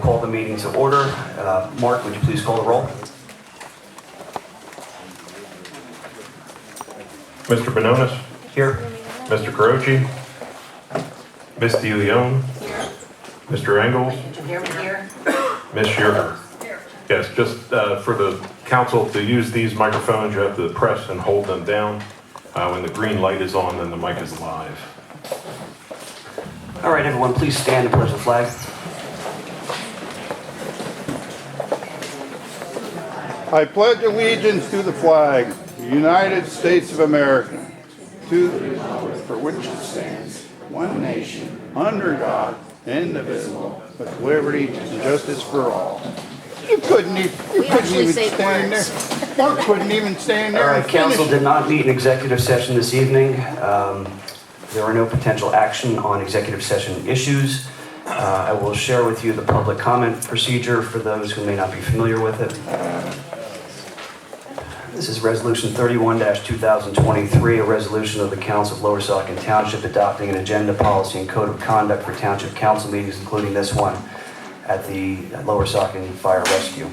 Call the meeting to order. Mark, would you please call the roll? Mr. Bononis, Here. Mr. Carochi, Ms. DeLeon, Mr. Engels, Ms. Shearer. Yes, just for the council to use these microphones, you have to press and hold them down. When the green light is on, then the mic is live. All right, everyone, please stand and pledge the flag. I pledge allegiance to the flag, the United States of America, for which it stands, one nation, under God, indivisible, with liberty and justice for all. You couldn't even stand there. Mark couldn't even stand there. All right, and finish. council did not meet in executive session this evening. There are no potential action on executive session issues. I will share with you the public comment procedure for those who may not be familiar with it. This is Resolution 31-2023, a resolution of the Council of Lower Saucon Township adopting an agenda, policy, and code of conduct for Township Council meetings, including this one at the Lower Saucon Fire Rescue.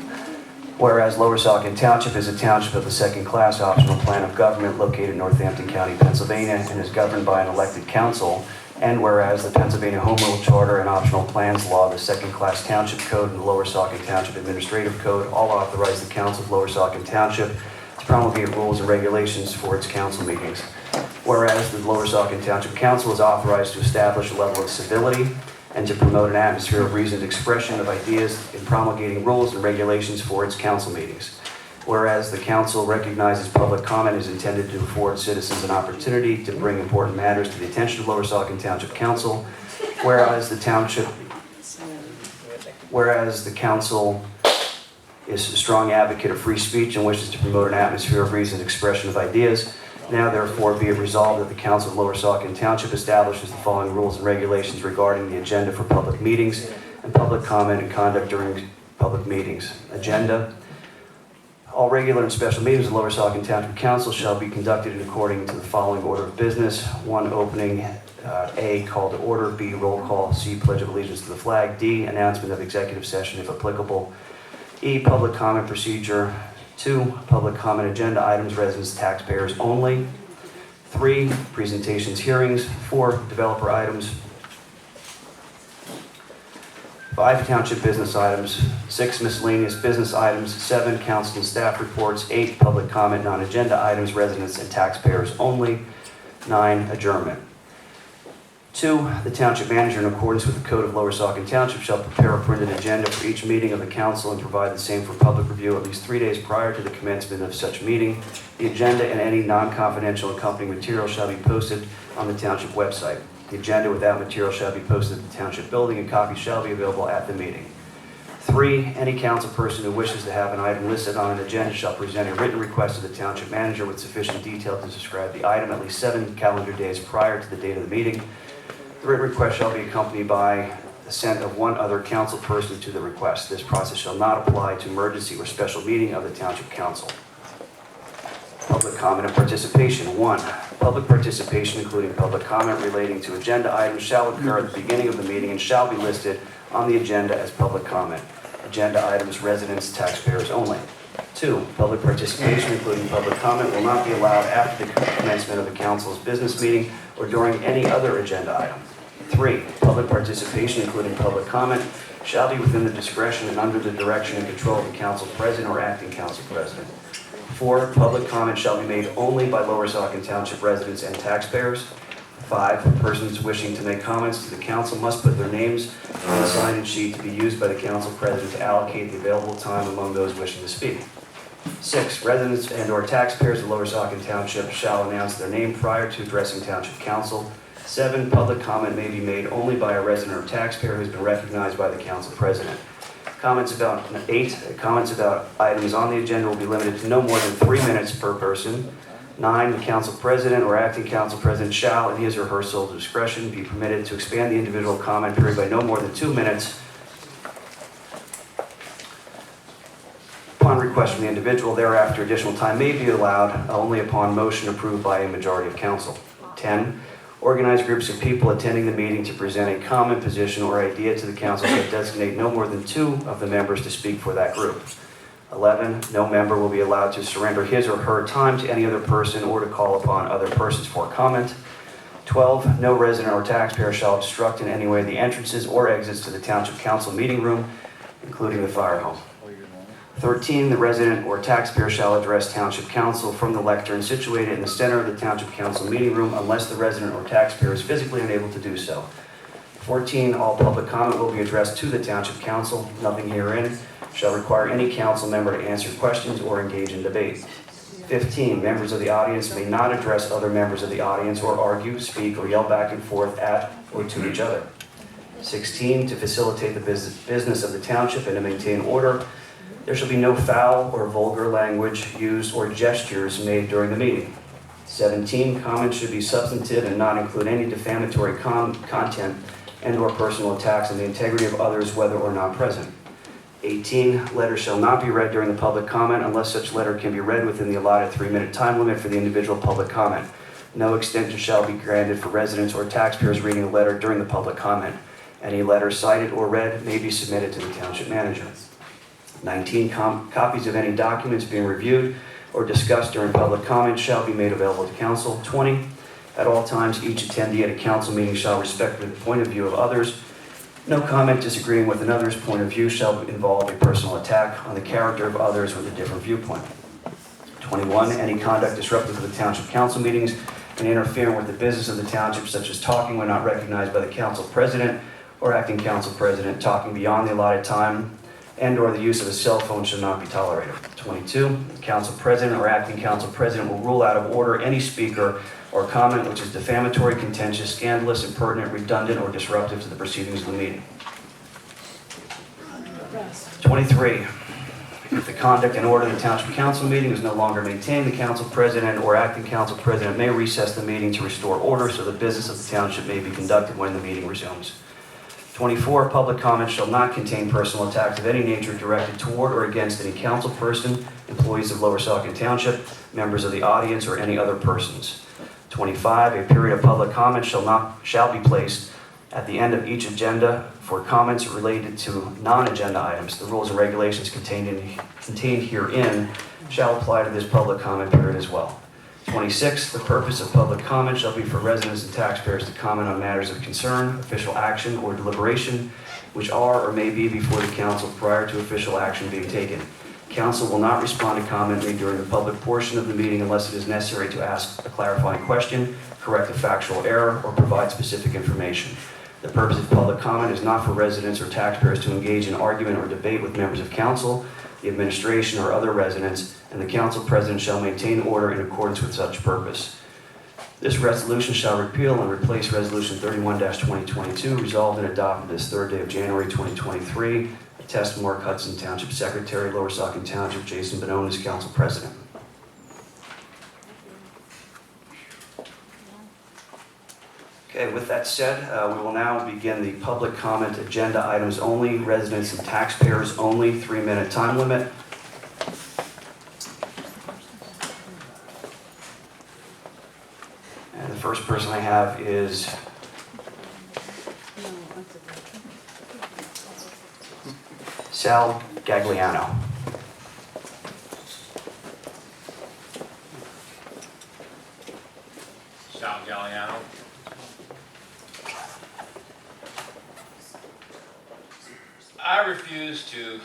Whereas Lower Saucon Township is a township of the second-class optional plan of government located in Northampton County, Pennsylvania, and is governed by an elected council. And whereas the Pennsylvania Home Rule Charter and Optional Plans Law, the Second-Class Township Code, and the Lower Saucon Township Administrative Code all authorize the Council of Lower Saucon Township to promulgate rules and regulations for its council meetings. Whereas the Lower Saucon Township Council is authorized to establish a level of civility and to promote an atmosphere of reasoned expression of ideas in promulgating rules and regulations for its council meetings. Whereas the council recognizes public comment is intended to afford citizens an opportunity to bring important matters to the attention of Lower Saucon Township Council. Whereas the council is a strong advocate of free speech and wishes to promote an atmosphere of reasoned expression of ideas. Now therefore be it resolved that the Council of Lower Saucon Township establishes the following rules and regulations regarding the agenda for public meetings and public comment and conduct during public meetings. Agenda. All regular and special meetings of Lower Saucon Township Council shall be conducted according to the following order of business. 1, opening. A, call to order. B, roll call. C, pledge of allegiance to the flag. D, announcement of executive session if applicable. E, public comment procedure. 2, public comment agenda items, residents, taxpayers only. 3, presentations, hearings. 4, developer items. 5, township business items. 6, miscellaneous business items. 7, council and staff reports. 8, public comment non-agenda items, residents and taxpayers only. 9, adjournment. 2, the township manager, in accordance with the code of Lower Saucon Township, shall prepare a printed agenda for each meeting of the council and provide the same for public review at least 3 days prior to the commencement of such meeting. The agenda and any non-confidential accompanying material shall be posted on the township website. The agenda without material shall be posted at the township building and copies shall be available at the meeting. 3, any council person who wishes to have an item listed on an agenda shall present a written request to the township manager with sufficient detail to describe the item at least 7 calendar days prior to the date of the meeting. The written request shall be accompanied by the sent of one other council person to the request. This process shall not apply to emergency or special meeting of the township council. Public comment and participation. 1, public participation, including public comment relating to agenda items, shall occur at the beginning of the meeting and shall be listed on the agenda as public comment. Agenda items, residents, taxpayers only. 2, public participation, including public comment, will not be allowed after the commencement of the council's business meeting or during any other agenda item. 3, public participation, including public comment, shall be within the discretion and under the direction and control of the council president or acting council president. 4, public comment shall be made only by Lower Saucon Township residents and taxpayers. 5, persons wishing to make comments to the council must put their names on the sign-in sheet to be used by the council president to allocate the available time among those wishing to speak. 6, residents and or taxpayers of Lower Saucon Township shall announce their name prior to addressing Township Council. 7, public comment may be made only by a resident or taxpayer who has been recognized by the council president. 8, comments about items on the agenda will be limited to no more than 3 minutes per person. 9, the council president or acting council president shall, in his or her sole discretion, be permitted to expand the individual comment period by no more than 2 minutes upon request from the individual. Thereafter, additional time may be allowed only upon motion approved by a majority of council. 10, Organize groups of people attending the meeting to present a common position or idea to the council that designate no more than 2 of the members to speak for that group. 11, no member will be allowed to surrender his or her time to any other person or to call upon other persons for comment. 12, no resident or taxpayer shall obstruct in any way the entrances or exits to the Township Council meeting room, including the fire hall. 13, the resident or taxpayer shall address Township Council from the lectern situated in the center of the Township Council meeting room unless the resident or taxpayer is physically unable to do so. 14, all public comment will be addressed to the Township Council. Nothing herein shall require any council member to answer questions or engage in debate. 15, members of the audience may not address other members of the audience or argue, speak, or yell back and forth at or to each other. 16, to facilitate the business of the township and to maintain order, there shall be no foul or vulgar language used or gestures made during the meeting. 17, comments should be substantive and not include any defamatory content and/or personal attacks on the integrity of others, whether or not present. 18, letters shall not be read during the public comment unless such letter can be read within the allotted 3-minute time limit for the individual public comment. No extension shall be granted for residents or taxpayers reading a letter during the public comment. Any letter cited or read may be submitted to the township manager. 19, copies of any documents being reviewed or discussed during public comment shall be made available to council. 20, at all times, each attendee at a council meeting shall respect the point of view of others. No comment disagreeing with another's point of view shall involve a personal attack on the character of others with a different viewpoint. 21, any conduct disruptive of the township council meetings and interfering with the business of the township, such as talking when not recognized by the council president or acting council president, talking beyond the allotted time, and/or the use of a cell phone should not be tolerated. 22, the council president or acting council president will rule out of order any speaker or comment which is defamatory, contentious, scandalous, impertinent, redundant, or disruptive to the proceedings of the meeting. 23, if the conduct and order of the township council meeting is no longer maintained, the council president or acting council president may recess the meeting to restore order so the business of the township may be conducted when the meeting resumes. 24, public comments shall not contain personal attacks of any nature directed toward or against any council person, employees of Lower Saucon Township, members of the audience, or any other persons. 25, a period of public comment shall be placed at the end of each agenda for comments related to non-agenda items. The rules and regulations contained herein shall apply to this public comment period as well. 26, the purpose of public comment shall be for residents and taxpayers to comment on matters of concern, official action, or deliberation, which are or may be before the council prior to official action being taken. Council will not respond to comment made during the public portion of the meeting unless it is necessary to ask a clarifying question, correct a factual error, or provide specific information. The purpose of public comment is not for residents or taxpayers to engage in argument or debate with members of council, the administration, or other residents, and the council president shall maintain order in accordance with such purpose. This resolution shall repeal and replace Resolution 31-2022, resolved and adopted this 3rd day of January 2023. Attest Mark Hudson, Township Secretary, Lower Saucon Township, Jason Bononis, Council President. Okay, with that said, we will now begin the public comment agenda items only, residents and taxpayers only, 3-minute time limit. And the first person I have is Sal Gagliano. Sal Galliano. I refuse to.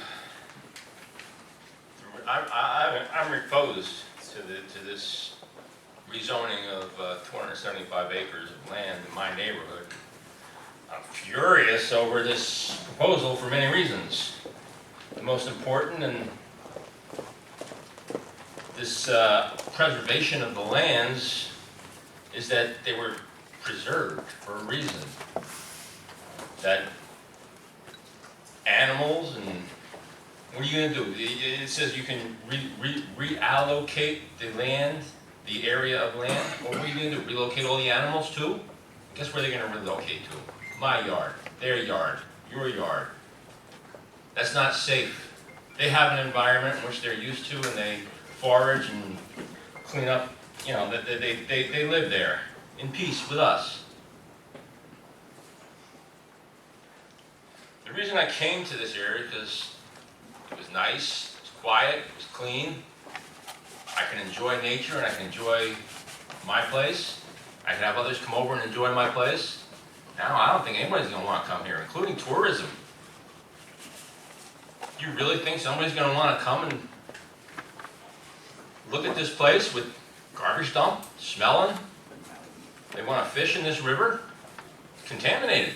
I'm opposed to this rezoning of 275 acres of land in my neighborhood. I'm furious over this proposal for many reasons. The most important and this preservation of the lands is that they were preserved for a reason. That animals and what are you going to do? It says you can reallocate the land, the area of land. Well, what are you going to do? Relocate all the animals too? Guess where they're going to relocate to? My yard, their yard, your yard. That's not safe. They have an environment in which they're used to, and they forage and clean up. You know, they live there in peace with us. The reason I came to this area because it was nice, it was quiet, it was clean. I can enjoy nature and I can enjoy my place. I can have others come over and enjoy my place. Now, I don't think anybody's gonna wanna come here, including tourism. You really think somebody's gonna wanna come and look at this place with garbage dump, smelling? They wanna fish in this river? It's contaminated.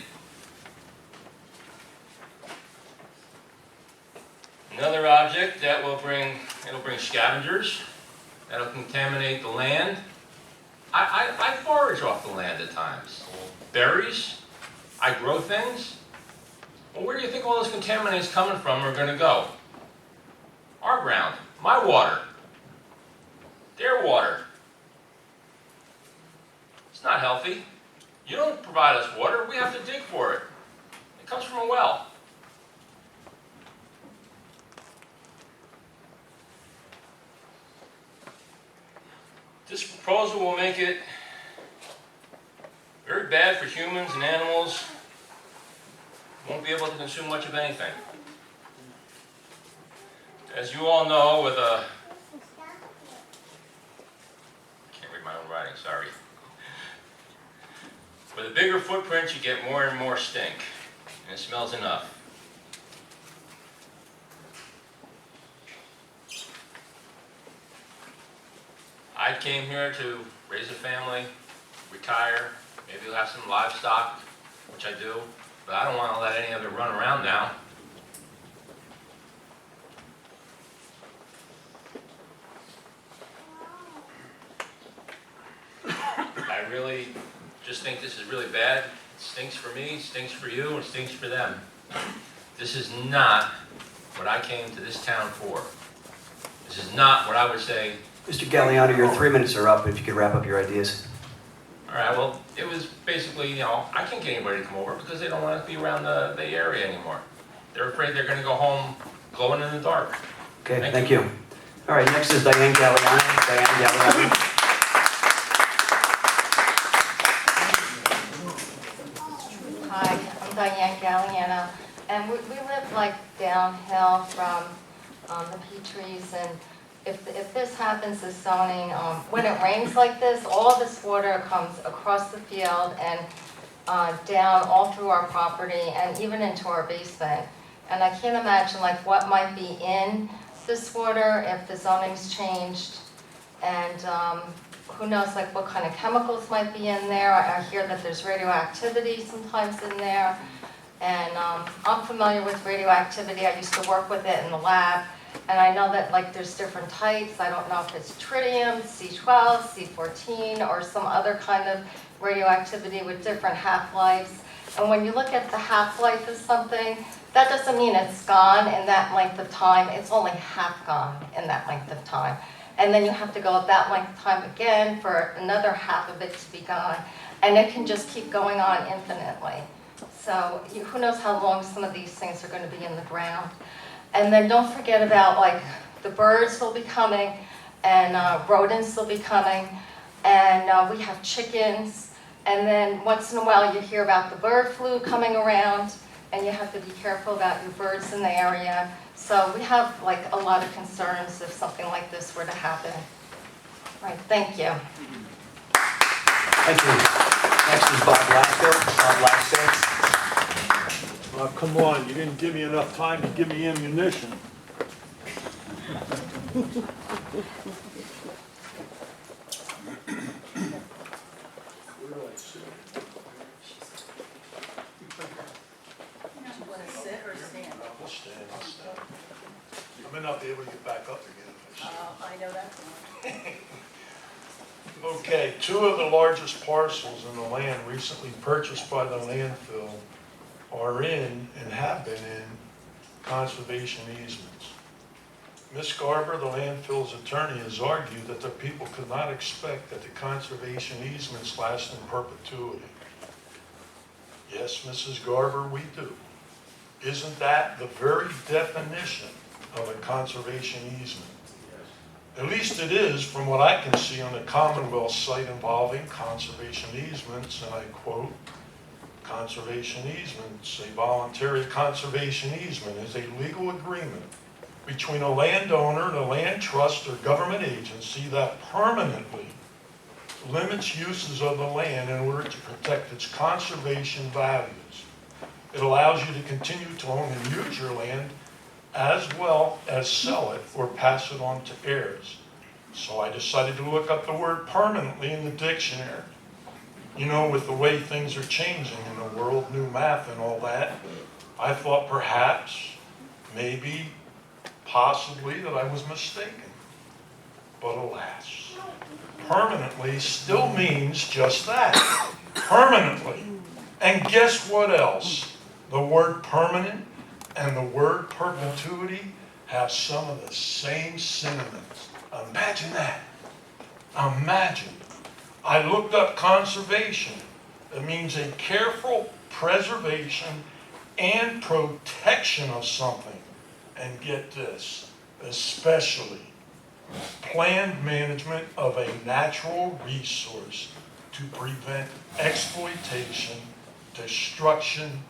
Another object that will it'll bring scavengers, that'll contaminate the land. I forage off the land at times. Berries, I grow things. Well, where do you think all those contaminants coming from are gonna go? Our ground, my water, their water. It's not healthy. You don't provide us water, we have to dig for it. It comes from a well. This proposal will make it very bad for humans and animals. Won't be able to consume much of anything. As you all know, with a... I can't read my own writing, sorry. With a bigger footprint, you get more and more stink, and it smells enough. I came here to raise a family, retire, maybe you'll have some livestock, which I do, but I don't want to let any of it run around now. I really just think this is really bad. It stinks for me, it stinks for you, and it stinks for them. This is not what I came to this town for. This is not what I would say. Mr. Galliano, your 3 minutes are up. If you could wrap up your ideas. All right, well, it was basically, I can't get anybody to come over because they don't want to be around the area anymore. They're afraid they're going to go home glowing in the dark. Okay, thank you. All right, next is Diane Galliano. Diane Galliano. Hi, I'm Diane Galliano, and we live like downhill from the Petries, and if this happens, the zoning, when it rains like this, all this water comes across the field and down all through our property and even into our basement. And I can't imagine like what might be in this water if the zoning's changed, and who knows like what kind of chemicals might be in there. I hear that there's radioactivity sometimes in there, and I'm familiar with radioactivity. I used to work with it in the lab, and I know that like there's different types. I don't know if it's tritium, C12, C14, or some other kind of radioactivity with different half-lives. And when you look at the half-life of something, that doesn't mean it's gone in that length of time. It's only half gone in that length of time. And then you have to go that length of time again for another half of it to be gone. And it can just keep going on infinitely. So who knows how long some of these things are going to be in the ground. And then don't forget about like the birds will be coming, and rodents will be coming, and we have chickens. And then once in a while you hear about the bird flu coming around, and you have to be careful about your birds in the area. So we have like a lot of concerns if something like this were to happen. All right, thank you. Thank you. Next is Bob Lasker. Bob Lasker. Come on, you didn't give me enough time to give me ammunition. I'll stand. I may not be able to get back up again if I stand. I know that. Okay, 2 of the largest parcels in the land recently purchased by the landfill are in and have been in conservation easements. Ms. Garber, the landfill's attorney, has argued that the people could not expect that the conservation easements last in perpetuity. Yes, Mrs. Garber, we do. Isn't that the very definition of a conservation easement? At least it is from what I can see on the Commonwealth site involving conservation easements, and I quote, Conservation easements, a voluntary conservation easement is a legal agreement between a landowner and a land trust or government agency that permanently limits uses of the land in order to protect its conservation values. It allows you to continue to own and use your land as well as sell it or pass it on to heirs. So I decided to look up the word permanently in the dictionary. You know, with the way things are changing in the world, new math and all that, I thought perhaps, maybe, possibly that I was mistaken. But alas, permanently still means just that, permanently. And guess what else? The word permanent and the word perpetuity have some of the same synonyms. Imagine that. Imagine. I looked up conservation. It means a careful preservation and protection of something. And get this, especially planned management of a natural resource to prevent exploitation, destruction,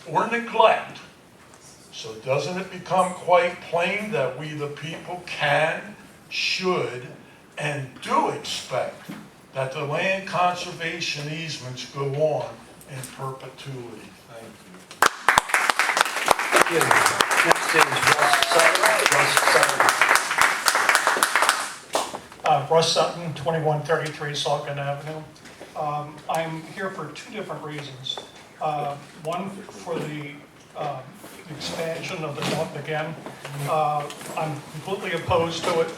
or neglect. So doesn't it become quite plain that we the people can, should, and do expect that the land conservation easements go on in perpetuity? Thank you. Thank you. Next is Russ Sutton. Russ Sutton, 2133 Saucon Avenue. I'm here for two different reasons. One, for the expansion of the dump again. I'm completely opposed to it.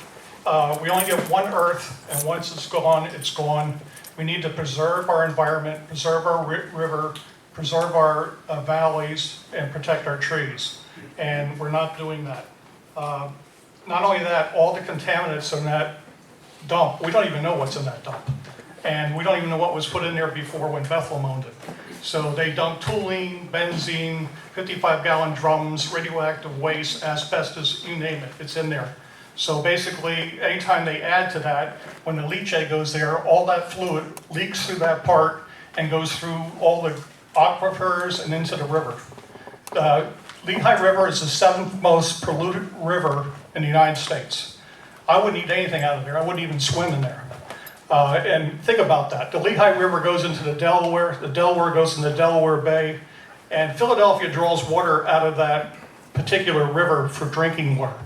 We only get one earth, and once it's gone, it's gone. We need to preserve our environment, preserve our river, preserve our valleys, and protect our trees. And we're not doing that. Not only that, all the contaminants in that dump, we don't even know what's in that dump. And we don't even know what was put in there before when Bethlehem owned it. So they dump toluene, benzene, 55-gallon drums, radioactive waste, asbestos, you name it, it's in there. So basically, anytime they add to that, when the leachate goes there, all that fluid leaks through that part and goes through all the aquifers and into the river. Lehigh River is the 7th most polluted river in the United States. I wouldn't eat anything out of there. I wouldn't even swim in there. And think about that. The Lehigh River goes into the Delaware goes in the Delaware Bay, and Philadelphia draws water out of that particular river for drinking water.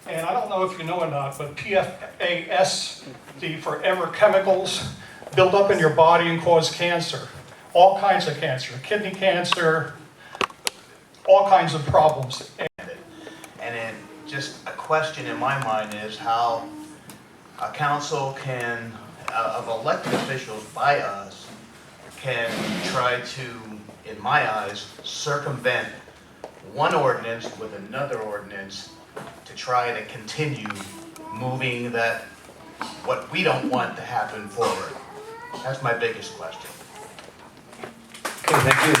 And I don't know if you know or not, but PFAS, the forever chemicals, build up in your body and cause cancer. All kinds of cancer, kidney cancer, all kinds of problems. And then just a question in my mind is how a council can, of elected officials by us, can try to, in my eyes, circumvent one ordinance with another ordinance to try to continue moving that, what we don't want to happen forward. That's my biggest question. Okay, thank you.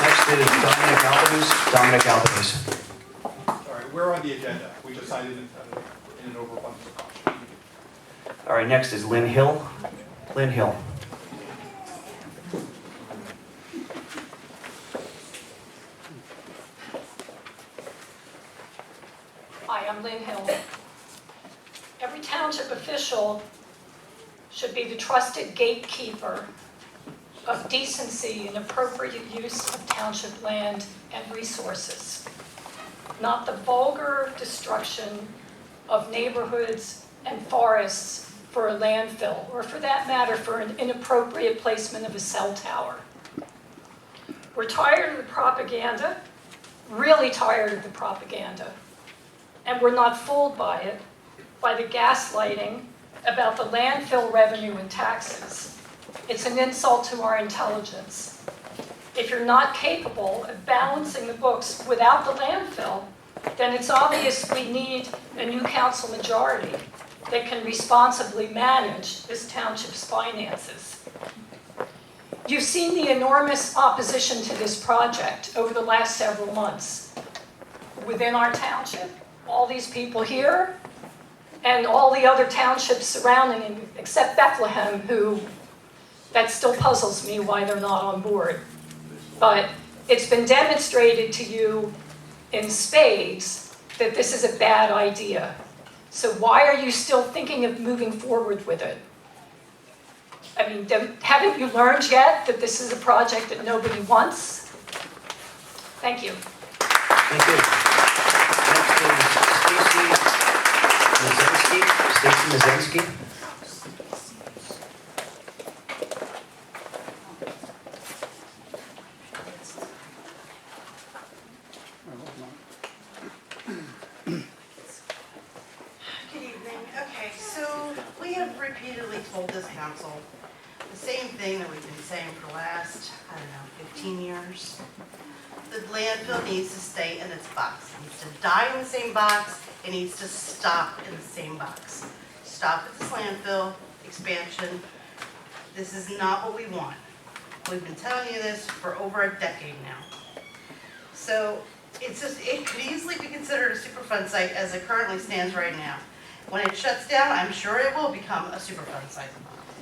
Next is Dominic Albanese. All right, we're on the agenda. We decided in an overabundance of caution. All right, next is Lynn Hill. Lynn Hill. Hi, I'm Lynn Hill. Every township official should be the trusted gatekeeper of decency and appropriate use of township land and resources, not the vulgar destruction of neighborhoods and forests for a landfill, or for that matter, for an inappropriate placement of a cell tower. We're tired of the propaganda, really tired of the propaganda, and we're not fooled by it, by the gaslighting about the landfill revenue and taxes. It's an insult to our intelligence. If you're not capable of balancing the books without the landfill, then it's obvious we need a new council majority that can responsibly manage this township's finances. You've seen the enormous opposition to this project over the last several months. Within our township, all these people here, and all the other townships surrounding it, except Bethlehem, who That still puzzles me why they're not on board. But it's been demonstrated to you in spades that this is a bad idea. So why are you still thinking of moving forward with it? I mean, haven't you learned yet that this is a project that nobody wants? Thank you. Thank you. Next is Stacy Mazinski. Good evening. Okay, so we have repeatedly told this council the same thing that we've been saying for the last, 15 years. The landfill needs to stay in its box. It needs to die in the same box. It needs to stop in the same box. Stop at this landfill expansion. This is not what we want. We've been telling you this for over a decade now. So it could easily be considered a Superfund site as it currently stands right now. When it shuts down, I'm sure it will become a Superfund site.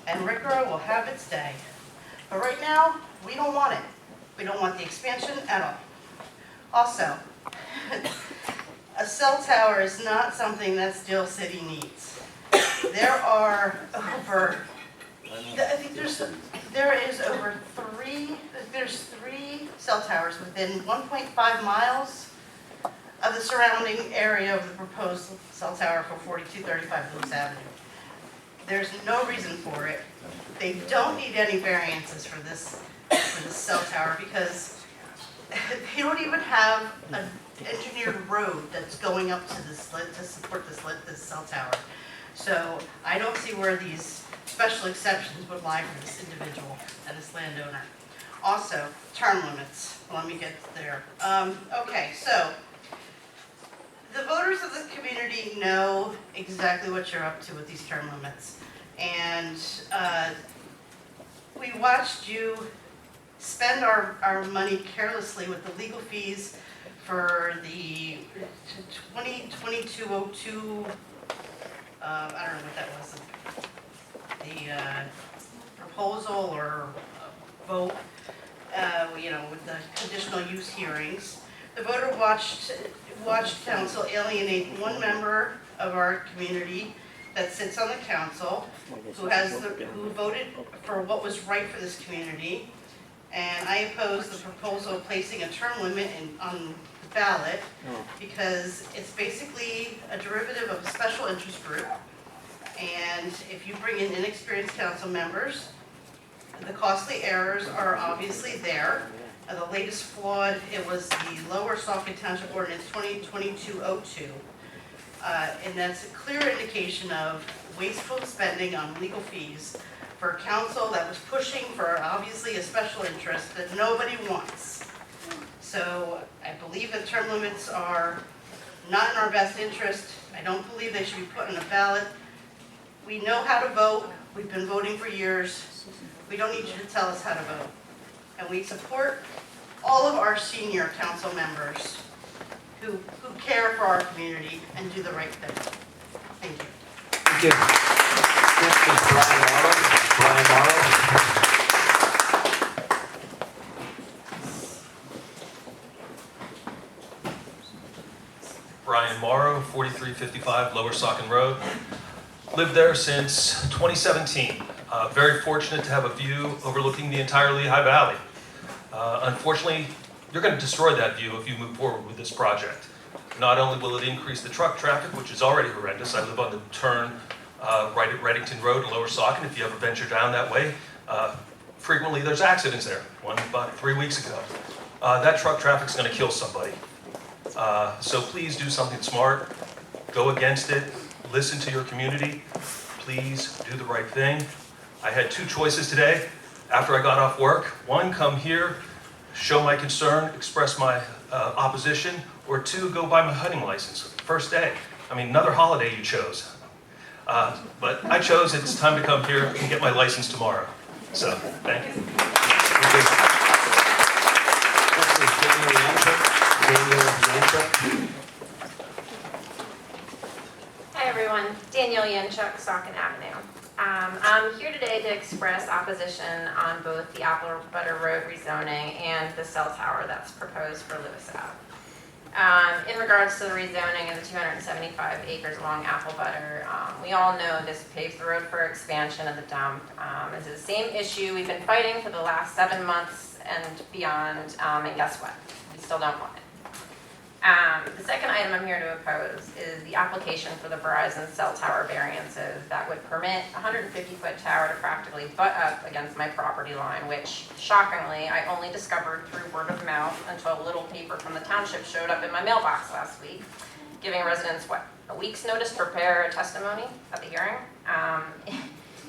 And RCRA will have its day. But right now, we don't want it. We don't want the expansion at all. Also, a cell tower is not something that Steel City needs. There are over, I think there's three cell towers within 1.5 miles of the surrounding area of the proposed cell tower for 4235 Lewis Avenue. There's no reason for it. They don't need any variances for this cell tower because they don't even have an engineered road that's going up to this to support this cell tower. So I don't see where these special exceptions would lie for this individual and this landowner. Also, term limits. Let me get there. Okay, so the voters of the community know exactly what you're up to with these term limits. And we watched you spend our money carelessly with the legal fees for the 2202, I don't know what that was, the proposal or vote, with the conditional use hearings. The voter watched council alienate one member of our community that sits on the council, who voted for what was right for this community. And I oppose the proposal placing a term limit on the ballot because it's basically a derivative of a special interest group. And if you bring in inexperienced council members, the costly errors are obviously there. The latest flawed, it was the lower Saucon Township Ordinance 2022-02. And that's a clear indication of wasteful spending on legal fees for a council that was pushing for obviously a special interest that nobody wants. So I believe that term limits are not in our best interest. I don't believe they should be put on a ballot. We know how to vote. We've been voting for years. We don't need you to tell us how to vote. And we support all of our senior council members who care for our community and do the right thing. Thank you. Thank you. Next is Brian Morrow. Brian Morrow. Brian Morrow, 4355 Lower Saucon Road. Lived there since 2017. Very fortunate to have a view overlooking the entire Lehigh Valley. Unfortunately, you're going to destroy that view if you move forward with this project. Not only will it increase the truck traffic, which is already horrendous. I live on the turn right at Reddington Road in Lower Saucon. If you ever venture down that way, frequently there's accidents there. One about 3 weeks ago. That truck traffic's going to kill somebody. So please do something smart. Go against it. Listen to your community. Please do the right thing. I had two choices today after I got off work. One, come here, show my concern, express my opposition, or two, go buy my hunting license. First day. I mean, another holiday you chose. But I chose it's time to come here and get my license tomorrow. So, thank you. Hi everyone, Danielle Yenchuk, Saucon Avenue. I'm here today to express opposition on both the Apple Butter Road rezoning and the cell tower that's proposed for Lewis Ave. In regards to the rezoning of the 275 acres along Apple Butter, we all know this paves the road for expansion of the dump. This is the same issue we've been fighting for the last 7 months and beyond, and guess what? We still don't want it. The second item I'm here to oppose is the application for the Verizon cell tower variances that would permit a 150-foot tower to practically butt up against my property line, which, shockingly, I only discovered through word of mouth until a little paper from the township showed up in my mailbox last week, giving residents, a week's notice to prepare a testimony at the hearing.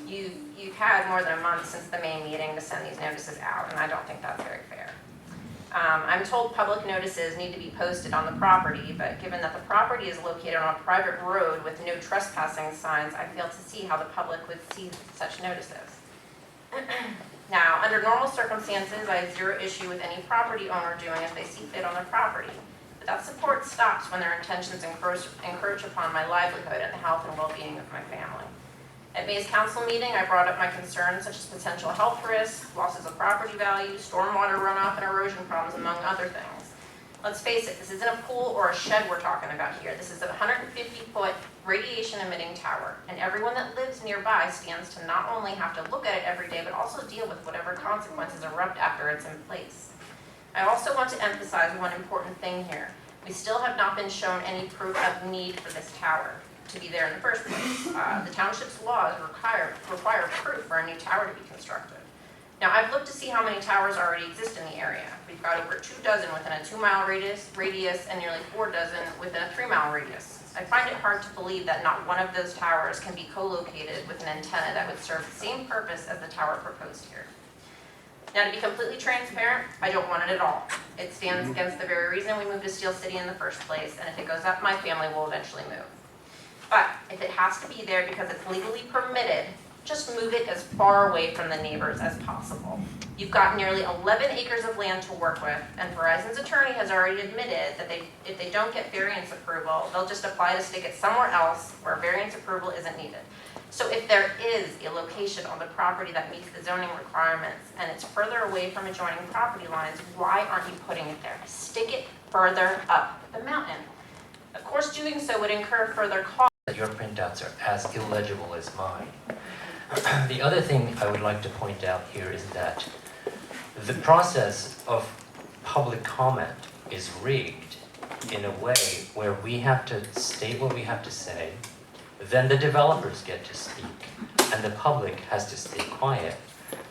You've had more than a month since the May meeting to send these notices out, and I don't think that's very fair. I'm told public notices need to be posted on the property, but given that the property is located on a private road with no trespassing signs, I fail to see how the public would see such notices. Now, under normal circumstances, I have zero issue with any property owner doing as they see fit on their property. But that support stops when their intentions encroach upon my livelihood and the health and well-being of my family. At May's council meeting, I brought up my concerns such as potential health risks, losses of property value, stormwater runoff, and erosion problems, among other things. Let's face it, this isn't a pool or a shed we're talking about here. This is a 150-foot radiation-emitting tower, and everyone that lives nearby stands to not only have to look at it every day, but also deal with whatever consequences erupt after it's in place. I also want to emphasize one important thing here. We still have not been shown any proof of need for this tower to be there in the first place. The township's laws require proof for a new tower to be constructed. Now, I've looked to see how many towers already exist in the area. We've got over 2 dozen within a 2-mile radius and nearly 4 dozen within a 3-mile radius. I find it hard to believe that not one of those towers can be co-located with an antenna that would serve the same purpose as the tower proposed here. Now, to be completely transparent, I don't want it at all. It stands against the very reason we moved to Steel City in the first place, and if it goes up, my family will eventually move. But if it has to be there because it's legally permitted, just move it as far away from the neighbors as possible. You've got nearly 11 acres of land to work with, and Verizon's attorney has already admitted that if they don't get variance approval, they'll just apply to stick it somewhere else where variance approval isn't needed. So if there is a location on the property that meets the zoning requirements and it's further away from adjoining property lines, why aren't you putting it there? Stick it further up the mountain. Of course, doing so would incur further costs. Your printouts are as illegible as mine. The other thing I would like to point out here is that the process of public comment is rigged in a way where we have to state what we have to say, then the developers get to speak, and the public has to stay quiet.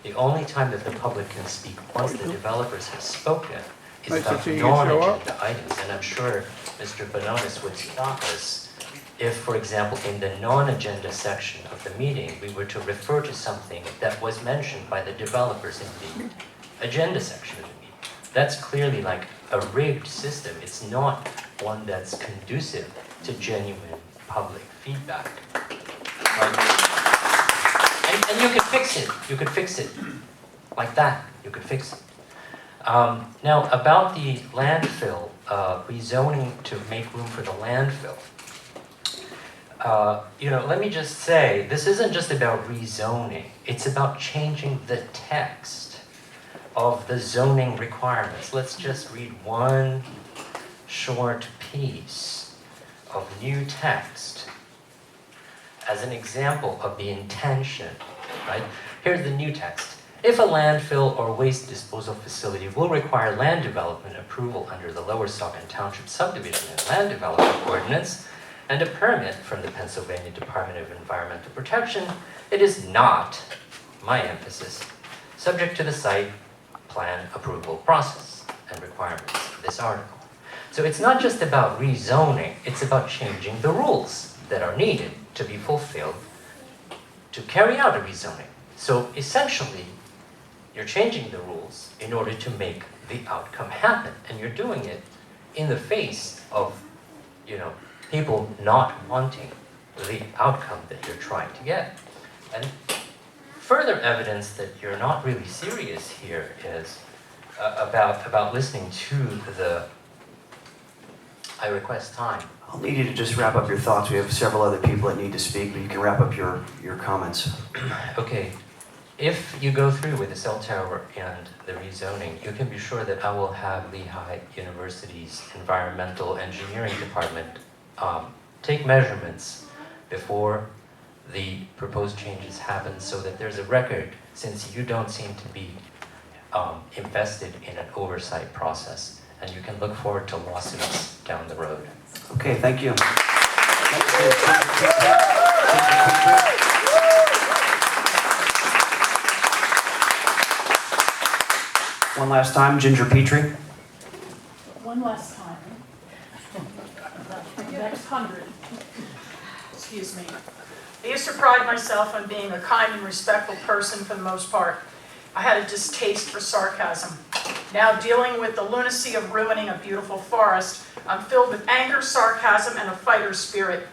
The only time that the public can speak once the developers have spoken is about non-agenda items, and I'm sure Mr. Bononis would stop us if, for example, in the non-agenda section of the meeting, we were to refer to something that was mentioned by the developers in the agenda section of the meeting. That's clearly like a rigged system. It's not one that's conducive to genuine public feedback. And you can fix it. You could fix it like that. You could fix it. Now, about the landfill, rezoning to make room for the landfill. Let me just say, this isn't just about rezoning. It's about changing the text of the zoning requirements. Let's just read one short piece of new text as an example of the intention, right? Here's the new text. If a landfill or waste disposal facility will require land development approval under the Lower Saucon Township Subdivision and Land Development Ordinance, and a permit from the Pennsylvania Department of Environmental Protection, it is not, my emphasis, subject to the site plan approval process and requirements of this article. So it's not just about rezoning, it's about changing the rules that are needed to be fulfilled to carry out a rezoning. So essentially, you're changing the rules in order to make the outcome happen, and you're doing it in the face of, people not wanting the outcome that you're trying to get. And further evidence that you're not really serious here is about listening to the I request time. I'll need you to just wrap up your thoughts. We have several other people that need to speak, but you can wrap up your comments. Okay, if you go through with the cell tower and the rezoning, you can be sure that I will have Lehigh University's Environmental Engineering Department take measurements before the proposed changes happen so that there's a record, since you don't seem to be invested in an oversight process. And you can look forward to lawsuits down the road. Okay, thank you. One last time, Ginger Petrie. One last time. Next 100. Excuse me. I used to pride myself on being a kind and respectful person for the most part. I had a distaste for sarcasm. Now, dealing with the lunacy of ruining a beautiful forest, I'm filled with anger, sarcasm, and a fighter's spirit.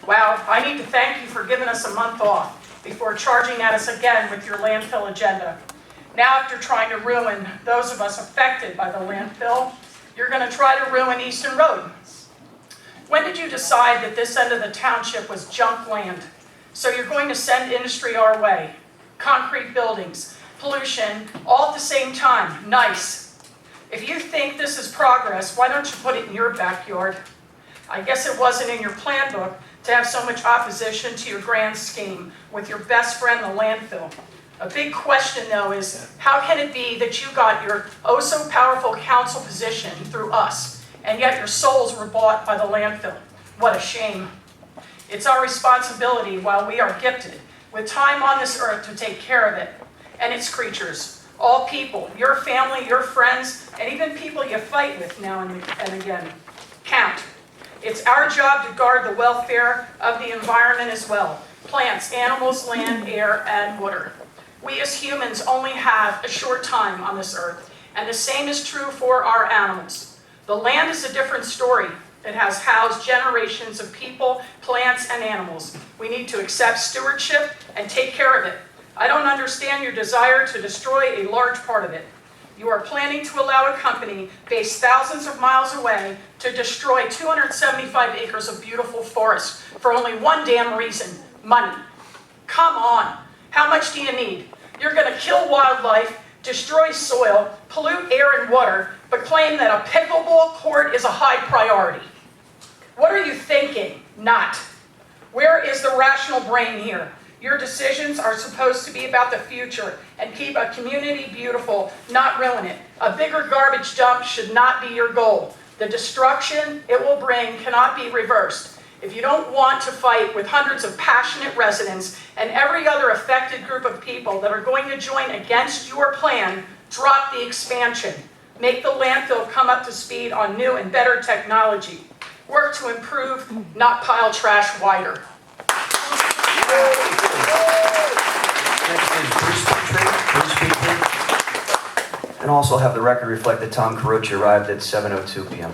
Wow, I need to thank you for giving us a month off before charging at us again with your landfill agenda. Now, after trying to ruin those of us affected by the landfill, you're going to try to ruin Eastern Road. When did you decide that this end of the township was junk land? So you're going to send industry our way. Concrete buildings, pollution, all at the same time. Nice. If you think this is progress, why don't you put it in your backyard? I guess it wasn't in your plan book to have so much opposition to your grand scheme with your best friend, the landfill. A big question, though, is how can it be that you got your oh-so-powerful council position through us, and yet your souls were bought by the landfill? What a shame. It's our responsibility, while we are gifted with time on this earth, to take care of it and its creatures. All people, your family, your friends, and even people you fight with now and again, count. It's our job to guard the welfare of the environment as well. Plants, animals, land, air, and water. We as humans only have a short time on this earth, and the same is true for our animals. The land is a different story. It has housed generations of people, plants, and animals. We need to accept stewardship and take care of it. I don't understand your desire to destroy a large part of it. You are planning to allow a company based thousands of miles away to destroy 275 acres of beautiful forest for only one damn reason: money. Come on. How much do you need? You're going to kill wildlife, destroy soil, pollute air and water, but claim that a pickleball court is a high priority. What are you thinking? Not. Where is the rational brain here? Your decisions are supposed to be about the future and keep a community beautiful, not ruin it. A bigger garbage dump should not be your goal. The destruction it will bring cannot be reversed. If you don't want to fight with hundreds of passionate residents and every other affected group of people that are going to join against your plan, drop the expansion. Make the landfill come up to speed on new and better technology. Work to improve, not pile trash wider. Next is Bruce Petrie. And also have the record reflect that Tom Carucci arrived at 7:02 p.m.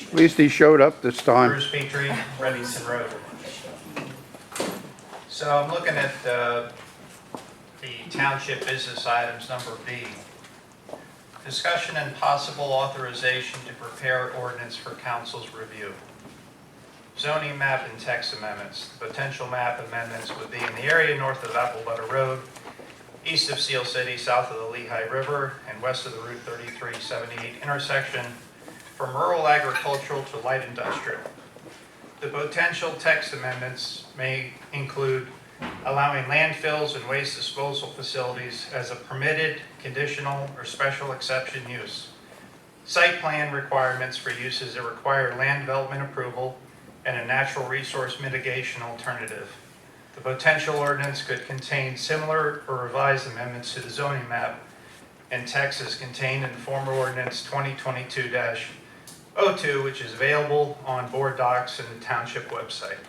At least he showed up this time. Bruce Petrie, Reddington Road. So I'm looking at the township business items, number B. Discussion and possible authorization to prepare ordinance for council's review. Zoning map and text amendments. The potential map amendments would be in the area north of Applebutter Road, east of Seal City, south of the Lehigh River, and west of the Route 3378 intersection, from rural agricultural to light industrial. The potential text amendments may include allowing landfills and waste disposal facilities as a permitted, conditional, or special exception use. Site plan requirements for uses that require land development approval and a natural resource mitigation alternative. The potential ordinance could contain similar or revised amendments to the zoning map and text as contained in the former ordinance 2022-02, which is available on board docs and the township website.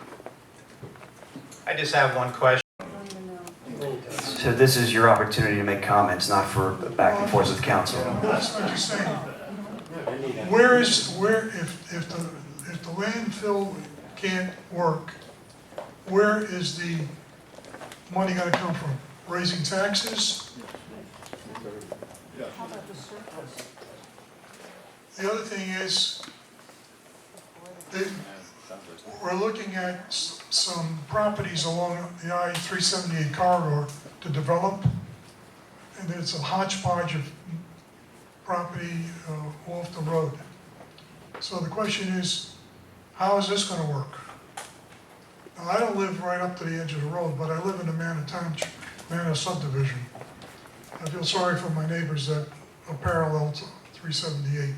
I just have one question. So this is your opportunity to make comments, not for back and forth with council. That's what you're saying. If the landfill can't work, where is the money going to come from? Raising taxes? the other thing is, that we're looking at some properties along the I-378 corridor to develop, and it's a hodgepodge of property off the road. So the question is, how is this gonna work? Now, I don't live right up to the edge of the road, but I live in the Manor Township, Manor subdivision. I feel sorry for my neighbors that are parallel to 378.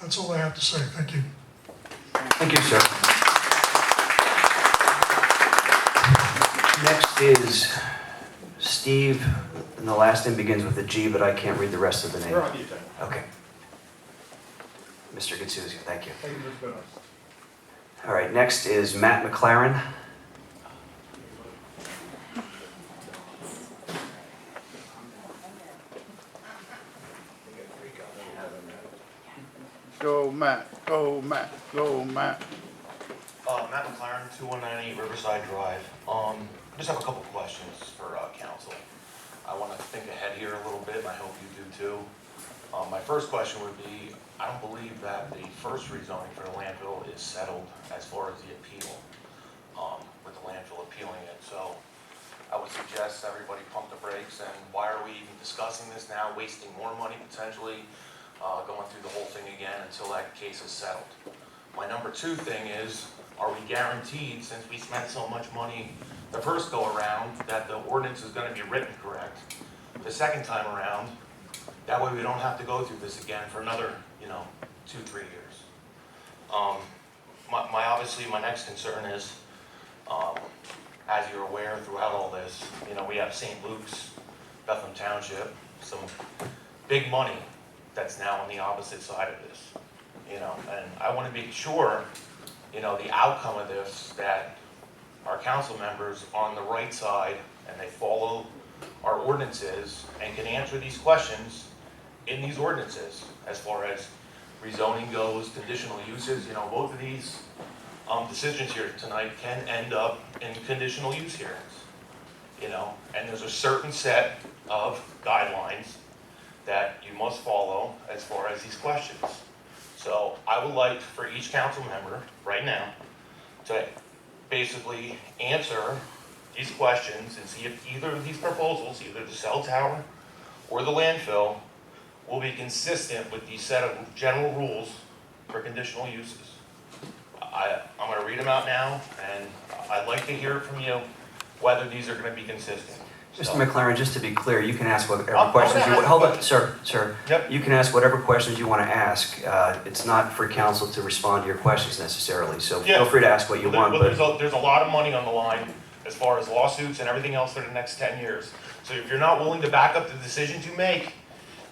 That's all I have to say, thank you. Thank you, sir. Next is Steve, and the last name begins with a G, but I can't read the rest of the name. We're on the agenda. Okay. Mr. Gutsuzi, thank you. Thank you, Ms. Bonos. All right, next is Matt McLaren. Go Matt, go Matt, go Matt. Matt McLaren, 2198 Riverside Drive. I just have a couple questions for council. I want to think ahead here a little bit, and I hope you do too. My first question would be, I don't believe that the first rezoning for the landfill is settled as far as the appeal, with the landfill appealing it. So I would suggest everybody pump the brakes, and why are we even discussing this now, wasting more money potentially, going through the whole thing again until that case is settled. My number two thing is, are we guaranteed, since we spent so much money the first go around, that the ordinance is going to be written correct the second time around? That way we don't have to go through this again for another, 2-3 years. Obviously, my next concern is, as you're aware throughout all this, we have St. Luke's, Bethlehem Township, some big money that's now on the opposite side of this, and I want to make sure, the outcome of this, that our council members are on the right side and they follow our ordinances and can answer these questions in these ordinances as far as rezoning goes, conditional uses. Both of these decisions here tonight can end up in conditional use hearings, and there's a certain set of guidelines that you must follow as far as these questions. So I would like for each council member right now to basically answer these questions and see if either of these proposals, either the cell tower or the landfill, will be consistent with these set of general rules for conditional uses. I'm going to read them out now, and I'd like to hear from you whether these are going to be consistent. Mr. McLaren, just to be clear, you can ask whatever questions you want. Hold on, sir. Yep. You can ask whatever questions you want to ask. It's not for council to respond to your questions necessarily, so feel free to ask what you want. Well, there's a lot of money on the line as far as lawsuits and everything else for the next 10 years. So if you're not willing to back up the decisions you make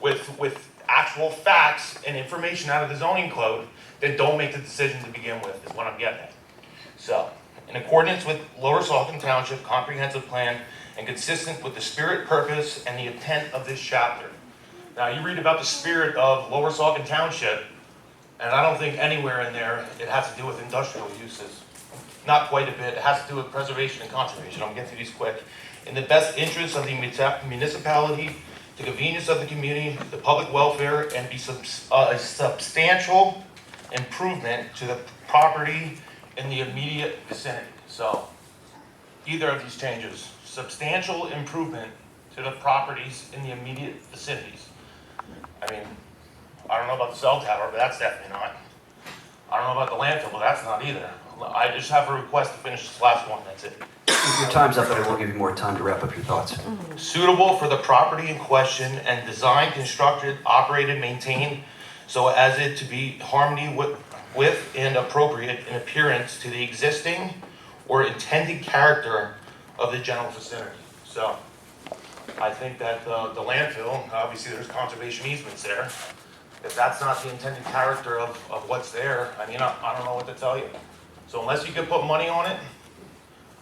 with actual facts and information out of the zoning code, then don't make the decision to begin with, is what I'm getting at. So, in accordance with Lower Saucon Township Comprehensive Plan and consistent with the spirit, purpose, and the intent of this chapter. Now, you read about the spirit of Lower Saucon Township, and I don't think anywhere in there it has to do with industrial uses. Not quite a bit. It has to do with preservation and conservation. I'm going to get through these quick. In the best interest of the municipality, the convenience of the community, the public welfare, and be a substantial improvement to the property in the immediate vicinity. So, either of these changes, substantial improvement to the properties in the immediate vicinities. I mean, I don't know about the cell tower, but that's definitely not. I don't know about the landfill, but that's not either. I just have a request to finish this last one, that's it. Your time's up, but I will give you more time to wrap up your thoughts. Suitable for the property in question and designed, constructed, operated, maintained so as it to be harmony with and appropriate in appearance to the existing or intended character of the general vicinity. So I think that the landfill, obviously there's conservation easements there. If that's not the intended character of what's there, I mean, I don't know what to tell you. So unless you can put money on it,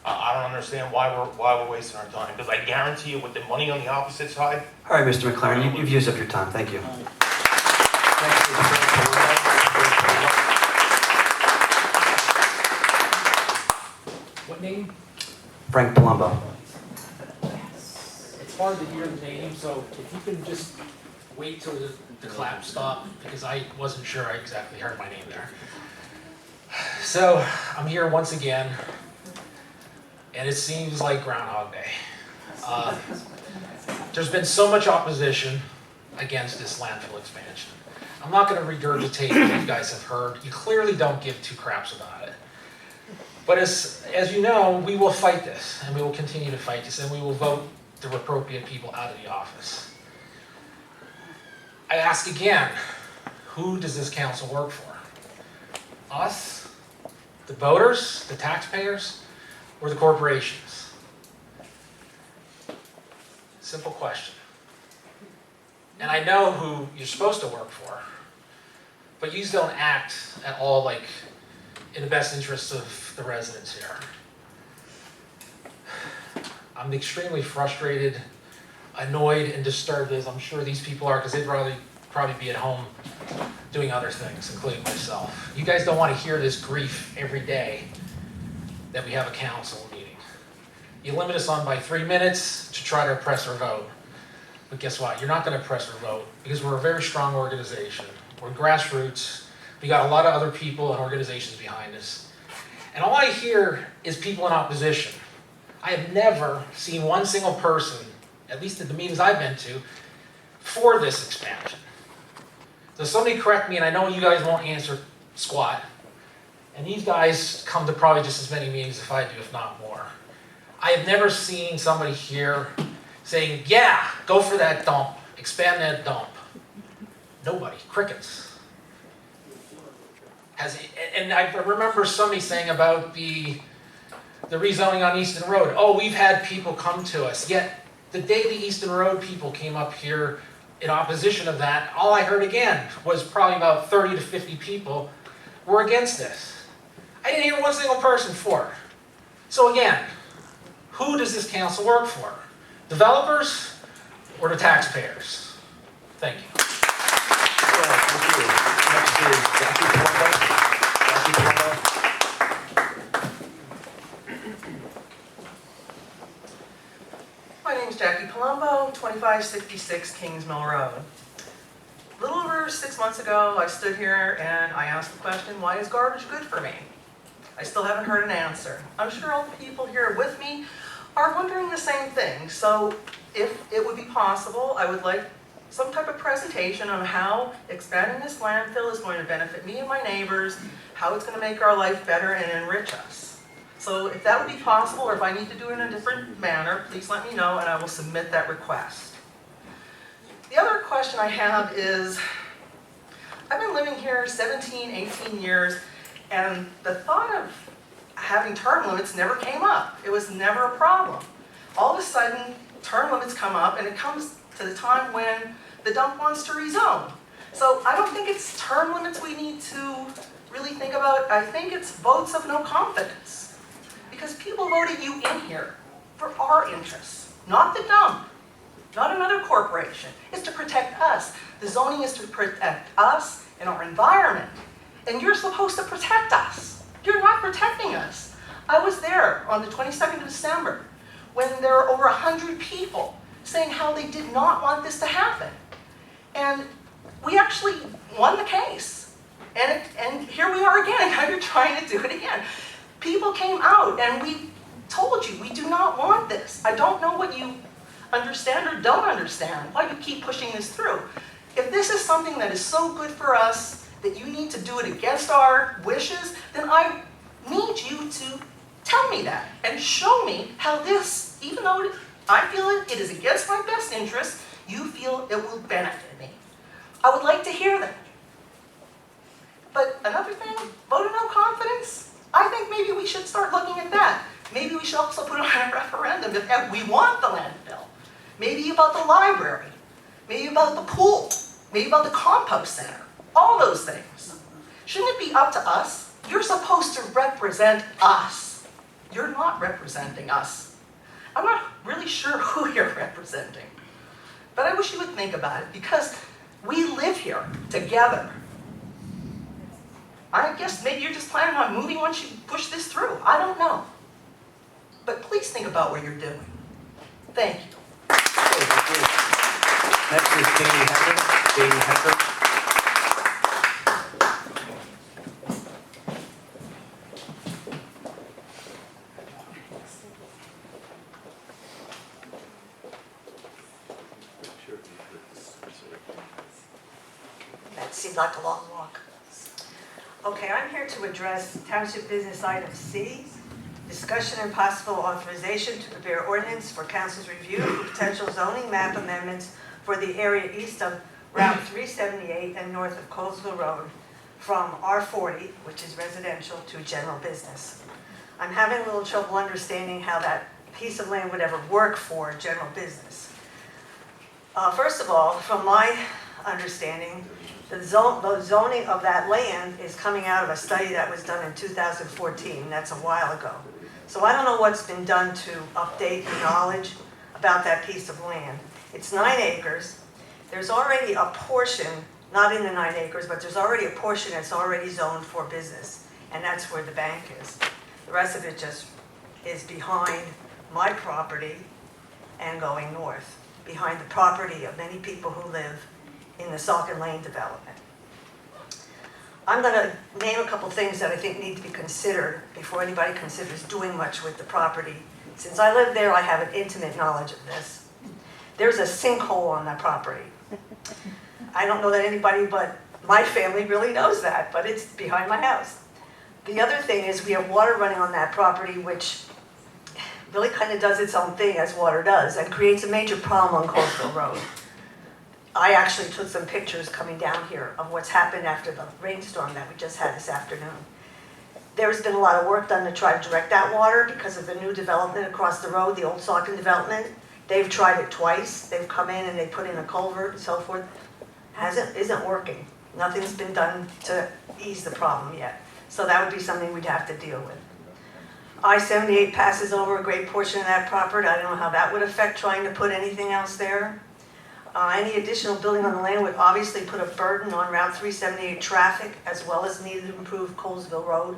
I don't understand why we're wasting our time. Because I guarantee you with the money on the opposite side. All right, Mr. McLaren, you've used up your time. Thank you. What name? Frank Palumbo. It's hard to hear the name, so if you can just wait till the clap stopped because I wasn't sure I exactly heard my name there. So I'm here once again, and it seems like Groundhog Day. There's been so much opposition against this landfill expansion. I'm not going to regurgitate what you guys have heard. You clearly don't give two craps about it. But as you know, we will fight this, and we will continue to fight this, and we will vote the appropriate people out of the office. I ask again, who does this council work for? Us, the voters, the taxpayers, or the corporations? Simple question. And I know who you're supposed to work for, but you don't act at all like in the best interests of the residents here. I'm extremely frustrated, annoyed, and disturbed, as I'm sure these people are, because they'd probably be at home doing other things, including myself. You guys don't want to hear this grief every day that we have a council meeting. You limit us on by 3 minutes to try to press our vote. But guess what? You're not going to press our vote because we're a very strong organization. We're grassroots. We got a lot of other people and organizations behind us. And all I hear is people in opposition. I have never seen one single person, at least at the meetings I've been to, for this expansion. So somebody correct me, and I know you guys won't answer squat. And these guys come to probably just as many meetings as I do, if not more. I have never seen somebody here saying, yeah, go for that dump, expand that dump. Nobody, crickets. And I remember somebody saying about the rezoning on Easton Road. Oh, we've had people come to us. Yet the day the Easton Road people came up here in opposition of that, all I heard again was probably about 30 to 50 people were against this. I didn't hear one single person for it. So again, who does this council work for? Developers or the taxpayers? Thank you. Thank you. Next is Jackie Palumbo. Jackie Palumbo. My name's Jackie Palumbo, 2566 Kings Mill Road. A little over 6 months ago, I stood here and I asked the question, why is garbage good for me? I still haven't heard an answer. I'm sure all the people here with me are wondering the same thing. So if it would be possible, I would like some type of presentation on how expanding this landfill is going to benefit me and my neighbors, how it's going to make our life better and enrich us. So if that would be possible, or if I need to do it in a different manner, please let me know and I will submit that request. The other question I have is, I've been living here 17, 18 years, and the thought of having term limits never came up. It was never a problem. All of a sudden, term limits come up, and it comes to the time when the dump wants to rezone. So I don't think it's term limits we need to really think about. I think it's votes of no confidence. Because people voted you in here for our interests, not the dump, not another corporation. It's to protect us. The zoning is to protect us and our environment. And you're supposed to protect us. You're not protecting us. I was there on the 22nd of December when there were over 100 people saying how they did not want this to happen. And we actually won the case. And here we are again, and now you're trying to do it again. People came out and we told you, we do not want this. I don't know what you understand or don't understand, why you keep pushing this through. If this is something that is so good for us, that you need to do it against our wishes, then I need you to tell me that and show me how this, even though I feel it is against my best interest, you feel it will benefit me. I would like to hear that. But another thing, vote of no confidence, I think maybe we should start looking at that. Maybe we should also put on a referendum if we want the landfill. Maybe about the library, maybe about the pool, maybe about the compost center, all those things. Shouldn't it be up to us? You're supposed to represent us. You're not representing us. I'm not really sure who you're representing. But I wish you would think about it because we live here together. I guess maybe you're just planning on moving once you push this through. I don't know. But please think about what you're doing. Thank you. Next is Jamie Hecker. Jamie Hecker. That seemed like a long walk. Okay, I'm here to address Township Business Item C, discussion and possible authorization to prepare ordinance for council's review for potential zoning map amendments for the area east of Route 378 and north of Colesville Road from R40, which is residential, to general business. I'm having a little trouble understanding how that piece of land would ever work for general business. First of all, from my understanding, the zoning of that land is coming out of a study that was done in 2014. That's a while ago. So I don't know what's been done to update the knowledge about that piece of land. It's 9 acres. There's already a portion, not in the 9 acres, but there's already a portion that's already zoned for business, and that's where the bank is. The rest of it just is behind my property and going north, behind the property of many people who live in the Saucon Lane development. I'm going to name a couple things that I think need to be considered before anybody considers doing much with the property. Since I live there, I have an intimate knowledge of this. There's a sinkhole on that property. I don't know that anybody but my family really knows that, but it's behind my house. The other thing is we have water running on that property, which really kind of does its own thing as water does and creates a major problem on Colesville Road. I actually took some pictures coming down here of what's happened after the rainstorm that we just had this afternoon. There's been a lot of work done to try to direct that water because of the new development across the road, the old Saucon development. They've tried it twice. They've come in and they put in a culvert and so forth. Isn't working. Nothing's been done to ease the problem yet. So that would be something we'd have to deal with. I-78 passes over a great portion of that property. I don't know how that would affect trying to put anything else there. Any additional building on the land would obviously put a burden on Route 378 traffic as well as needed to improve Colesville Road.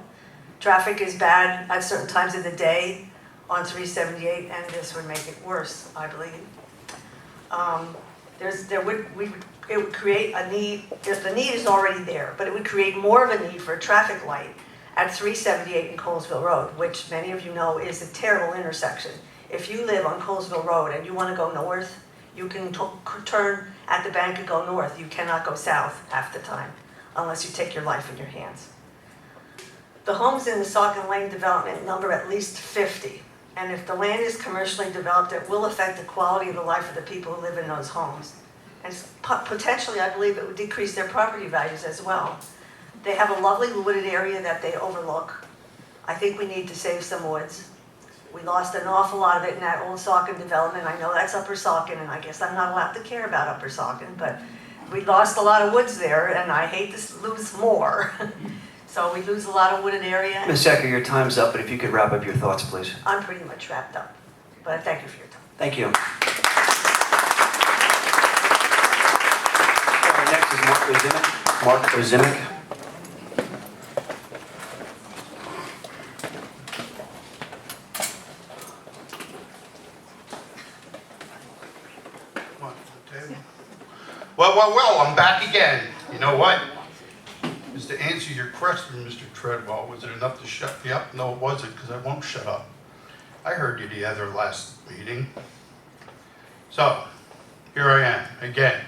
Traffic is bad at certain times of the day on 378 and this would make it worse, I believe. It would create a need, if the need is already there, but it would create more of a need for a traffic light at 378 in Colesville Road, which many of you know is a terrible intersection. If you live on Colesville Road and you want to go north, you can turn at the bank and go north. You cannot go south half the time unless you take your life in your hands. The homes in the Saucon Lane development number at least 50. And if the land is commercially developed, it will affect the quality of the life of the people who live in those homes. And potentially, I believe it would decrease their property values as well. They have a lovely wooded area that they overlook. I think we need to save some woods. We lost an awful lot of it in that old Saucon development. I know that's Upper Saucon, and I guess I'm not allowed to care about Upper Saucon, but we lost a lot of woods there, and I hate to lose more. So we lose a lot of wooded area. Ms. Hecker, your time's up, but if you could wrap up your thoughts, please. I'm pretty much wrapped up, but I thank you for your time. Thank you. All right, next is Mark Ozimick. Mark Ozimick. Well, I'm back again. You know what? Just to answer your question, Mr. Treadwell, was it enough to shut me up? No, it wasn't, because I won't shut up. I heard you the other last meeting. So, here I am, again,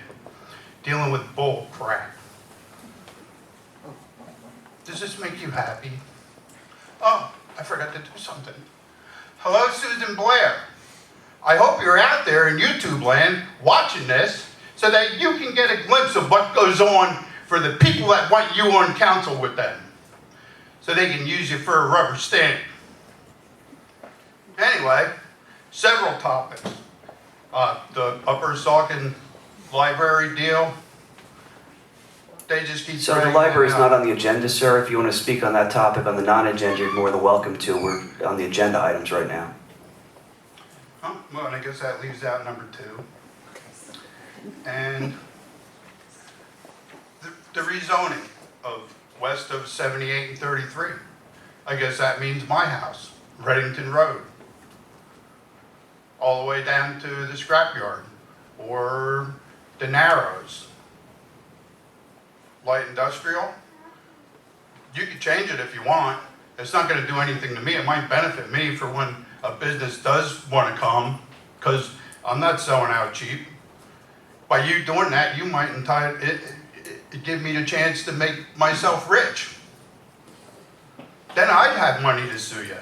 dealing with bull crap. Does this make you happy? Oh, I forgot to do something. Hello, Susan Blair. I hope you're out there in YouTube land watching this so that you can get a glimpse of what goes on for the people that want you on council with them, so they can use you for a rubber stamp. Anyway, several topics. The Upper Saucon Library deal, they just keep So the dragging library is it not out. on the agenda, sir. If you want to speak on that topic on the non-agenda, you're more than welcome to. We're on the agenda items right now. Oh, well, I guess that leaves out number 2. And the rezoning of west of 78 and 33. I guess that means my house, Reddington Road, all the way down to the scrapyard, or the Narrows, light industrial, you can change it if you want. It's not gonna do anything to me. It might benefit me for when a business does wanna come, because I'm not selling out cheap. By you doing that, you might give me the chance to make myself rich. Then I'd have money to sue you.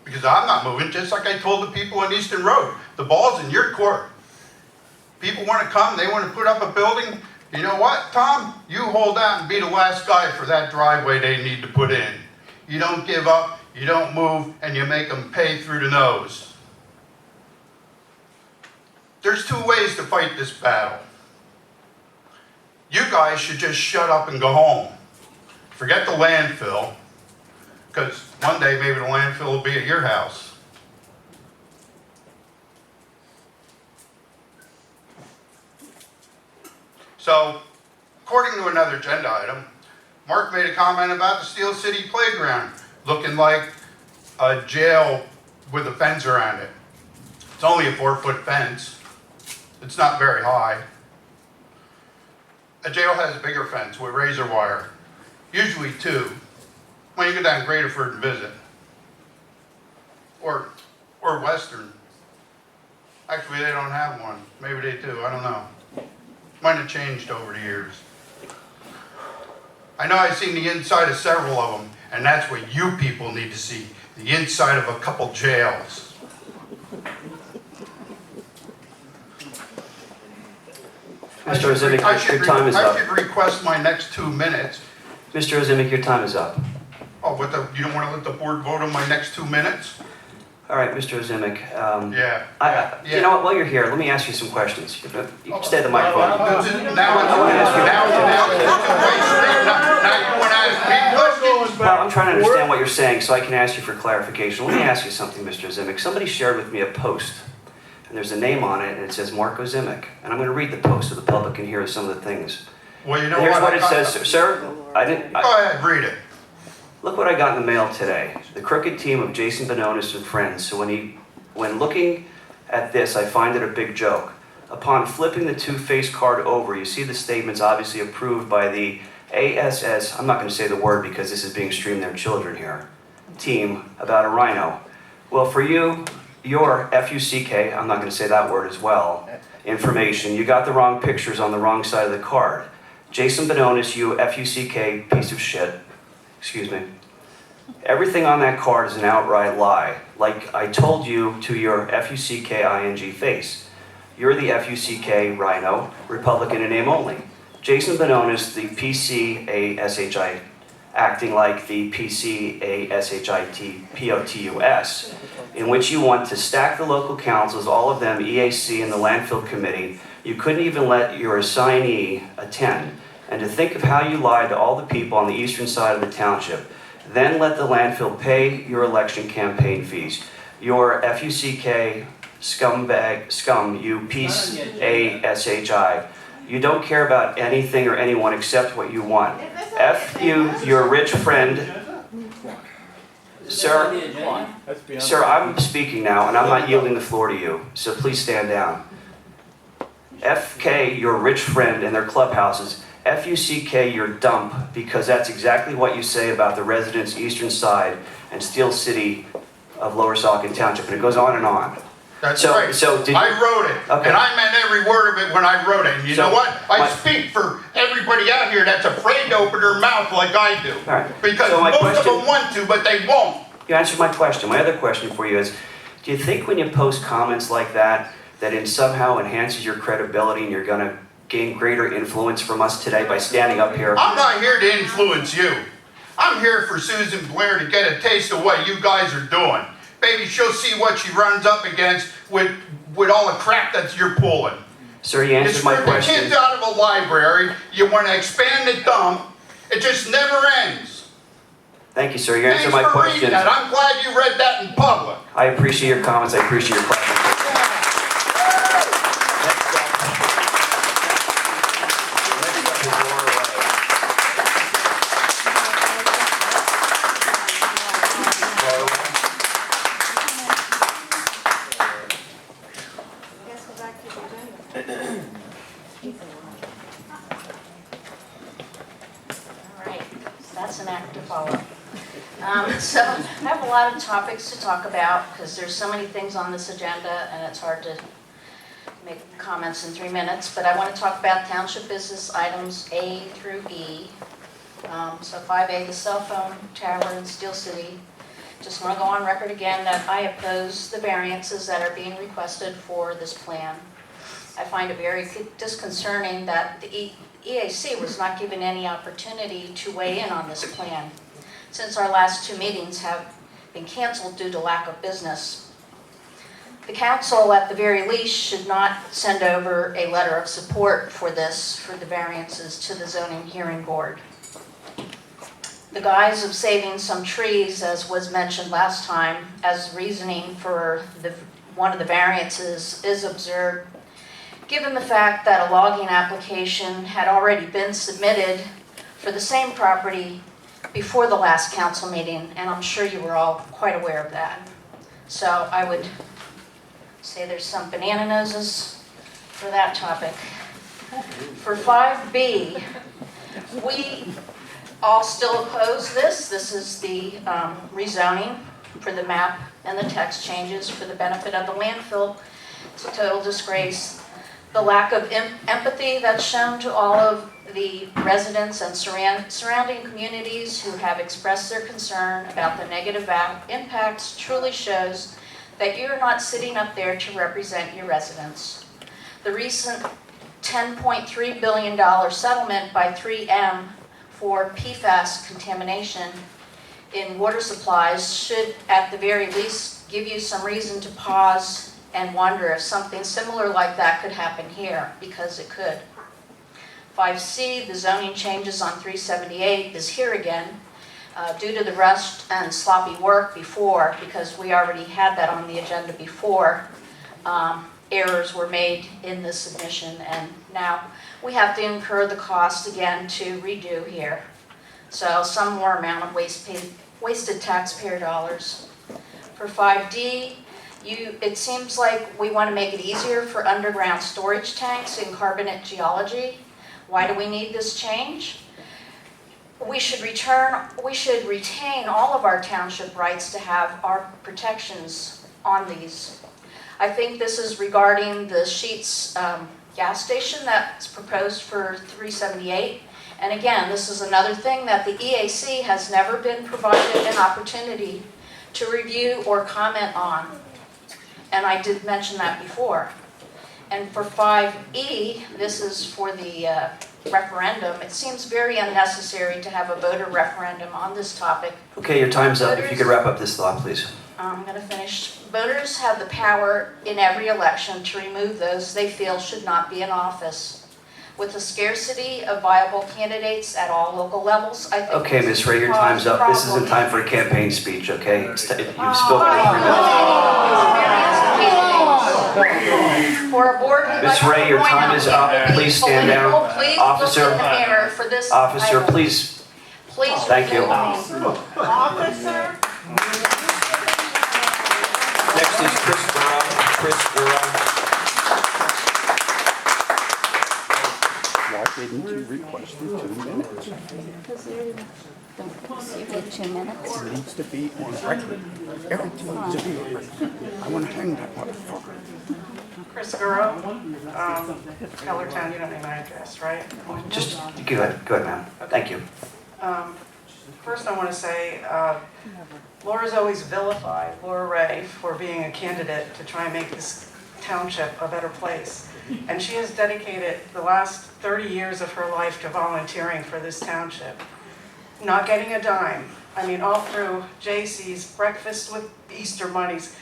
Because I'm not moving, just like I told the people on Eastern Road. The ball's in your court. People want to come, they want to put up a building. You know what, Tom? You hold out and be the last guy for that driveway they need to put in. You don't give up, you don't move, and you make them pay through the nose. There's two ways to fight this battle. You guys should just shut up and go home. Forget the landfill, because one day maybe the landfill will be at your house. So, according to another agenda item, Mark made a comment about the Steel City Playground looking like a jail with a fence around it. It's only a 4-foot fence. It's not very high. A jail has a bigger fence with razor wire, usually 2. When you go down Graterford and visit, or Western. Actually, they don't have one. Maybe they do. I don't know. Might have changed over the years. I know I've seen the inside of several of them, and that's what you people need to see, the inside of a couple jails. Mr. Ozimic, your time is up. I should request my next 2 minutes. Mr. Ozimic, your time is up. Oh, you don't want to let the board vote on my next 2 minutes? All right, Mr. Ozimic. Yeah. You know what, while you're here, let me ask you some questions. You can stay at the microphone. Now you want to ask me questions? Well, I'm trying to understand what you're saying so I can ask you for clarification. Let me ask you something, Mr. Ozimic. Somebody shared with me a post, and there's a name on it, and it says Mark Ozimic. And I'm going to read the post so the public can hear some of the things. Well, you know Here's what it says, sir. Go ahead, read it. Look what I got in the mail today. The crooked team of Jason Bononis and friends. So when looking at this, I find it a big joke. Upon flipping the two-faced card over, you see the statements obviously approved by the ASS, I'm not going to say the word because this is being streamed, their children here, team about a rhino. Well, for you, your FUCK, I'm not going to say that word as well, information, you got the wrong pictures on the wrong side of the card. Jason Bononis, you FUCK piece of shit. Excuse me. Everything on that card is an outright lie. Like I told you to your FUCK-ING face. You're the FUCK rhino, Republican in name only. Jason Bononis, the PCASHI, acting like the PCASHIT-POTUS, in which you want to stack the local councils, all of them, EAC and the landfill committee. You couldn't even let your assignee attend. And to think of how you lied to all the people on the eastern side of the township. Then let the landfill pay your election campaign fees. Your FUCK scumbag, you PCASHI. You don't care about anything or anyone except what you want. F you, your rich friend. Sir, I'm speaking now and I'm not yielding the floor to you, so please stand down. FK, your rich friend and their clubhouses. FUCK, your dump, because that's exactly what you say about the residents' eastern side and Steel City of Lower Saucon Township, and it goes on and on. That's right. I wrote it, okay. And I meant every word of it when I wrote it. And you know what? I speak for everybody out here that's afraid to open their mouth like I do. All right. Because most of them want to, but they won't. You answered my question. My other question for you is, do you think when you post comments like that, that it somehow enhances your credibility and you're going to gain greater influence from us today by standing up here? I'm not here to influence you. I'm here for Susan Blair to get a taste of what you guys are doing. Maybe she'll see what she runs up against with all the crap that you're pulling. Sir, you answered my question. It's kids out of a library. You want to expand the dump. It just never ends. Thank you, sir. You answered my question. Thanks for reading that. I'm glad you read that in public. I appreciate your comments. I appreciate your questions. That's an act to follow. So I have a lot of topics to talk about because there's so many things on this agenda and it's hard to make comments in 3 minutes. But I want to talk about township business items A through E. So 5A, the cell phone tower in Steel City. Just want to go on record again that I oppose the variances that are being requested for this plan. I find it very disconcerting that the EAC was not given any opportunity to weigh in on this plan, since our last 2 meetings have been canceled due to lack of business. The council, at the very least, should not send over a letter of support for the variances to the zoning hearing board. The guise of saving some trees, as was mentioned last time, as reasoning for one of the variances is absurd, given the fact that a logging application had already been submitted for the same property before the last council meeting, and I'm sure you were all quite aware of that. So I would say there's some banana noses for that topic. For 5B, we all still oppose this. This is the rezoning for the map and the text changes for the benefit of the landfill. It's a total disgrace. The lack of empathy that's shown to all of the residents and surrounding communities who have expressed their concern about the negative impacts truly shows that you're not sitting up there to represent your residents. The recent $10.3 billion settlement by 3M for PFAS contamination in water supplies should at the very least give you some reason to pause and wonder if something similar like that could happen here, because it could. 5C, the zoning changes on 378 is here again due to the rushed and sloppy work before, because we already had that on the agenda before. Errors were made in the submission, and now we have to incur the cost again to redo here. So some more amount of wasted taxpayer dollars. For 5D, it seems like we want to make it easier for underground storage tanks in carbonate geology. Why do we need this change? We should retain all of our township rights to have our protections on these. I think this is regarding the Sheetz gas station that's proposed for 378. And again, this is another thing that the EAC has never been provided an opportunity to review or comment on. And I did mention that before. And for 5E, this is for the referendum. It seems very unnecessary to have a voter referendum on this topic. Okay, your time's up. If you could wrap up this thought, please. I'm going to finish. Voters have the power in every election to remove those they feel should not be in office. With a scarcity of viable candidates at all local levels, I think... Okay, Ms. Ray, your time's up. This isn't time for a campaign speech, okay? You've spoken for 3 minutes. For a board... Ms. Ray, your time is up. Please stand down. Officer, please. Thank you. Officer? Next is Chris Burrow. Chris Burrow. Why didn't you request the 2 minutes? Because you did 2 minutes. It needs to be on record. Everything needs to be on record. I want to hang that motherfucker. Chris Gurrow, Hellertown, you don't need my address, right? Just go ahead, ma'am. Thank you. First I want to say, Laura's always vilified Laura Ray for being a candidate to try and make this township a better place. And she has dedicated the last 30 years of her life to volunteering for this township. Not getting a dime. I mean, all through J.C.'s, breakfast with Easter bunnies,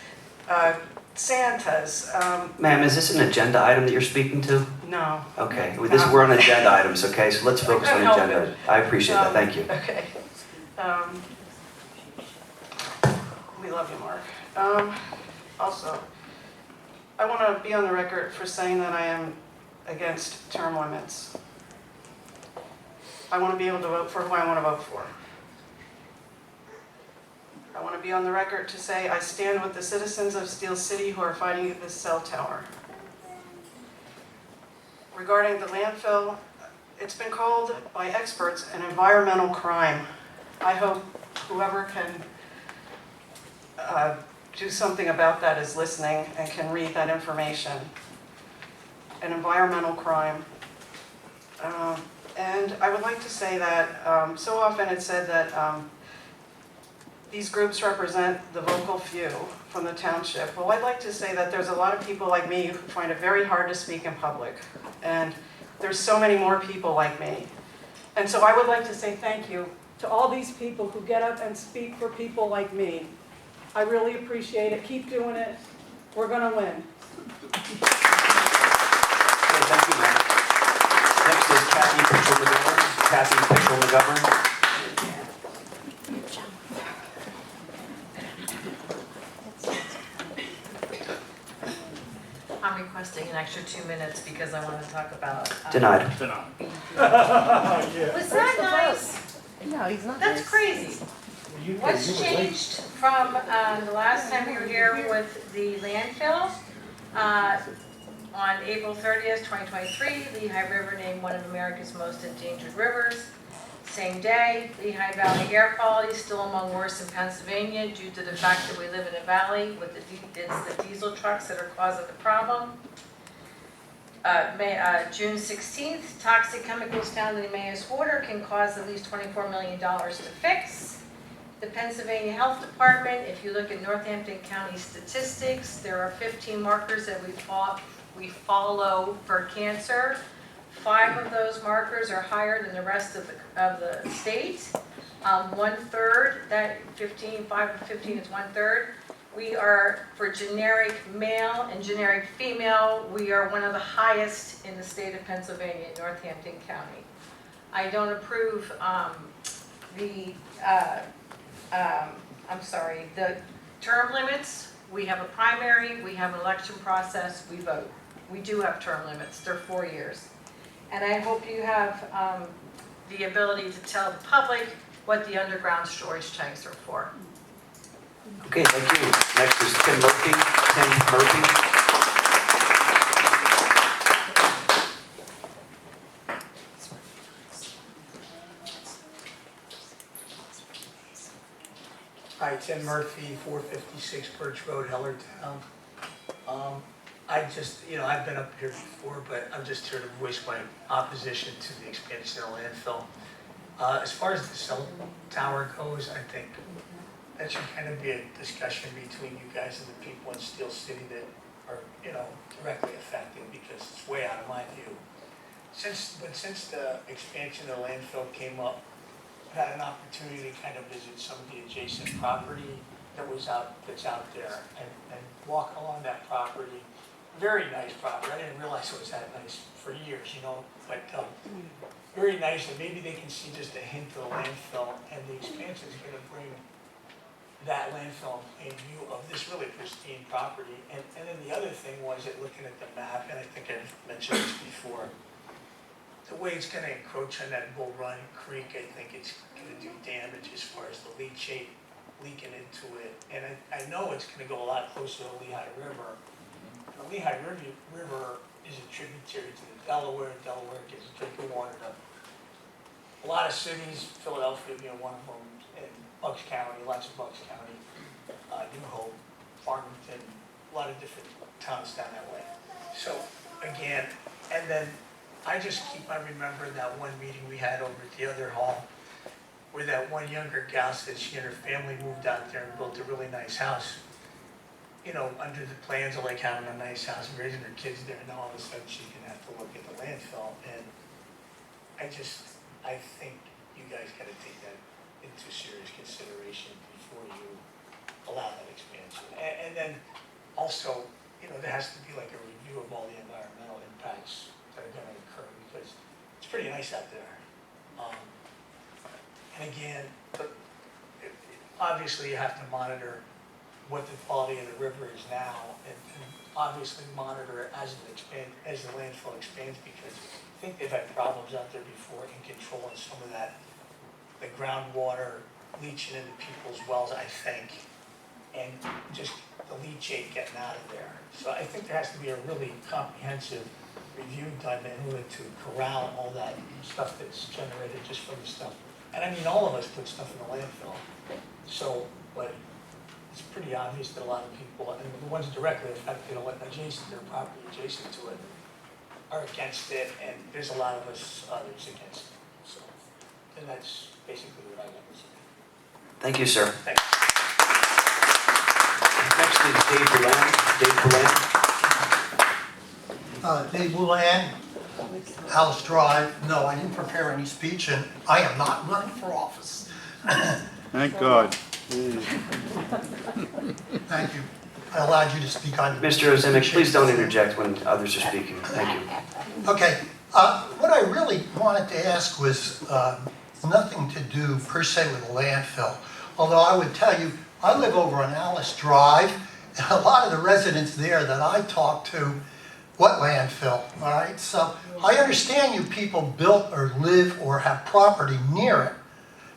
Santas. Ma'am, is this an agenda item that you're speaking to? No. Okay, we're on agenda items, okay? So let's focus on agenda. I appreciate that, thank you. Okay. We love you, Mark. Also, I want to be on the record for saying that I am against term limits. I want to be able to vote for who I want to vote for. I want to be on the record to say I stand with the citizens of Steel City who are fighting this cell tower. Regarding the landfill, it's been called by experts an environmental crime. I hope whoever can do something about that is listening and can read that information. An environmental crime. And I would like to say that so often it's said that these groups represent the vocal few from the township. Well, I'd like to say that there's a lot of people like me who find it very hard to speak in public. And there's so many more people like me. And so I would like to say thank you to all these people who get up and speak for people like me. I really appreciate it. Keep doing it. We're going to win. Okay, thank you, Matt. Next is Kathy Pitchell-McGovern. Kathy Pitchell-McGovern. I'm requesting an extra 2 minutes because I want to talk about. Denied. Was that nice? No, he's not. That's crazy. What's changed from the last time we were here with the landfill? On April 30th, 2023, Lehigh River named one of America's most endangered rivers. Same day, Lehigh Valley air quality is still among worst in Pennsylvania due to the fact that we live in a valley with it's the diesel trucks that are causing the problem. June 16th, toxic chemicals found in the Mayo's water can cause at least $24 million to fix. The Pennsylvania Health Department, if you look at Northampton County statistics, there are 15 markers that we follow for cancer. 5 of those markers are higher than the rest of the state. 1/3, that 5 of 15 is 1/3. We are, for generic male and generic female, we are one of the highest in the state of Pennsylvania, Northampton County. I don't approve the term limits. We have a primary, we have an election process, we vote. We do have term limits, they're 4 years. And I hope you have the ability to tell the public what the underground storage tanks are for. Okay, thank you. Next is Tim Murphy. Tim Murphy. Hi, Tim Murphy, 456 Birch Road, Hellertown. I've been up here before, but I'm just here to voice my opposition to the expansion of landfill. As far as the cell tower goes, I think that should kind of be a discussion between you guys and the people in Steel City that are, directly affected, because it's way out of my view. Since the expansion of the landfill came up, I've had an opportunity to kind of visit some of the adjacent property that's out there and walk along that property. Very nice property. I didn't realize it was that nice for years, but very nice, and maybe they can see just a hint of the landfill, and the expansion is going to bring that landfill in view of this really pristine property. And then the other thing was that looking at the map, and I think I've mentioned this before, the way it's going to encroach on that Bull Run Creek, I think it's going to do damage as far as the leachate leaking into it. And I know it's going to go a lot closer to the Lehigh River. The Lehigh River is a tributary to the Delaware. Delaware gives drinking water to a lot of cities, Philadelphia being one of them, and Bucks County, lots of Bucks County, New Hope, Farmington, a lot of different towns down that way. So again, and then I remember that one meeting we had over at the other hall, where that one younger gal said she and her family moved out there and built a really nice house. Under the plans of like having a nice house and raising her kids there, and all of a sudden she's gonna have to look at the landfill. And I think you guys gotta take that into serious consideration before you allow that expansion. And then also, there has to be like a review of all the environmental impacts that are gonna occur, because it's pretty nice out there. And again, obviously you have to monitor what the quality of the river is now, and obviously monitor it as the landfill expands, because I think they've had problems out there before in controlling some of that, the groundwater leaching into people's wells, I think, and just the leachate getting out of there. So I think there has to be a really comprehensive review done in order to corral all that stuff that's generated just from the stuff And I mean, all of us put stuff in the landfill. So, but it's pretty obvious that a lot of people, and the ones directly affected, adjacent, their property adjacent to it, are against it, and there's a lot of us others against it. So, and that's basically what I want to say. Thank you, sir. Thanks. Next is Dave Boulan. Dave Boulan, House Drive. No, I didn't prepare any speech, and I am not running for office. Thank God. Thank you. I allowed you to speak on. Mr. Ozimic, please don't interject when others are speaking. Thank you. Okay. What I really wanted to ask was nothing to do per se with a landfill. Although I would tell you, I live over on Alice Drive, and a lot of the residents there that I talk to, what landfill, all right? So I understand you people built or live or have property near it,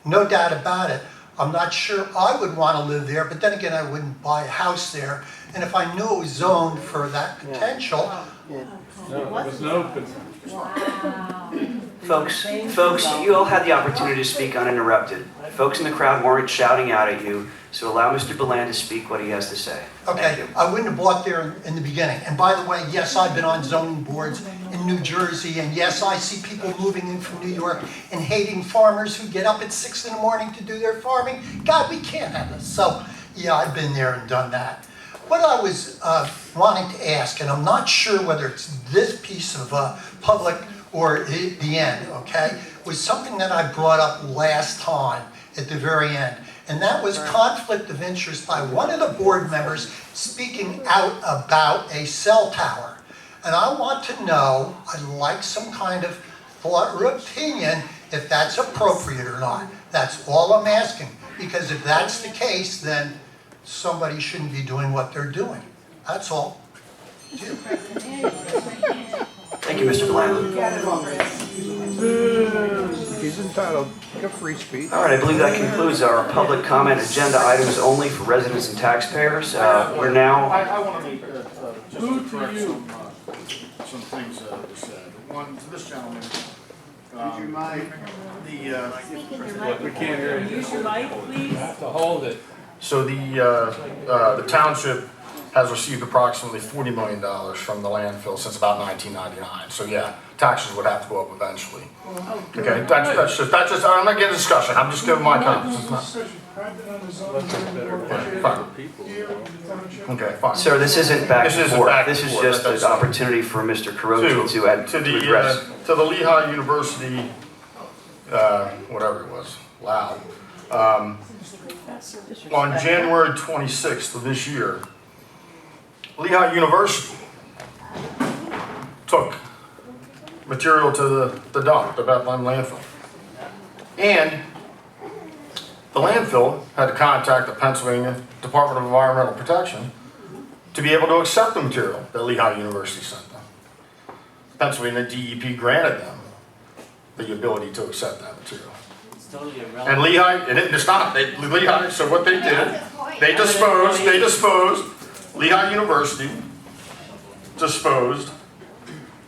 no doubt about it. I'm not sure I would want to live there, but then again, I wouldn't buy a house there. And if I knew it was zoned for that potential. No, it was open. Folks, you all had the opportunity to speak uninterrupted. Folks in the crowd weren't shouting out at you, so allow Mr. Boulan to speak what he has to say. Okay, I wouldn't have bought there in the beginning. And by the way, yes, I've been on zoning boards in New Jersey, and yes, I see people moving in from New York and hating farmers who get up at 6 in the morning to do their farming. God, we can't have this. So, yeah, I've been there and done that. What I was wanting to ask, and I'm not sure whether it's this piece of public or the end, okay, was something that I brought up last time at the very end. And that was conflict of interest by one of the board members speaking out about a cell tower. And I want to know, I'd like some kind of thought or opinion if that's appropriate or not. That's all I'm asking. Because if that's the case, then somebody shouldn't be doing what they're doing. That's all. Thank you, Mr. Boulan. He's entitled to free speech. All right, I believe that concludes our public comment agenda items only for residents and taxpayers. We're now. I want to make some things that were said. One, to this gentleman. Would you mind? We can't hear you. Use your mic, please. You have to hold it. So the township has received approximately $40 million from the landfill since about 1999. So yeah, taxes would have to go up eventually. Okay, that's just, I'm not getting a discussion, I'm just giving my comments. Fine. Okay, fine. Sir, this isn't back and forth. This is just That's an opportunity for Mr. Carosi to address. To the Lehigh University, whatever it was, Loud. On January 26th of this year, Lehigh University took material to the dump, the Bethlehem landfill. And the landfill had to contact the Pennsylvania Department of Environmental Protection to be able to accept the material that Lehigh University sent them. Pennsylvania DEP granted them the ability to accept that material. And Lehigh, it's not, Lehigh, so what they did, they disposed, Lehigh University disposed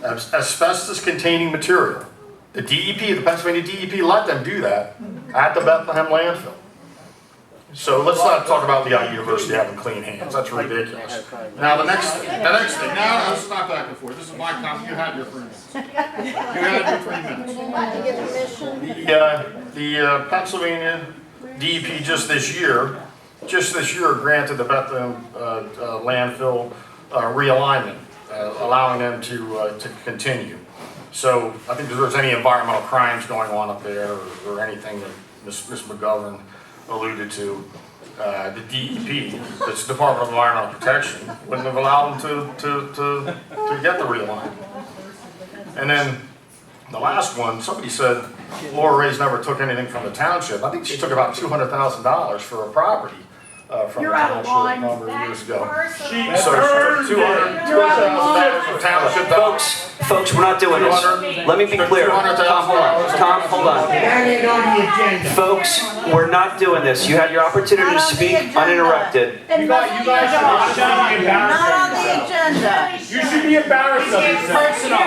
of asbestos-containing material. The DEP, the Pennsylvania DEP let them do that at the Bethlehem landfill. So let's not talk about Lehigh University having clean hands, that's ridiculous. Now the next thing, now let's not back and forth, this is my comment, you had your 3 minutes. You had your 3 minutes. The Pennsylvania DEP just this year granted the Bethlehem landfill realignment, allowing them to continue. So I think if there's any environmental crimes going on up there or anything that Ms. McGovern alluded to, the DEP, that's the Department of Environmental Protection, wouldn't have allowed them to get the realignment. And then the last one, somebody said Laura Ray's never took anything from the township. I think she took about $200,000 for a property from the township a number of years ago. So $200,000 township. Folks, we're not doing this. Let me be clear. Tom, hold on. Folks, we're not doing this. You had your opportunity to speak uninterrupted. You guys should be embarrassed of yourself. Not on the agenda. You should be embarrassed of yourself. It's personal.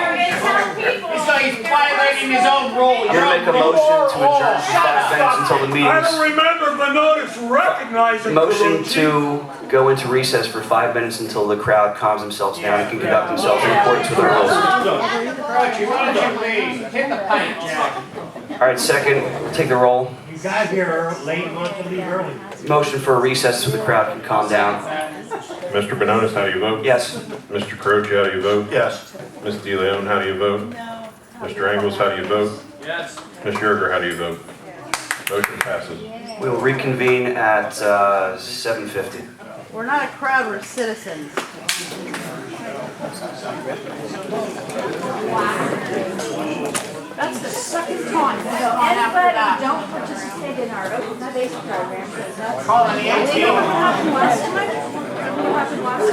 It's not he's violating his own rule. I'm gonna make a motion to adjourn for 5 minutes until the I meeting's. don't remember Benonis recognizing. Motion to go into recess for 5 minutes until the crowd calms themselves down and can conduct themselves in accordance with the rules. Hit the pipe, Jack. All right, second, take the roll. You got here late, want to leave early. Motion for a recess so the crowd can calm down. Mr. Benonis, how do you vote? Yes. Mr. Croce, how do you vote? Yes. Ms. De Leon, how do you vote? No. Mr. Engels, how do you vote? Yes. Ms. Yerger, how do you vote? Motion passes. We will reconvene at 7:50. We're not a crowd, we're citizens. That's the second time we've gone after that. Don't participate in our open space program, because that's. Call an ATM. You know what happened last time? What happened last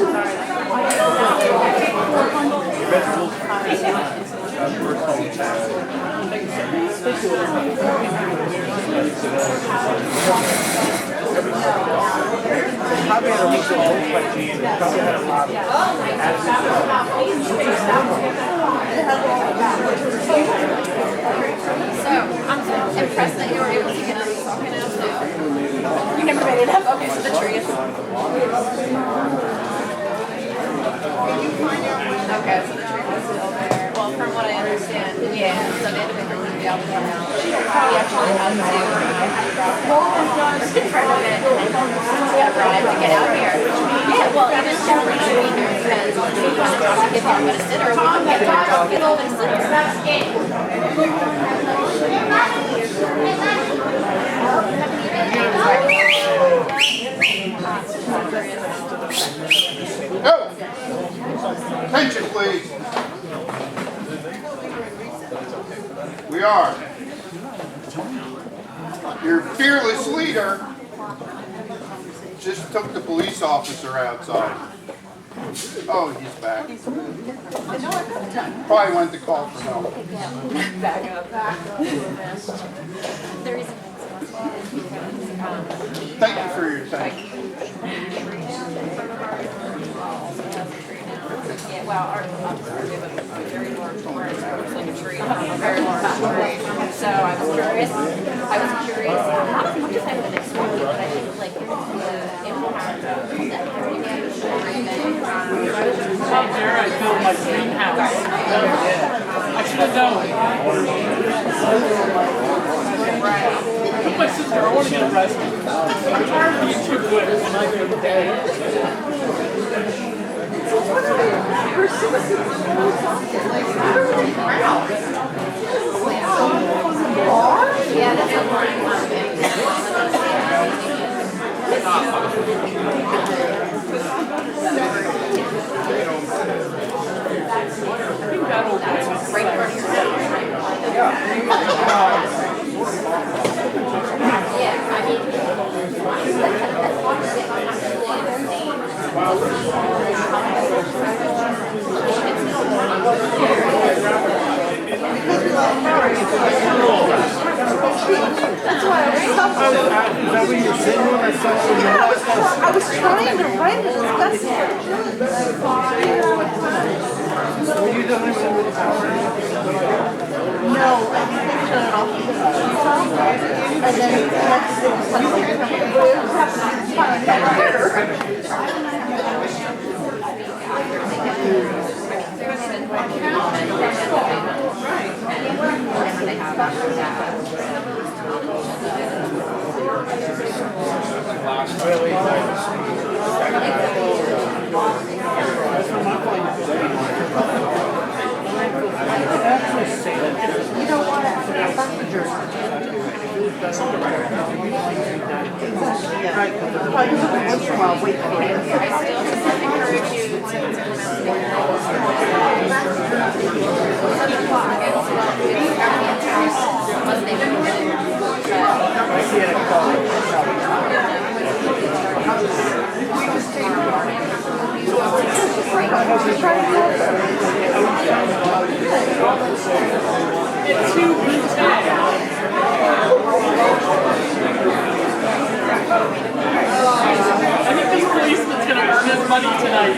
So, I'm impressed that you were able to get out of Saucon Township. You never made it up? Okay, so the tree is. Okay, so the tree was still there. Well, from what I understand, yeah, so they had to make her leave the out now. He actually had to. In front of it, and then got brought in to get out here. Yeah, well, he was challenging me here because he wanted to give him a sitter, mom, get a sitter. Oh! Attention, please. We are. Your fearless leader just took the police officer outside. Oh, he's back. Probably went to call for help. Back up. Thank you for your time. Yeah, well, our officer gave a very large warrant, it looks like a tree, a very large tree. So I was curious, not as much as I would have expected, but I think like the impact of that agreement. Out there, I built my dream house. I should have known. Right. My sister, I want to get arrested. I'm tired of being too good when I go to bed. Yeah, that's a line. Right in front of your house. Yeah, I mean. That's why I was so. Is that what you're sitting on or something? I was trying to write it as best as Were you the only one with the power? No, I think they shut it off because of and then next thing was you know what? That's the jersey. Right, because once in a while, wait for it. I still encourage you to It's too I think this policeman's gonna earn his money tonight.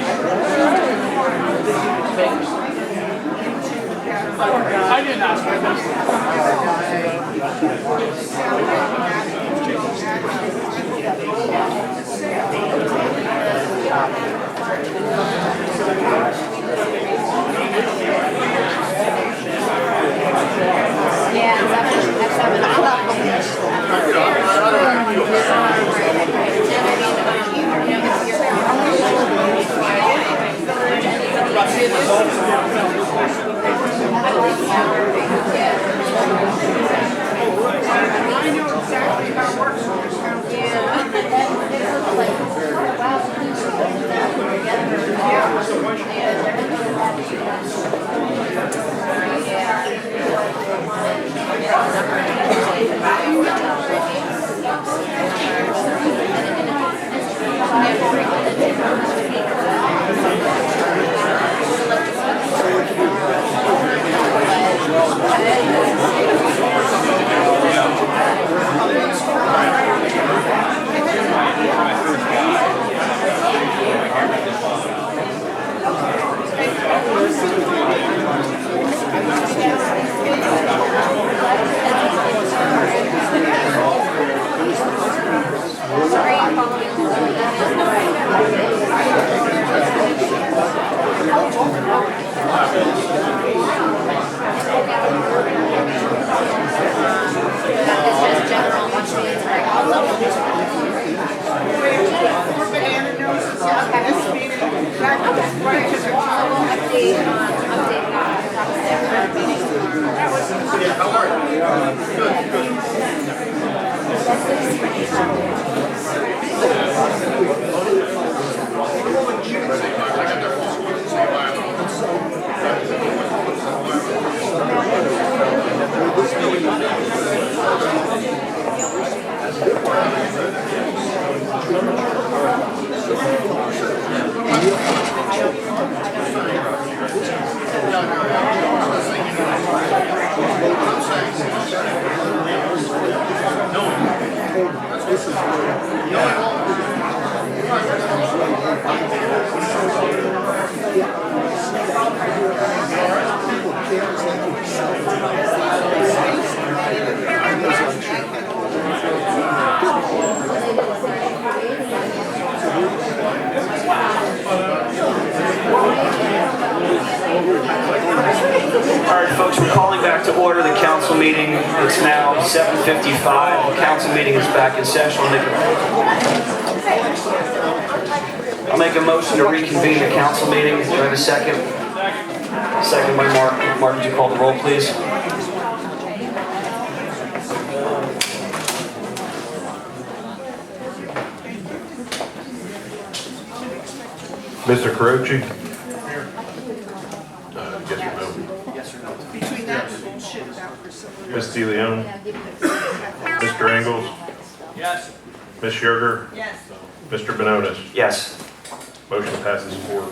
I didn't All right, folks, we're calling back to order the council meeting. It's now 7:55. The council meeting is back in session. I'll make a motion to reconvene the council meeting. Do I have a second? Second by Mark. Mark, would you call the roll, please? Mr. Carochi? Yes or no? Between that and bullshit about Priscilla. Ms. DeLeon? Mr. Engels? Yes. Ms. Yerger? Yes. Mr. Benonis? Yes. Motion passes 4.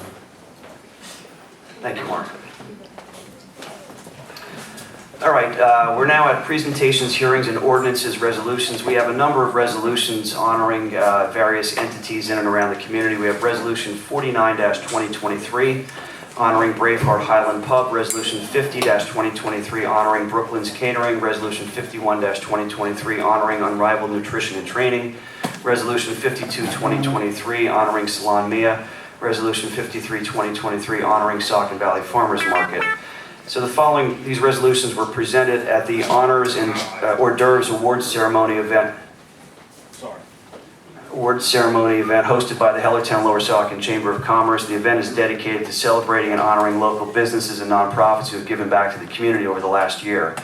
Thank you, Mark. All right, we're now at presentations, hearings, and ordinances, resolutions. We have a number of resolutions honoring various entities in and around the community. We have Resolution 49-2023, honoring Braveheart Highland Pub, Resolution 50-2023, honoring Brooklyn's Catering, Resolution 51-2023, honoring Unrivaled Nutrition and Training, Resolution 52-2023, honoring Salon Mia, Resolution 53-2023, honoring Saucon Valley Farmers Market. So these resolutions were presented at the Honors and Hors d'oeuvres Awards Ceremony event hosted by the Hellertown Lower Saucon Chamber of Commerce. The event is dedicated to celebrating and honoring local businesses and nonprofits who have given back to the community over the last year.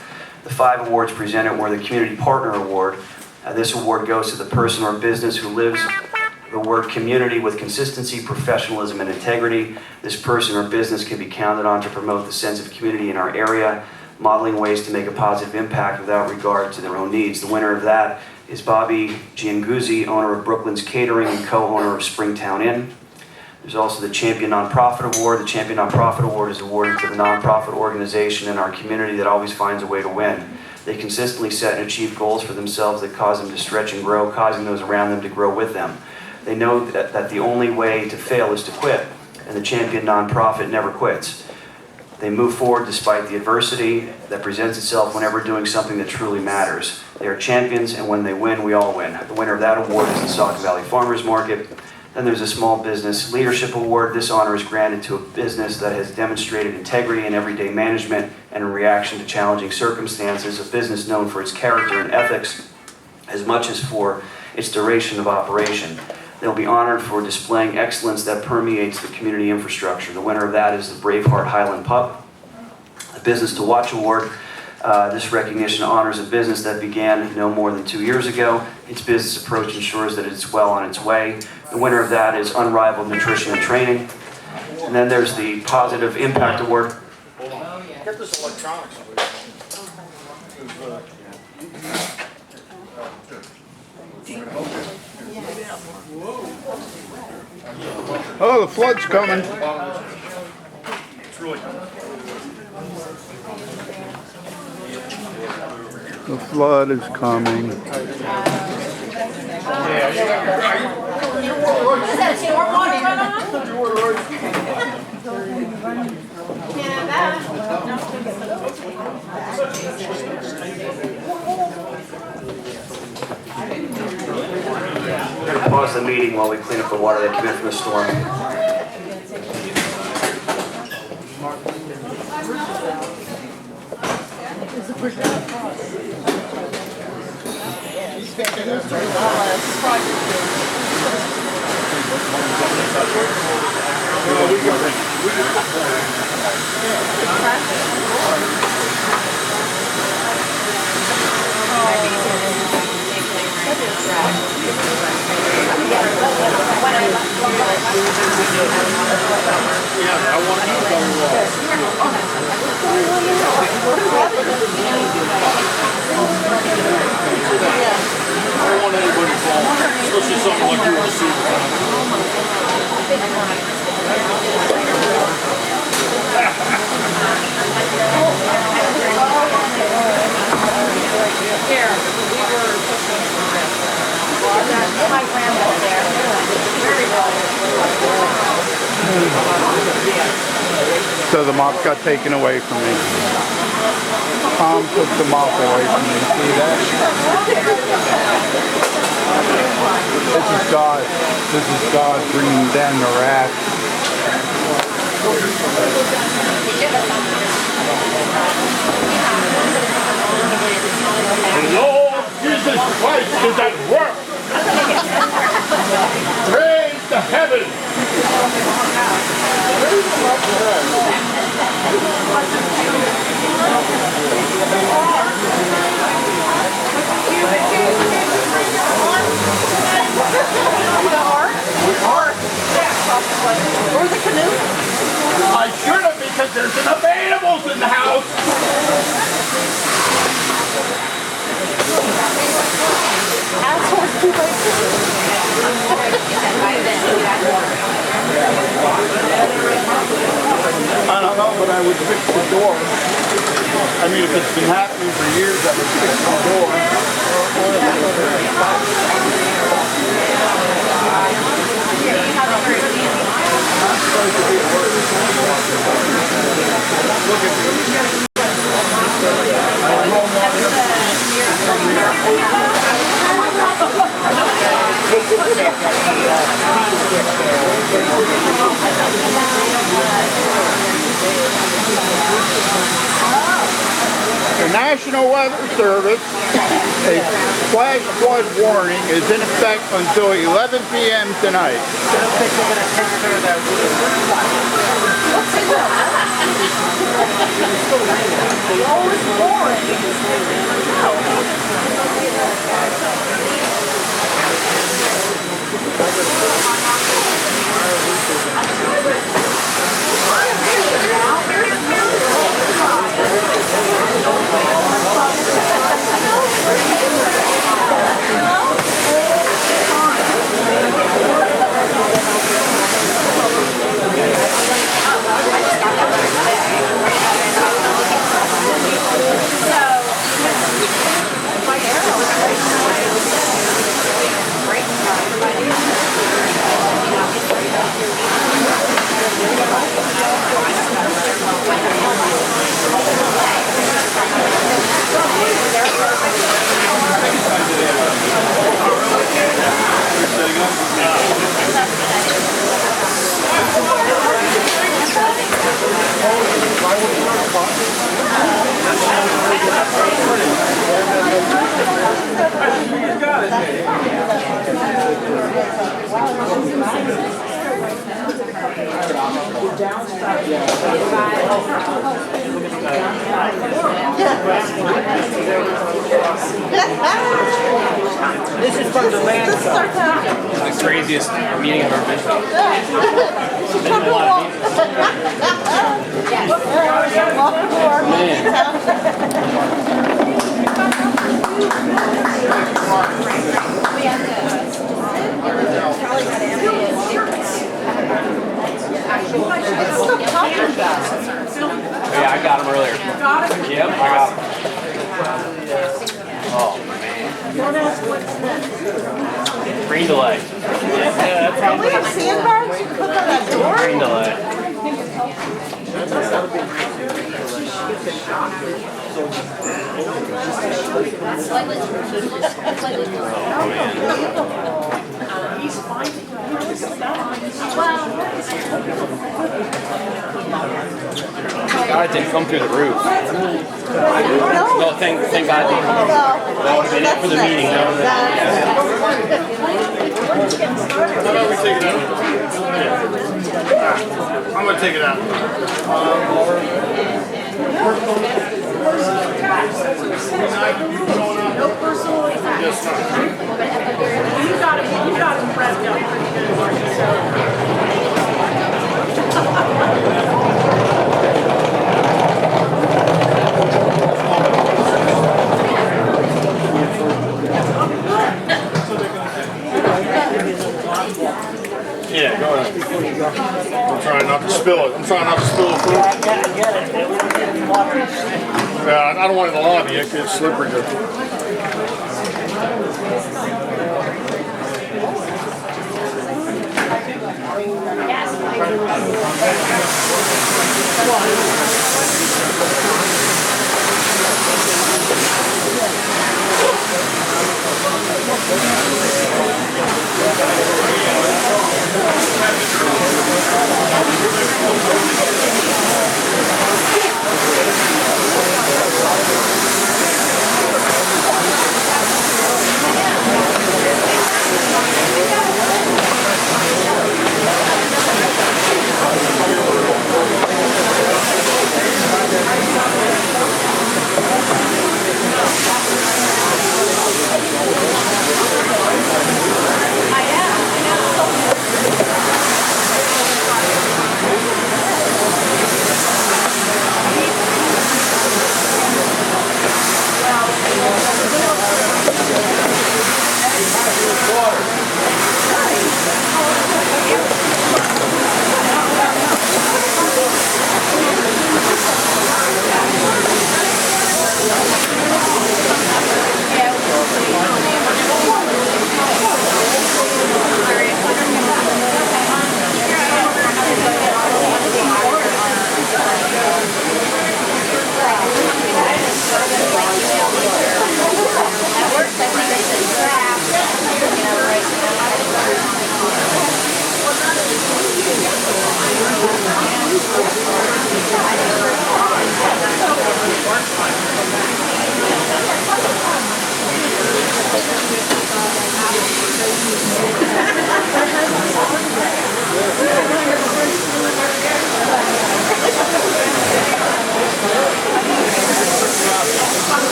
The 5 awards presented were the Community Partner Award. This award goes to the person or business who lives the word community with consistency, professionalism, and integrity. This person or business can be counted on to promote the sense of community in our area, modeling ways to make a positive impact without regard to their own needs. The winner of that is Bobby Gianguzzi, owner of Brooklyn's Catering and co-owner of Springtown Inn. There's also the Champion Nonprofit Award. The Champion Nonprofit Award is awarded to the nonprofit organization in our community that always finds a way to win. They consistently set and achieve goals for themselves that cause them to stretch and grow, causing those around them to grow with them. They know that the only way to fail is to quit, and the Champion Nonprofit never quits. They move forward despite the adversity that presents itself whenever doing something that truly matters. They are champions, and when they win, we all win. The winner of that award is the Saucon Valley Farmers Market. Then there's a Small Business Leadership Award. This honor is granted to a business that has demonstrated integrity in everyday management and in reaction to challenging circumstances, a business known for its character and ethics as much as for its duration of operation. They'll be honored for displaying excellence that permeates the community infrastructure. The winner of that is the Braveheart Highland Pub. The Business to Watch Award. This recognition honors a business that began no more than 2 years ago. Its business approach ensures that it's well on its way. The winner of that is Unrivaled Nutrition and Training. And then there's the Positive Impact Award. Get this electronics. Oh, the flood's coming. It's really coming. The flood is coming. We're going to pause the meeting while we clean up the water that came in from the storm. So the mop got taken away from me. Tom took the mop away from me. See that? This is God. This is God bringing down the wrath. Lord Jesus Christ is at work. Praise the heavens. Or the canoe? I should have because there's an availables in the house. I don't know, but I would fix the door. I mean, if it's been happening for years, I would fix the door. The National Weather Service, a flash flood warning is in effect until 11 p.m. tonight. This is from the land. This is the craziest meeting I've ever been to. Been to a lot of Yeah, I got him earlier. Yep, I got him. Oh, man. Green delay. Can we have sandbars you put on that door? Green delay. God, it didn't come through the roof. No, thank God it didn't come through. That would have been it for the meeting. That would I'm gonna take it out. personal attacks. That's what it says. No personal attacks. You got him wrapped up pretty good, Marty, so. Yeah, go ahead. I'm trying not to spill it. I'm trying not to spill the food. Yeah, I don't want it in the lobby. It gets slippery there.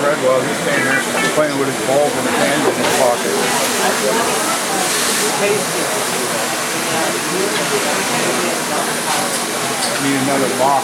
Fred was. He's standing there playing with his balls and his hands in his pocket. Need another mop.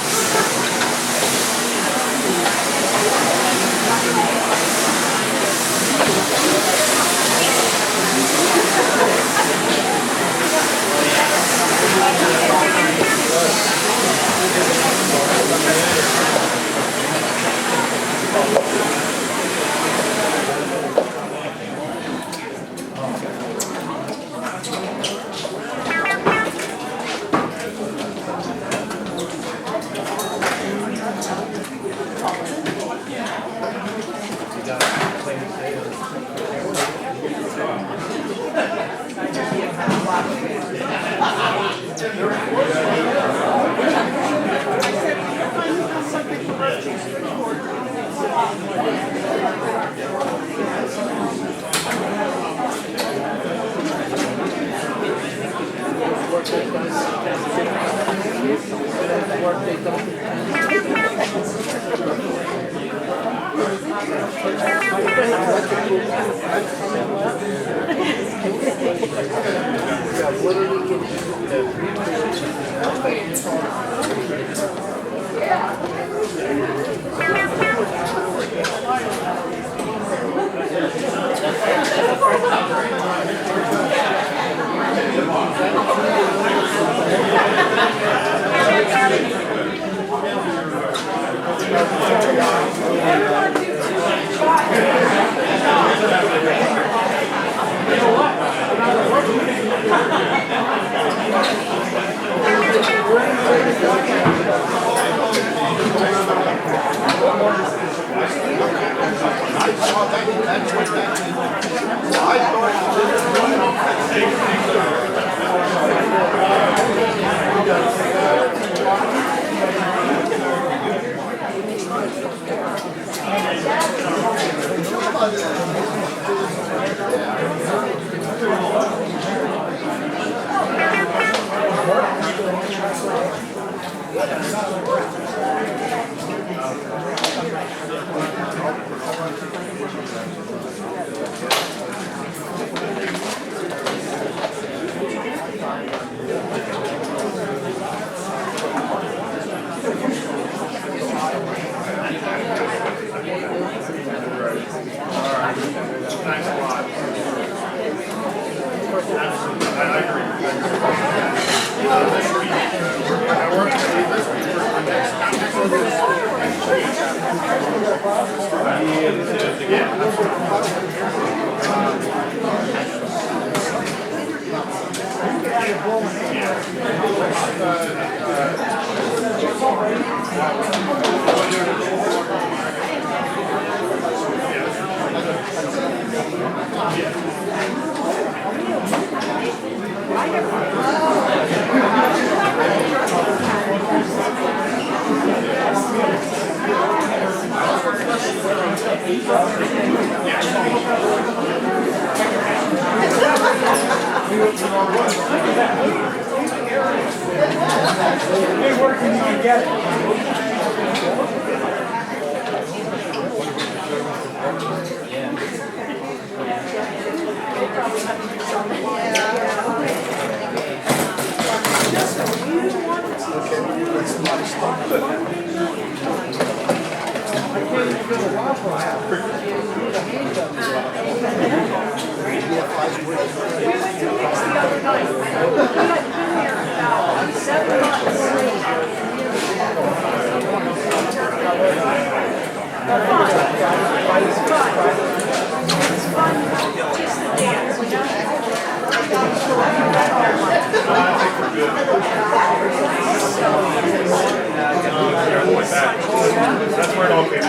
That's where it all came in.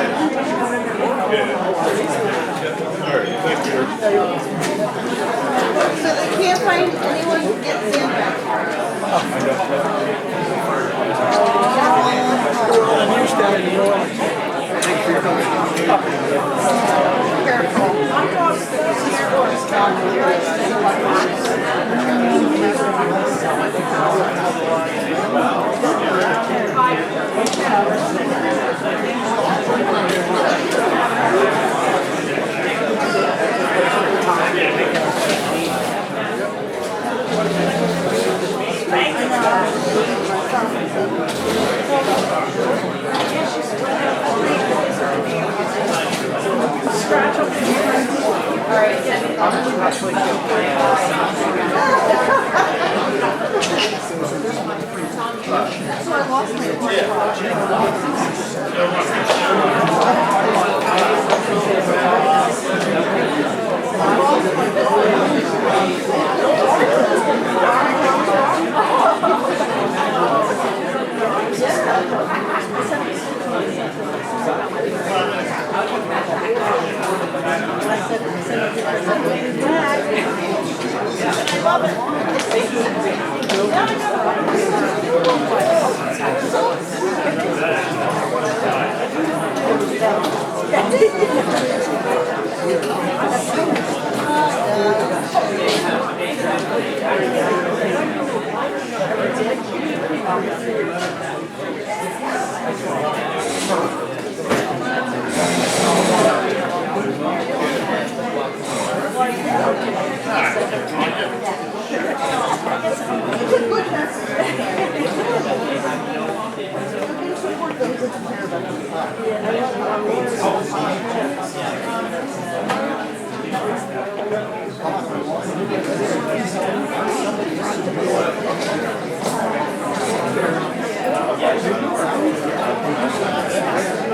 Yeah. All right, thank you. So they can't find anyone who gets in back here.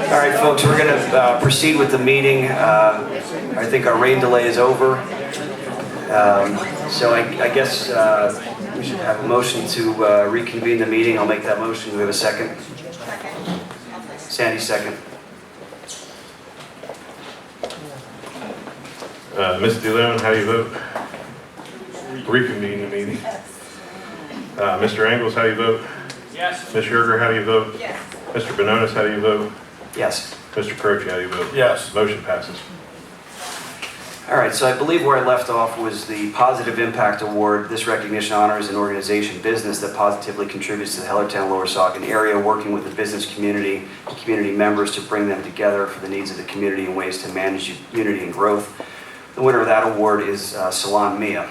All right, folks, we're going to proceed with the meeting. I think our rain delay is over. So I guess we should have a motion to reconvene the meeting. I'll make that motion. Do we have a second? Sandy, second. Ms. DeLeon, how do you vote? Reconvene the meeting. Mr. Angles, how do you vote? Yes. Ms. Yerger, how do you vote? Yes. Mr. Bononis, how do you vote? Yes. Mr. Croce, how do you vote? Yes. Motion passes. All right, so I believe where I left off was the Positive Impact Award. This recognition honors an organization business that positively contributes to the Hellertown Lower Saucon area, working with the business community and community members to bring them together for the needs of the community and ways to manage unity and growth. The winner of that award is Salon Mia.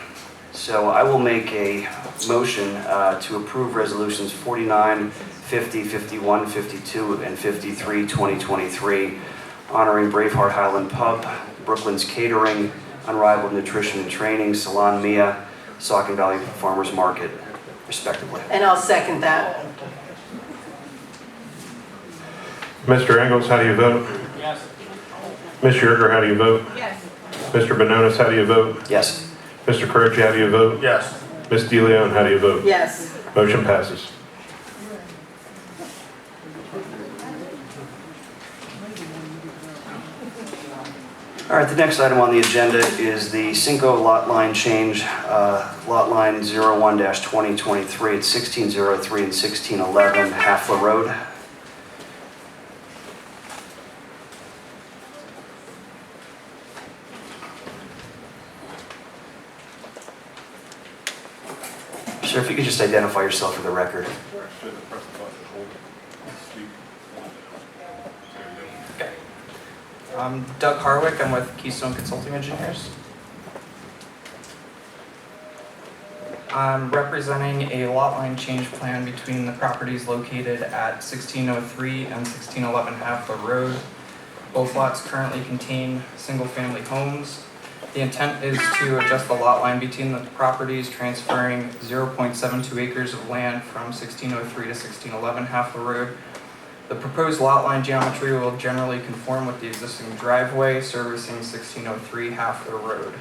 So I will make a motion to approve resolutions 49, 50, 51, 52, and 53, 2023, honoring Braveheart Highland Pub, Brooklyn's Catering, Unrivaled Nutrition and Training, Salon Mia, Saucon Valley Farmers Market, respectively. And I'll second that. Mr. Angles, how do you vote? Yes. Ms. Yerger, how do you vote? Yes. Mr. Bononis, how do you vote? Yes. Mr. Croce, how do you vote? Yes. Ms. DeLeon, how do you vote? Yes. Motion passes. All right, the next item on the agenda is the SeWyCo lot line change, lot line 01-2023 at 1603 and 1611 Hafla Road. Sir, if you could just identify yourself for the record. I'm Doug Harwick. I'm with Keystone Consulting Engineers. I'm representing a lot line change plan between the properties located at 1603 and 1611 Hafla Road. Both lots currently contain single-family homes. The intent is to adjust the lot line between the properties, transferring 0.72 acres of land from 1603 to 1611 Hafla Road. The proposed lot line geometry will generally conform with the existing driveway servicing 1603 Hafla Road.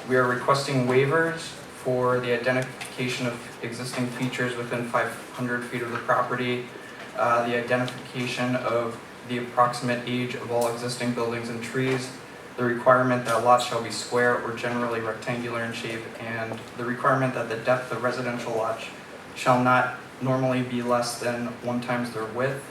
We are requesting waivers for the identification of existing features within 500 feet of the property, the identification of the approximate age of all existing buildings and trees, the requirement that lots shall be square or generally rectangular in shape, and the requirement that the depth of residential lots shall not normally be less than 1 times their width.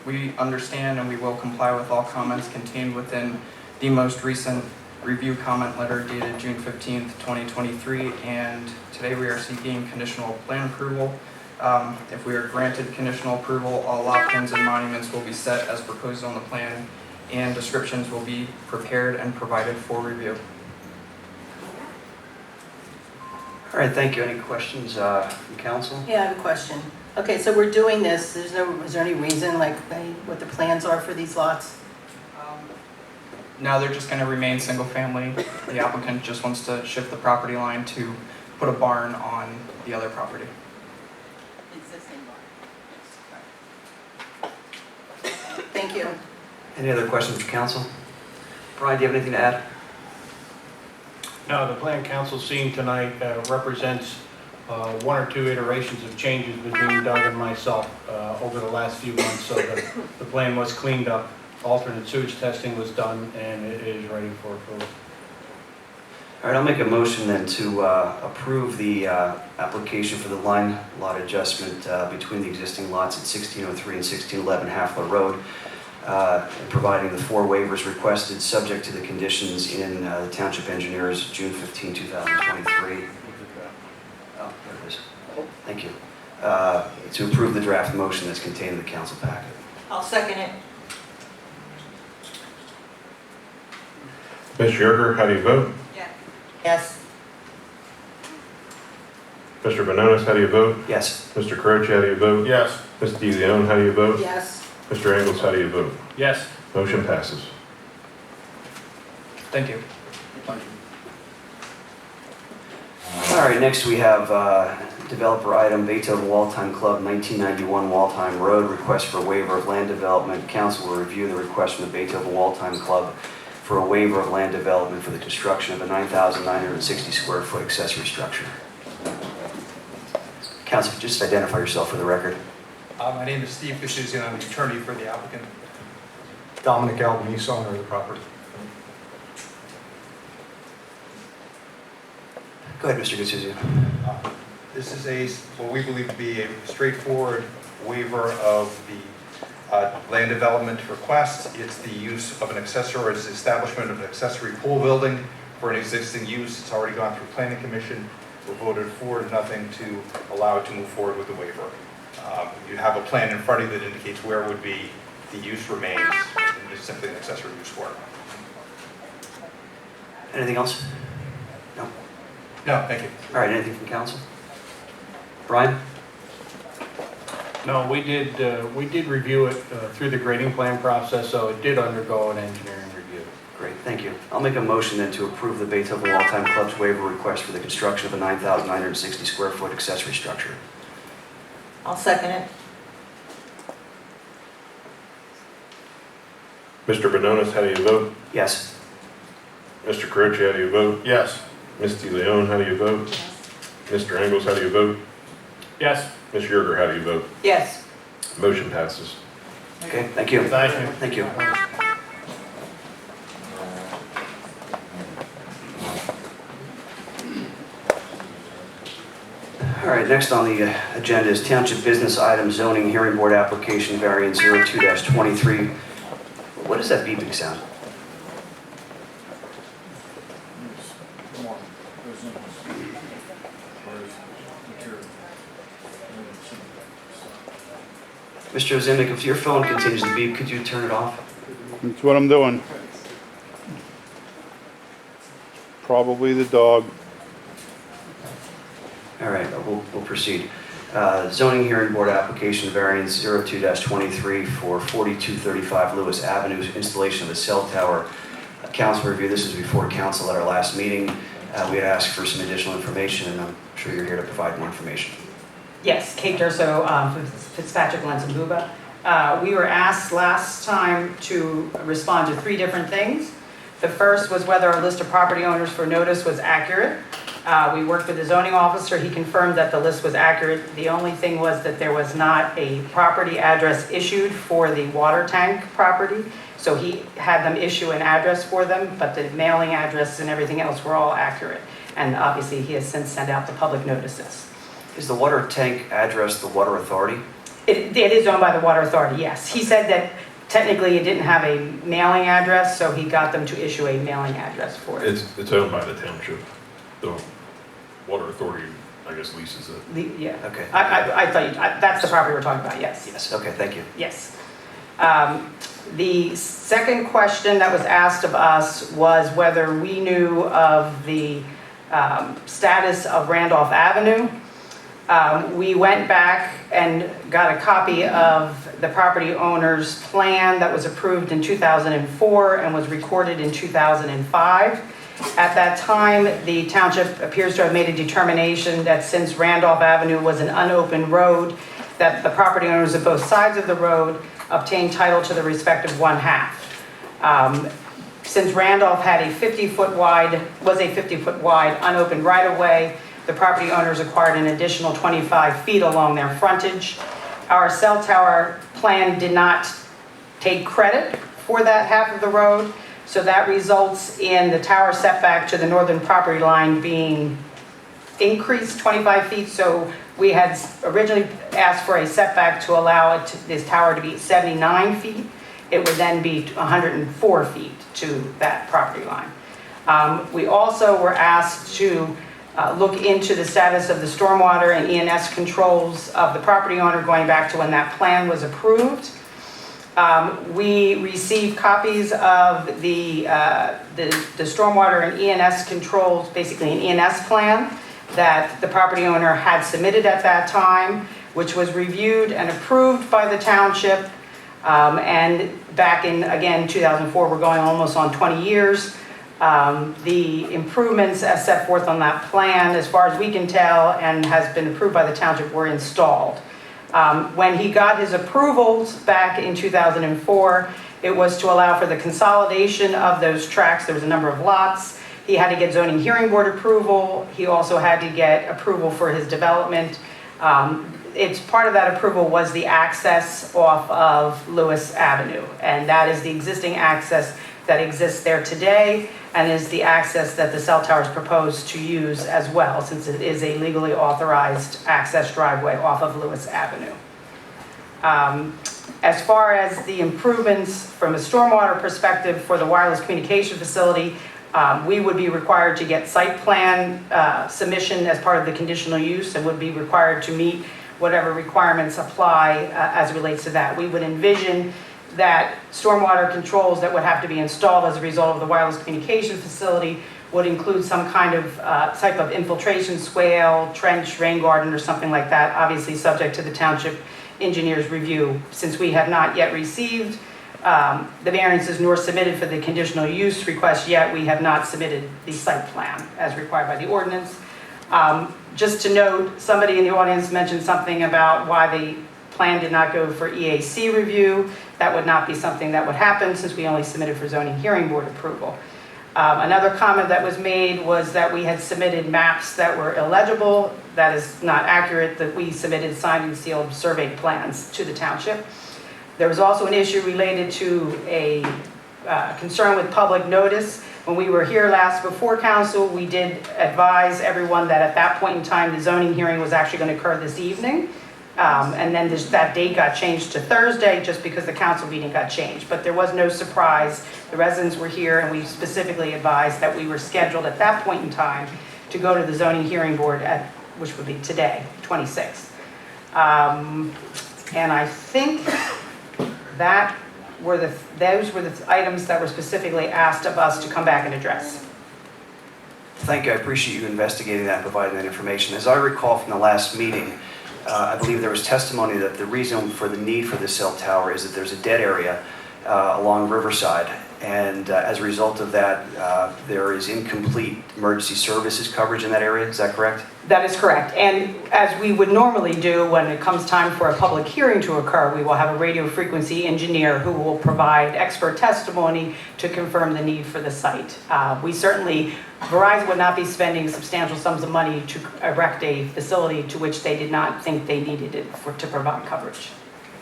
We understand and we will comply with all comments contained within the most recent review comment letter dated June 15th, 2023, and today we are seeking conditional plan approval. If we are granted conditional approval, all lot pins and monuments will be set as proposed on the plan, and descriptions will be prepared and provided for review. All right, thank you. Any questions from council? Yeah, I have a question. Okay, so we're doing this, is there any reason, like, what the plans are for these lots? Now they're just going to remain single family. The applicant just wants to shift the property line to put a barn on the other property. Existing barn. Thank you. Any other questions from council? Brian, do you have anything to add? No, the plan council seen tonight represents one or two iterations of changes between Doug and myself over the last few months, so the plan was cleaned up, alternate sewage testing was done, and it is ready for approval. All right, I'll make a motion then to approve the application for the line lot adjustment between the existing lots at 1603 and 1611 Hafler Road, providing the 4 waivers requested, subject to the conditions in the Township Engineer's June 15, 2023. Oh, there it is. Thank you. To approve the draft motion that's contained in the council packet. I'll second it. Mr. Yerger, how do you vote? Yes. Mr. Bononis, how do you vote? Yes. Mr. Croce, how do you vote? Yes. Ms. DeLeon, how do you vote? Yes. Mr. Engels, how do you vote? Yes. Motion passes. Thank you. All right, next we have developer item Beethoven Walltime Club, 1991 Walltime Road, request for waiver of land development. Council will review the request from the Beethoven Walltime Club for a waiver of land development for the construction of a 9,960 square foot accessory structure. Council, just identify yourself for the record. My name is Steve Fishuzian. I'm the attorney for the applicant. Dominic Albanese, owner of the property. Go ahead, Mr. Gutsuzian. This is what we believe to be a straightforward waiver of the land development request. It's the use of an accessory, or it's the establishment of an accessory pool building for an existing use. It's already gone through planning commission. We voted 4-0 to allow it to move forward with the waiver. You have a plan in front of you that indicates where it would be. The use remains, and it's simply an accessory use for it. Anything else? No? No, thank you. All right, anything from council? Brian? No, we did review it through the grading plan process, so it did undergo an engineering review. Great, thank you. I'll make a motion then to approve the Beethoven Walltime Club's waiver request for the construction of a 9,960 square foot accessory structure. I'll second it. Mr. Bononis, how do you vote? Yes. Mr. Croce, how do you vote? Yes. Ms. DeLeon, how do you vote? Mr. Engels, how do you vote? Yes. Ms. Yerger, how do you vote? Yes. Motion passes. Okay, thank you. Thank you. Thank you. All right, next on the agenda is Township Business Item Zoning Hearing Board Application Variance 02-23. What is that beeping sound? Mr. Ozimic, if your phone continues to beep, could you turn it off? That's what I'm doing. Probably the dog. All right, we'll proceed. Zoning Hearing Board Application Variance 02-23 for 4235 Lewis Avenue, installation of a cell tower. Council review, this is before council at our last meeting. We had asked for some additional information, and I'm sure you're here to provide more information. Yes, Kate Durso, Fitzpatrick, Lentz and Buba. We were asked last time to respond to 3 different things. The first was whether our list of property owners for notice was accurate. We worked with the zoning officer. He confirmed that the list was accurate. The only thing was that there was not a property address issued for the water tank property. So he had them issue an address for them, but the mailing address and everything else were all accurate. And obviously, he has since sent out the public notices. Is the water tank address the water authority? It is owned by the water authority, yes. He said that technically it didn't have a mailing address, so he got them to issue a mailing address for it. It's owned by the township. The water authority, I guess, leases it. Yeah. Okay. I thought that's the property we're talking about, yes. Yes, okay, thank you. Yes. The second question that was asked of us was whether we knew of the status of Randolph Avenue. We went back and got a copy of the property owner's plan that was approved in 2004 and was recorded in 2005. At that time, the township appears to have made a determination that since Randolph Avenue was an unopened road, that the property owners of both sides of the road obtained title to the respective one-half. Since Randolph had a 50-foot wide unopened right-of-way, the property owners acquired an additional 25 feet along their frontage. Our cell tower plan did not take credit for that half of the road, so that results in the tower setback to the northern property line being increased 25 feet. So we had originally asked for a setback to allow this tower to be 79 feet. It would then be 104 feet to that property line. We also were asked to look into the status of the stormwater and ENS controls of the property owner going back to when that plan was approved. We received copies of the stormwater and ENS controls, basically an ENS plan that the property owner had submitted at that time, which was reviewed and approved by the township. And back in, again, 2004, we're going almost on 20 years. The improvements as set forth on that plan, as far as we can tell, and has been approved by the township, were installed. When he got his approvals back in 2004, it was to allow for the consolidation of those tracts. There was a number of lots. He had to get zoning hearing board approval. He also had to get approval for his development. It's part of that approval was the access off of Lewis Avenue, and that is the existing access that exists there today, and is the access that the cell towers propose to use as well, since it is a legally authorized access driveway off of Lewis Avenue. As far as the improvements from a stormwater perspective for the wireless communication facility, we would be required to get site plan submission as part of the conditional use, and would be required to meet whatever requirements apply as it relates to that. We would envision that stormwater controls that would have to be installed as a result of the wireless communication facility would include some kind of type of infiltration swale, trench, rain garden, or something like that, obviously subject to the township engineer's review. Since we have not yet received the variances nor submitted for the conditional use request yet, we have not submitted the site plan as required by the ordinance. Just to note, somebody in the audience mentioned something about why the plan did not go for EAC review. That would not be something that would happen since we only submitted for zoning hearing board approval. Another comment that was made was that we had submitted maps that were illegible. That is not accurate, that we submitted signed and sealed survey plans to the township. There was also an issue related to a concern with public notice. When we were here last before council, we did advise everyone that at that point in time, the zoning hearing was actually going to occur this evening. And then that date got changed to Thursday just because the council meeting got changed. But there was no surprise. The residents were here, and we specifically advised that we were scheduled at that point in time to go to the zoning hearing board, which would be today, 26th. And I think those were the items that were specifically asked of us to come back and address. Thank you. I appreciate you investigating that and providing that information. As I recall from the last meeting, I believe there was testimony that the reason for the need for this cell tower is that there's a dead area along Riverside, and as a result of that, there is incomplete emergency services coverage in that area. Is that correct? That is correct. And as we would normally do when it comes time for a public hearing to occur, we will have a radio frequency engineer who will provide expert testimony to confirm the need for the site. Verizon would not be spending substantial sums of money to erect a facility to which they did not think they needed it to provide coverage.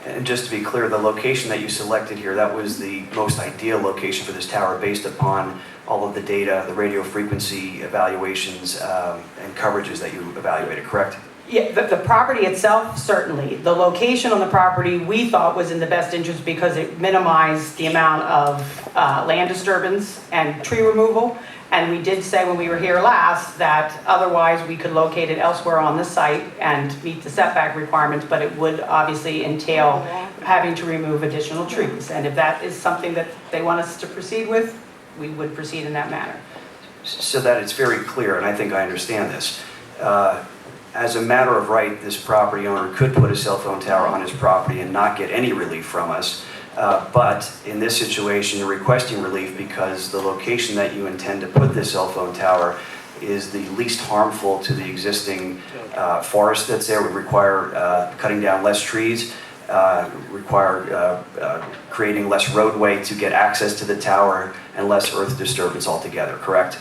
And just to be clear, the location that you selected here, that was the most ideal location for this tower based upon all of the data, the radio frequency evaluations, and coverages that you evaluated, correct? Yeah, the property itself, certainly. The location on the property we thought was in the best interest because it minimized the amount of land disturbance and tree removal. And we did say when we were here last that otherwise we could locate it elsewhere on the site and meet the setback requirements, but it would obviously entail having to remove additional trees. And if that is something that they want us to proceed with, we would proceed in that manner. so that it's very clear, and I think I understand this. As a matter of right, this property owner could put a cell phone tower on his property and not get any relief from us. But in this situation, you're requesting relief because the location that you intend to put this cell phone tower is the least harmful to the existing forest that's there, would require cutting down less trees, require creating less roadway to get access to the tower, and less earth disturbance altogether, correct?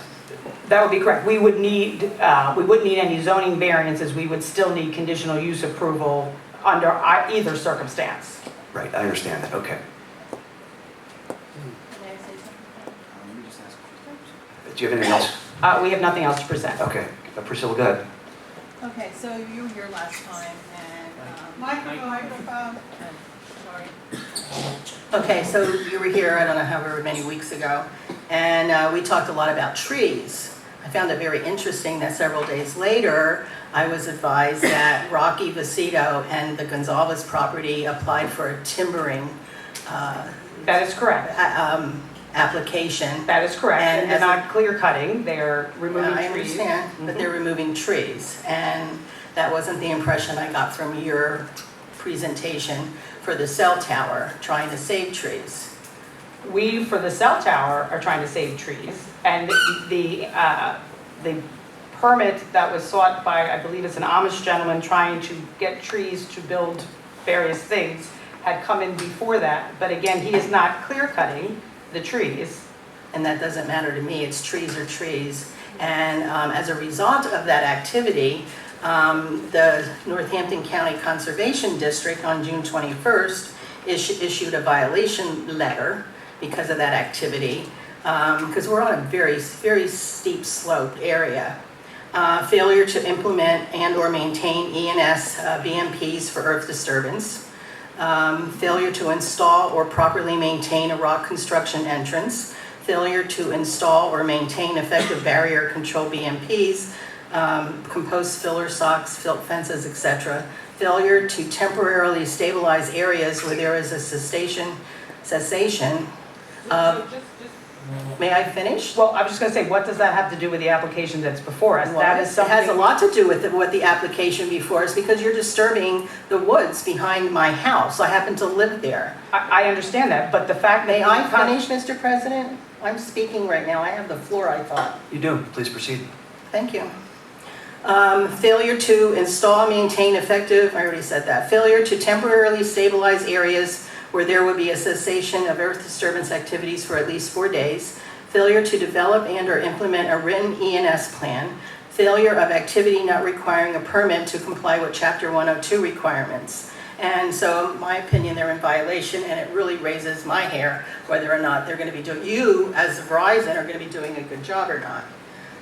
That would be correct. We wouldn't need any zoning variances. We would still need conditional use approval under either circumstance. Right, I understand that, okay. Do you have anything else? We have nothing else to present. Okay, Priscilla, go ahead. Okay, so you were here last time and. Microphone. Sorry. Okay, so you were here, I don't know however many weeks ago, and we talked a lot about trees. I found it very interesting that several days later, I was advised that Rocky Vecito and the Gonzalez property applied for a timbering. That is correct. Application. That is correct. And they're as a- not clear cutting, they're removing trees. I understand, but they're removing trees, and that wasn't the impression I got from your presentation for the cell tower, trying to save trees. We, for the cell tower, are trying to save trees, and the permit that was sought by, I believe it's an Amish gentleman trying to get trees to build various things, had come in before that, but again, he is not clear cutting the trees. And that doesn't matter to me, it's trees are trees. And as a result of that activity, the Northampton County Conservation District on June 21st issued a violation letter because of that activity, because we're on a very, very steep sloped area. Failure to implement and or maintain ENS BMPs for earth disturbance. Failure to install or properly maintain a rock construction entrance. Failure to install or maintain effective barrier control BMPs, compost filler socks, silt fences, etc. Failure to temporarily stabilize areas where there is a cessation of. May I finish? Well, I'm just going to say, what does that have to do with the application that's before us? That is something. It has a lot to do with what the application before us, because you're disturbing the woods behind my house. I happen to live there. I understand that, but the fact that. May I finish, Mr. President? I'm speaking right now. I have the floor, I thought. You do, please proceed. Thank you. Failure to install, maintain effective, I already said that. Failure to temporarily stabilize areas where there would be a cessation of earth disturbance activities for at least 4 days. Failure to develop and or implement a written ENS plan. Failure of activity not requiring a permit to comply with Chapter 102 requirements. And so, in my opinion, they're in violation, and it really raises my hair whether or not they're going to be doing, you as Verizon are going to be doing a good job or not.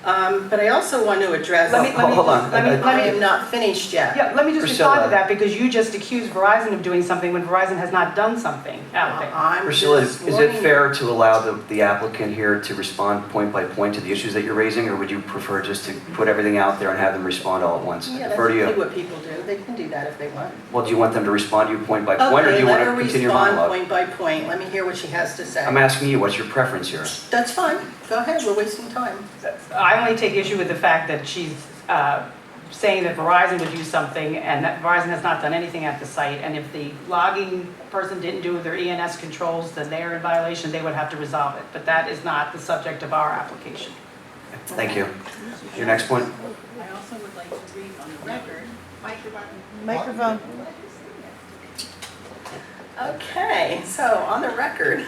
But I also want to address. Hold on. I am not finished yet. Yeah, let me just Priscilla. respond to that, because you just accused Verizon of doing something when Verizon has not done something out there. Priscilla, is it fair to allow the applicant here to respond point by point to the issues that you're raising, or would you prefer just to put everything out there and have them respond all at once? Yeah, Defer to that's you. what people do. They can do that if they want. Well, do you want them to respond to you point by point, or do you want to continue your Let her respond monologue? point by point. Let me hear what she has to say. I'm asking you, what's your preference here? That's fine. Go ahead. We're wasting time. I only take issue with the fact that she's saying that Verizon would do something, and that Verizon has not done anything at the site, and if the logging person didn't do their ENS controls, then they're in violation, they would have to resolve it. But that is not the subject of our application. Thank you. Your next point? I also would like to read on the record. Microphone. Okay, so on the record,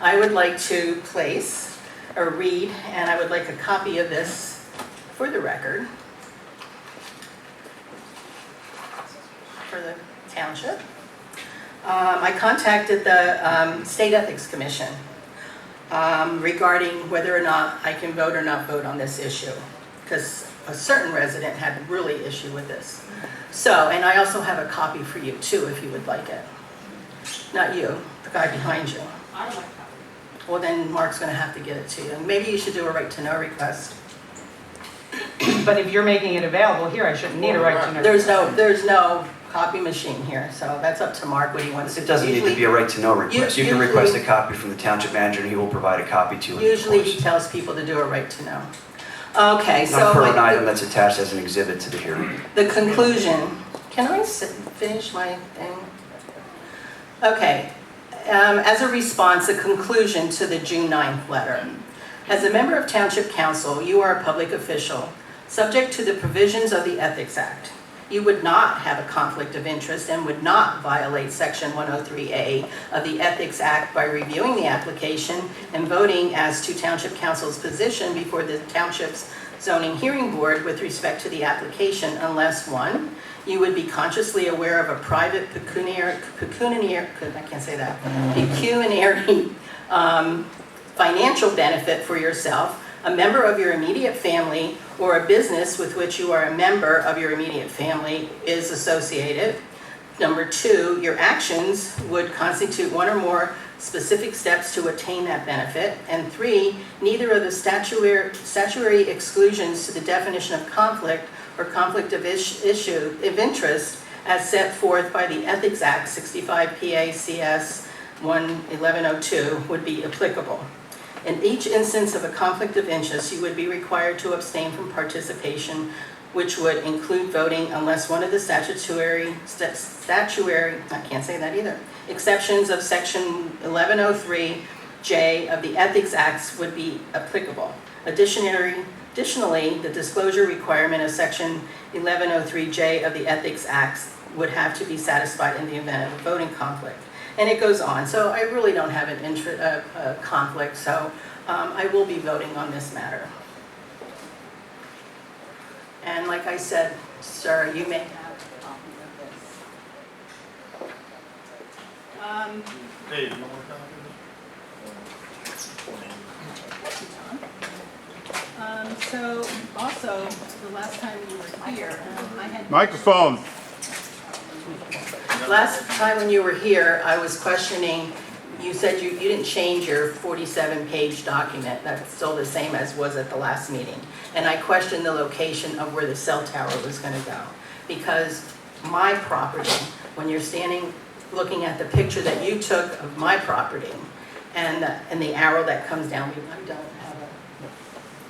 I would like to place or read, and I would like a copy of this for the record for the township. I contacted the State Ethics Commission regarding whether or not I can vote or not vote on this issue, because a certain resident had a really issue with this. So, and I also have a copy for you too, if you would like it. Not you, the guy behind you. Well, then Mark's going to have to get it to you. Maybe you should do a right to know request. But if you're making it available here, I shouldn't need a right to know. There's no copy machine here, so that's up to Mark what he wants to do. It doesn't need to be a right to know request. You can usually- request a copy from the township manager and he will provide a copy to you. in due Usually course. he tells people to do a right to know. Okay, so. Not for an like, item that's attached as an exhibit to the hearing. The conclusion, can I finish my thing? Okay, as a response, a conclusion to the June 9th letter. As a member of Township Council, you are a public official, subject to the provisions of the Ethics Act. You would not have a conflict of interest and would not violate Section 103A of the Ethics Act by reviewing the application and voting as to Township Council's position before the Township's Zoning Hearing Board with respect to the application unless, one, you would be consciously aware of a private pecuniary financial benefit for yourself, a member of your immediate family, or a business with which you are a member of your immediate family is associated. Number two, your actions would constitute one or more specific steps to attain that benefit. And three, neither of the statutory exclusions to the definition of conflict or conflict of interest as set forth by the Ethics Act 65 PACS 1102 would be applicable. In each instance of a conflict of interest, you would be required to abstain from participation, which would include voting unless one of the exceptions of Section 1103J of the Ethics Acts would be applicable. Additionally, the disclosure requirement of Section 1103J of the Ethics Acts would have to be satisfied in the event of a voting conflict. And it goes on. So I really don't have a conflict, so I will be voting on this matter. And like I said, sir, you may have a copy of this. Hey, you want So also, the last time you were here, I had. Microphone. Last time when you were here, I was questioning, you said you didn't change your 47-page document. That's still the same as was at the last meeting. And I questioned the location of where the cell tower was going to go. Because my property, when you're standing looking at the picture that you took of my property and the arrow that comes down, I don't have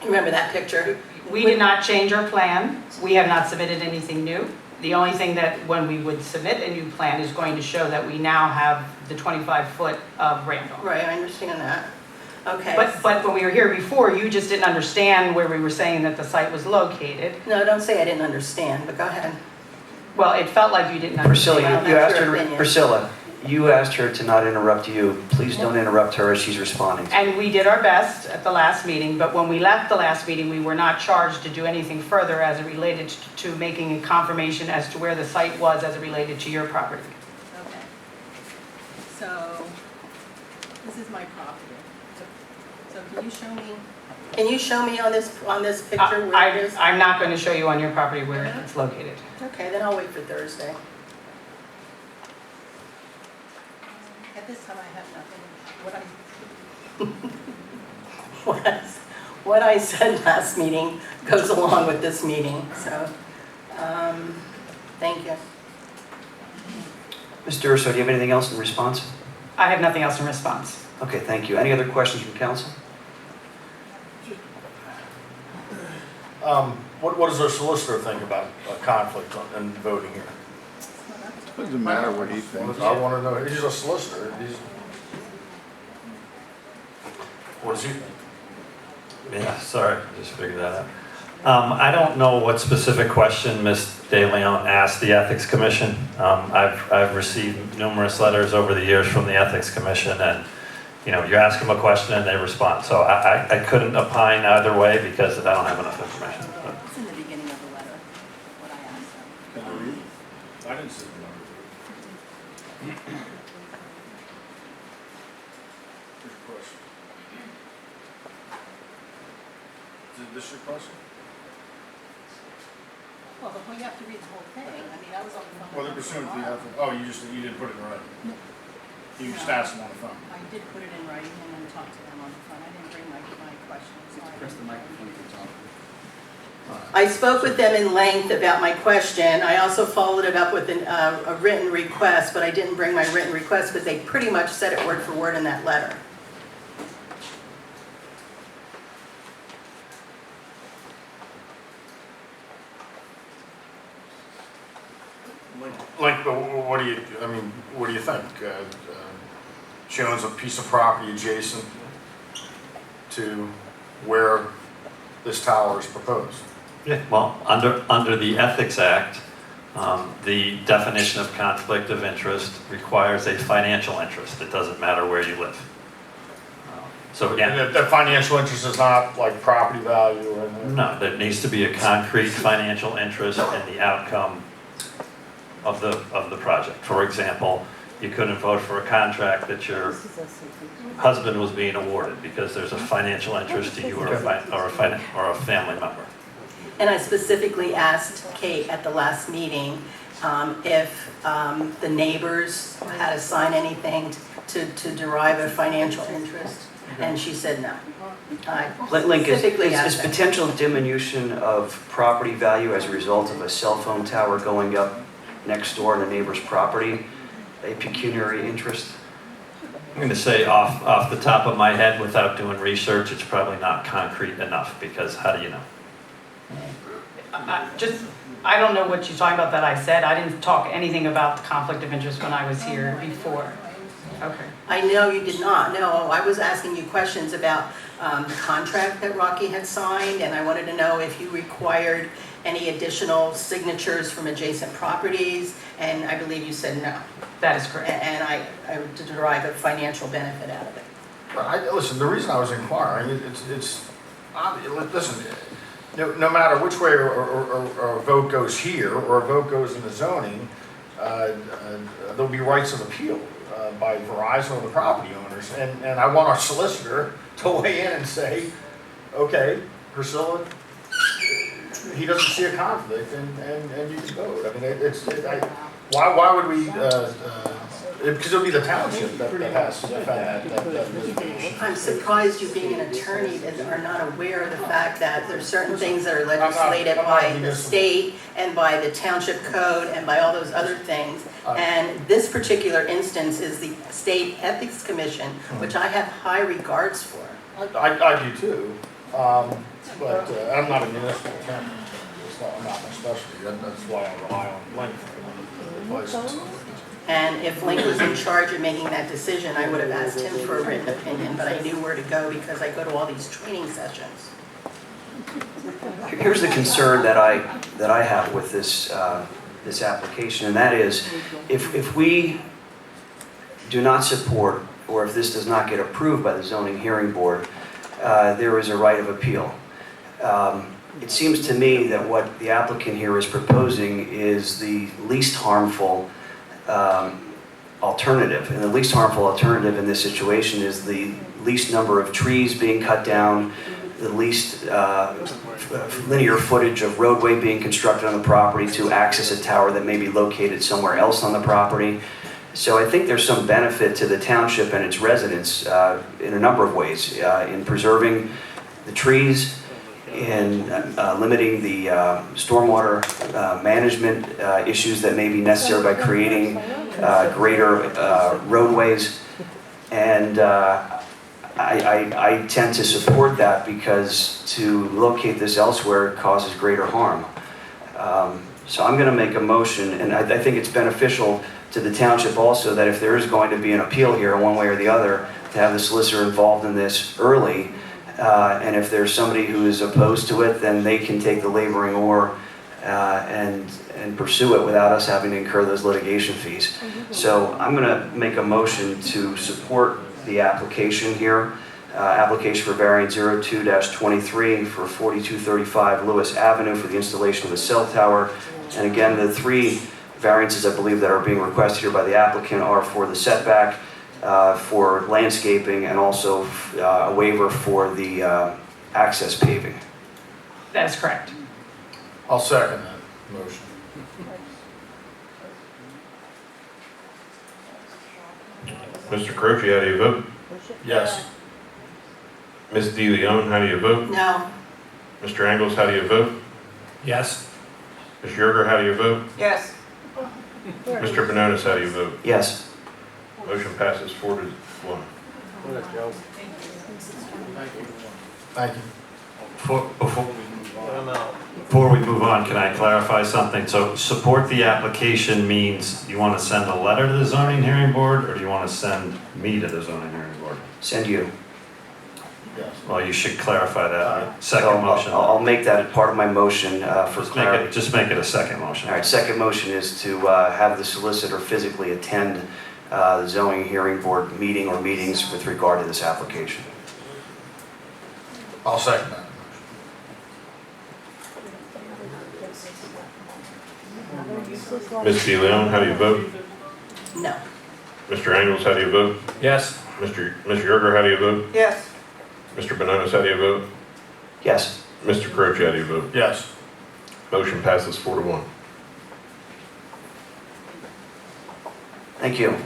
a, remember that picture? We did not change our plan. We have not submitted anything new. The only thing that when we would submit a new plan is going to show that we now have the 25-foot of Randall. Right, I understand that. Okay. But when we were here before, you just didn't understand where we were saying that the site was located. No, don't say I didn't understand, but go ahead. Well, it felt like you didn't understand. Priscilla, you asked her to not interrupt you. Please don't interrupt her as she's responding. And we did our best at the last meeting, but when we left the last meeting, we were not charged to do anything further as it related to making a confirmation as to where the site was as it related to your property. Okay. So, this is my property. So can you show me on this picture where it is? I'm not going to show you on your property where it's located. Okay, then I'll wait for Thursday. At this time, I have nothing. What I said last meeting goes along with this meeting, so, thank you. Mr. Urso, do you have anything else in response? I have nothing else in response. Okay, thank you. Any other questions from council? What does our solicitor think about a conflict and voting here? Doesn't matter what he thinks. I want to know, he's a solicitor, what does he think? Yeah, sorry, just figured that out. I don't know what specific question Ms. De Leon asked the Ethics Commission. I've received numerous letters over the years from the Ethics Commission, and you ask them a question and they respond. So I couldn't opine either way because I don't have enough information. It's in the beginning of the letter, what I asked them. Can I read? I didn't see the number. Here's your question. Is this your question? Well, but you have to read the whole thing. I mean, I was on the phone. Well, they're pursuant to the ethics. Oh, you didn't put it in writing. No. You just asked them on the phone. I did put it in writing and then talked to them on the phone. I didn't bring my questions. Press the microphone to talk. I spoke with them in length about my question. I also followed it up with a written request, but I didn't bring my written request because they pretty much said it word for word in that letter. Like, what do you, I mean, what do you think? She owns a piece of property adjacent to where this tower is proposed. Yeah, well, under the Ethics Act, the definition of conflict of interest requires a financial interest. It doesn't matter where you live. So again, And the financial interest is not like property value or anything? no, there needs to be a concrete financial interest in the outcome of the project. For example, you couldn't vote for a contract that your husband was being awarded because there's a financial interest to you or a family member. And I specifically asked Kate at the last meeting if the neighbors had to sign anything to derive a financial interest, and she said no. I Link, specifically is asked that. potential diminution of property value as a result of a cell phone tower going up next door on a neighbor's property a pecuniary interest? I'm going to say off the top of my head, without doing research, it's probably not concrete enough, because how do you know? I don't know what you're talking about that I said. I didn't talk anything about the conflict of interest when I was here before. Okay. I know you did not. No, I was asking you questions about the contract that Rocky had signed, and I wanted to know if you required any additional signatures from adjacent properties, and I believe you said no. That is correct. And I to derive a financial benefit out of it. Listen, the reason I was inquiring, listen, no matter which way a vote goes here or a vote goes in the zoning, there'll be rights of appeal by Verizon or the property owners. And I want our solicitor to weigh in and say, okay, Priscilla, he doesn't see a conflict and you can vote. I mean, why would we, because it'll be the township that has to defend that. I'm surprised you being an attorney that are not aware of the fact that there's certain things that are legislated by the state and by the township code and by all those other things. And this particular instance is the State Ethics Commission, which I have high regards for. I do too, but I'm not a municipal attorney. I'm not my specialty. That's why I rely on Link for advice. And if Link was in charge of making that decision, I would have asked him for a written opinion, but I knew where to go because I go to all these training sessions. Here's the concern that I have with this this application, and that is, if we do not support, or if this does not get approved by the zoning hearing board, there is a right of appeal. It seems to me that what the applicant here is proposing is the least harmful alternative. And the least harmful alternative in this situation is the least number of trees being cut down, the least linear footage of roadway being constructed on the property to access a tower that may be located somewhere else on the property. So I think there's some benefit to the township and its residents in a number of ways, in preserving the trees, in limiting the stormwater management issues that may be necessary by creating greater roadways. And I tend to support that because to locate this elsewhere causes greater harm. So I'm going to make a motion, and I think it's beneficial to the township also that if there is going to be an appeal here one way or the other, to have the solicitor involved in this early. And if there's somebody who is opposed to it, then they can take the laboring oar and pursue it without us having to incur those litigation fees. So I'm going to make a motion to support the application here. Application for variance 02-23 for 4235 Lewis Avenue for the installation of a cell tower. And again, the three variances I believe that are being requested here by the applicant are for the setback, for landscaping, and also a waiver for the access paving. That is correct. I'll second that motion. Mr. Croce, how do you vote? Yes. Ms. De Leon, how do you vote? No. Mr. Angles, how do you vote? Yes. Ms. Yerger, how do you vote? Yes. Mr. Benonis, how do you vote? Yes. Motion passes 4-1. Thank you. Before we move on, can I clarify something? So support the application means you want to send a letter to the zoning hearing board, or do you want to send me to the zoning hearing board? Send you. Well, you should clarify that. So Second motion. I'll make that part of my motion for clarity. Just make it a second motion. All right, second motion is to have the solicitor physically attend the zoning hearing board meeting or meetings with regard to this application. I'll second that. Ms. DeLeon, how do you vote? No. Mr. Angles, how do you vote? Yes. Ms. Yerger, how do you vote? Yes. Mr. Benonis, how do you vote? Yes. Mr. Croce, how do you vote? Yes. Motion passes 4-1. Thank you.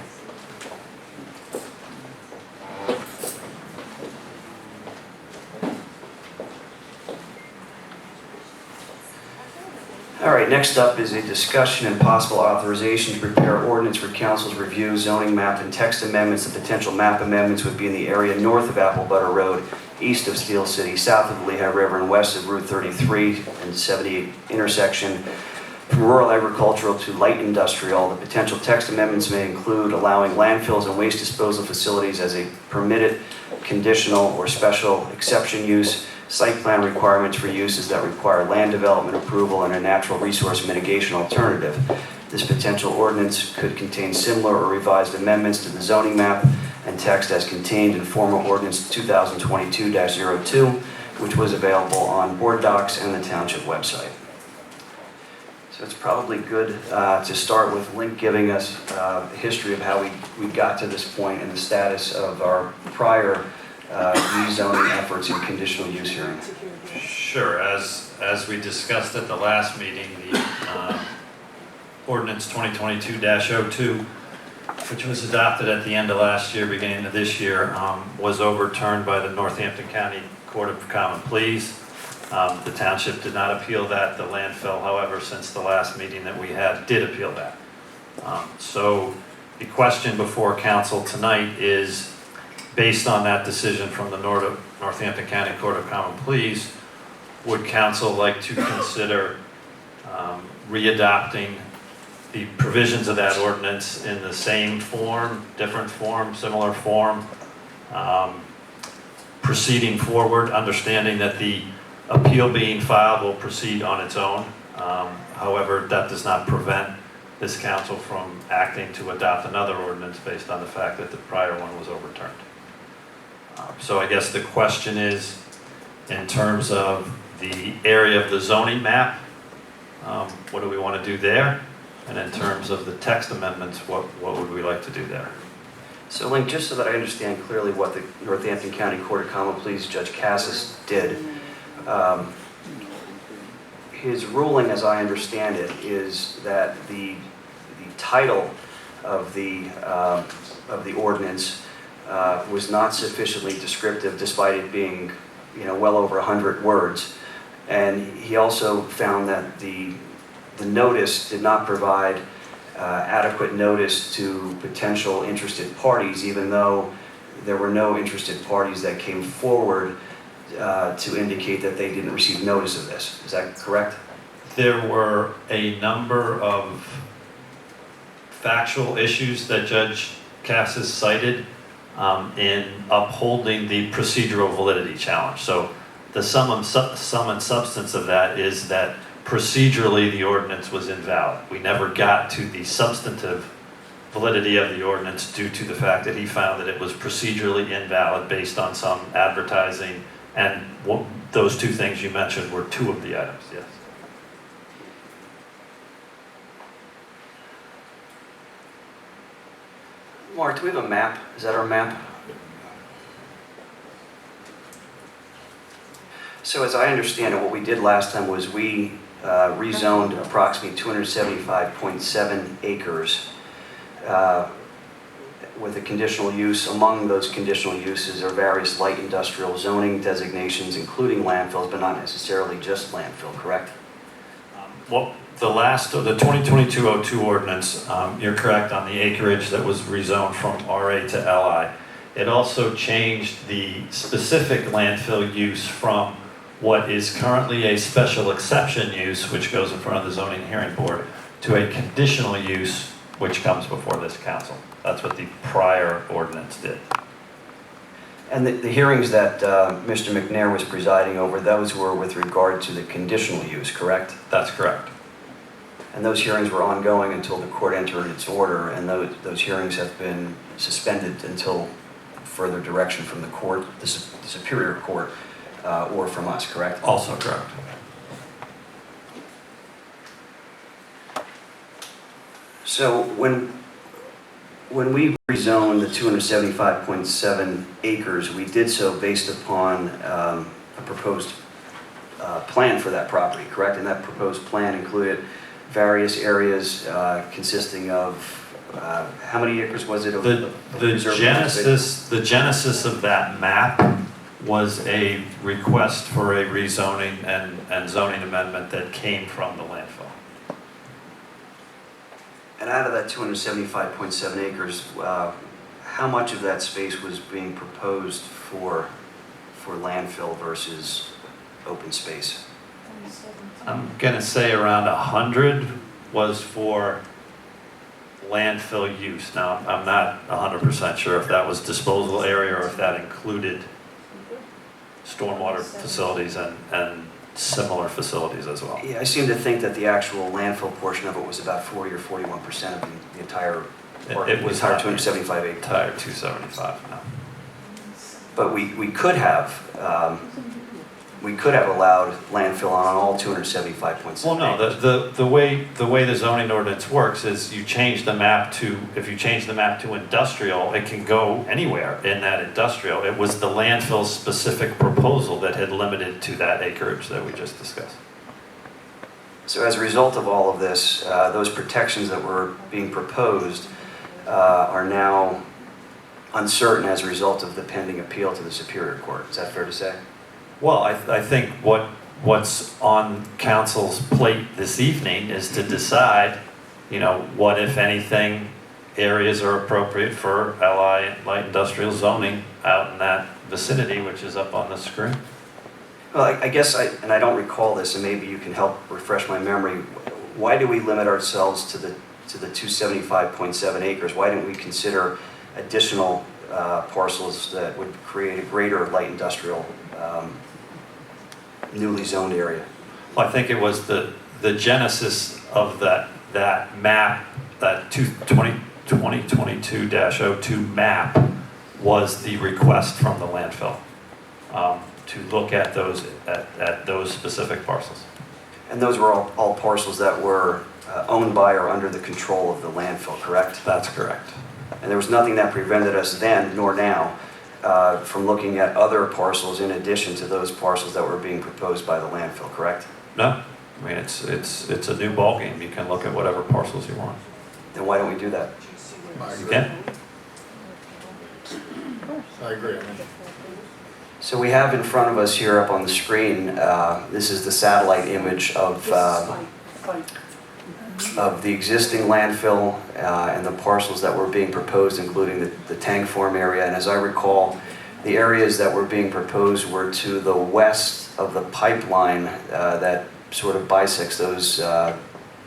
All right, next up is a discussion and possible authorization to prepare ordinance for council's review, zoning map and text amendments. The potential map amendments would be in the area north of Apple Butter Road, east of Steel City, south of the Lehigh River, and west of Route 33 and 78 intersection. From rural agricultural to light industrial, the potential text amendments may include allowing landfills and waste disposal facilities as a permitted, conditional, or special exception use, site plan requirements for uses that require land development approval, and a natural resource mitigation alternative. This potential ordinance could contain similar or revised amendments to the zoning map and text as contained in former ordinance 2022-02, which was available on board docs and the township website. So it's probably good to start with Link giving us a history of how we got to this point and the status of our prior rezoning efforts and conditional use hearing. Sure, as we discussed at the last meeting, the ordinance 2022-02, which was adopted at the end of last year, beginning of this year, was overturned by the Northampton County Court of Common Pleas. The township did not appeal that. The landfill, however, since the last meeting that we had, did appeal that. So the question before council tonight is, based on that decision from the Northampton County Court of Common Pleas, would council like to consider readopting the provisions of that ordinance in the same form, different form, similar form, proceeding forward, understanding that the appeal being filed will proceed on its own. However, that does not prevent this council from acting to adopt another ordinance based on the fact that the prior one was overturned. So I guess the question is, in terms of the area of the zoning map, what do we want to do there? And in terms of the text amendments, what would we like to do there? So Link, just so that I understand clearly what the Northampton County Court of Common Pleas Judge Cassis did, his ruling, as I understand it, is that the title of the ordinance was not sufficiently descriptive, despite it being, well over 100 words. And he also found that the notice did not provide adequate notice to potential interested parties, even though there were no interested parties that came forward to indicate that they didn't receive notice of this. Is that correct? There were a number of factual issues that Judge Cassis cited in upholding the procedural validity challenge. So the sum and substance of that is that procedurally the ordinance was invalid. We never got to the substantive validity of the ordinance due to the fact that he found that it was procedurally invalid based on some advertising, and those two things you mentioned were two of the items, yes. Mark, do we have a map? Is that our map? So as I understand it, what we did last time was we rezoned approximately 275.7 acres with a conditional use. Among those conditional uses are various light industrial zoning designations, including landfills, but not necessarily just landfill, correct? Well, the 2022-02 ordinance, you're correct on the acreage that was rezoned from RA to LI. It also changed the specific landfill use from what is currently a special exception use, which goes in front of the zoning hearing board, to a conditional use, which comes before this council. That's what the prior ordinance did. And the hearings that Mr. McNair was presiding over, those were with regard to the conditional use, correct? That's correct. And those hearings were ongoing until the court entered its order, and those hearings have been suspended until further direction from the court, the Superior Court, or from us, correct? Also correct. So when we rezoned the 275.7 acres, we did so based upon a proposed plan for that property, correct? And that proposed plan included various areas consisting of, how many acres was it? The genesis of that map was a request for a rezoning and zoning amendment that came from the landfill. And out of that 275.7 acres, how much of that space was being proposed for landfill versus open space? I'm gonna say around 100 was for landfill use. Now, I'm not 100% sure if that was disposal area or if that included stormwater facilities and similar facilities as well. Yeah, I seem to think that the actual landfill portion of it was about 40 or 41% of the entire, It was entire not 275 acres. Entire 275, no. But we could have allowed landfill on all 275.7 Well, no, the way the zoning ordinance works is you change the map to, if you change the map to industrial, it can go anywhere in that industrial. It was the landfill specific proposal that had limited to that acreage that we just discussed. So as a result of all of this, those protections that were being proposed are now uncertain as a result of the pending appeal to the Superior Court. Is that fair to say? Well, I think what's on council's plate this evening is to decide, what, if anything, areas are appropriate for LI light industrial zoning out in that vicinity, which is up on the screen. Well, I guess, and I don't recall this, and maybe you can help refresh my memory. Why do we limit ourselves to the 275.7 acres? Why didn't we consider additional parcels that would create a greater light industrial newly zoned area? Well, I think it was the genesis of that map, that 2022-02 map was the request from the landfill to look at those specific parcels. And those were all parcels that were owned by or under the control of the landfill, correct? That's correct. And there was nothing that prevented us then, nor now, from looking at other parcels in addition to those parcels that were being proposed by the landfill, correct? No, I mean, it's a new ballgame. You can look at whatever parcels you want. Then why don't we do that? You can. I agree. So we have in front of us here up on the screen, this is the satellite image of the existing landfill and the parcels that were being proposed, including the tank farm area. And as I recall, the areas that were being proposed were to the west of the pipeline that sort of bisects those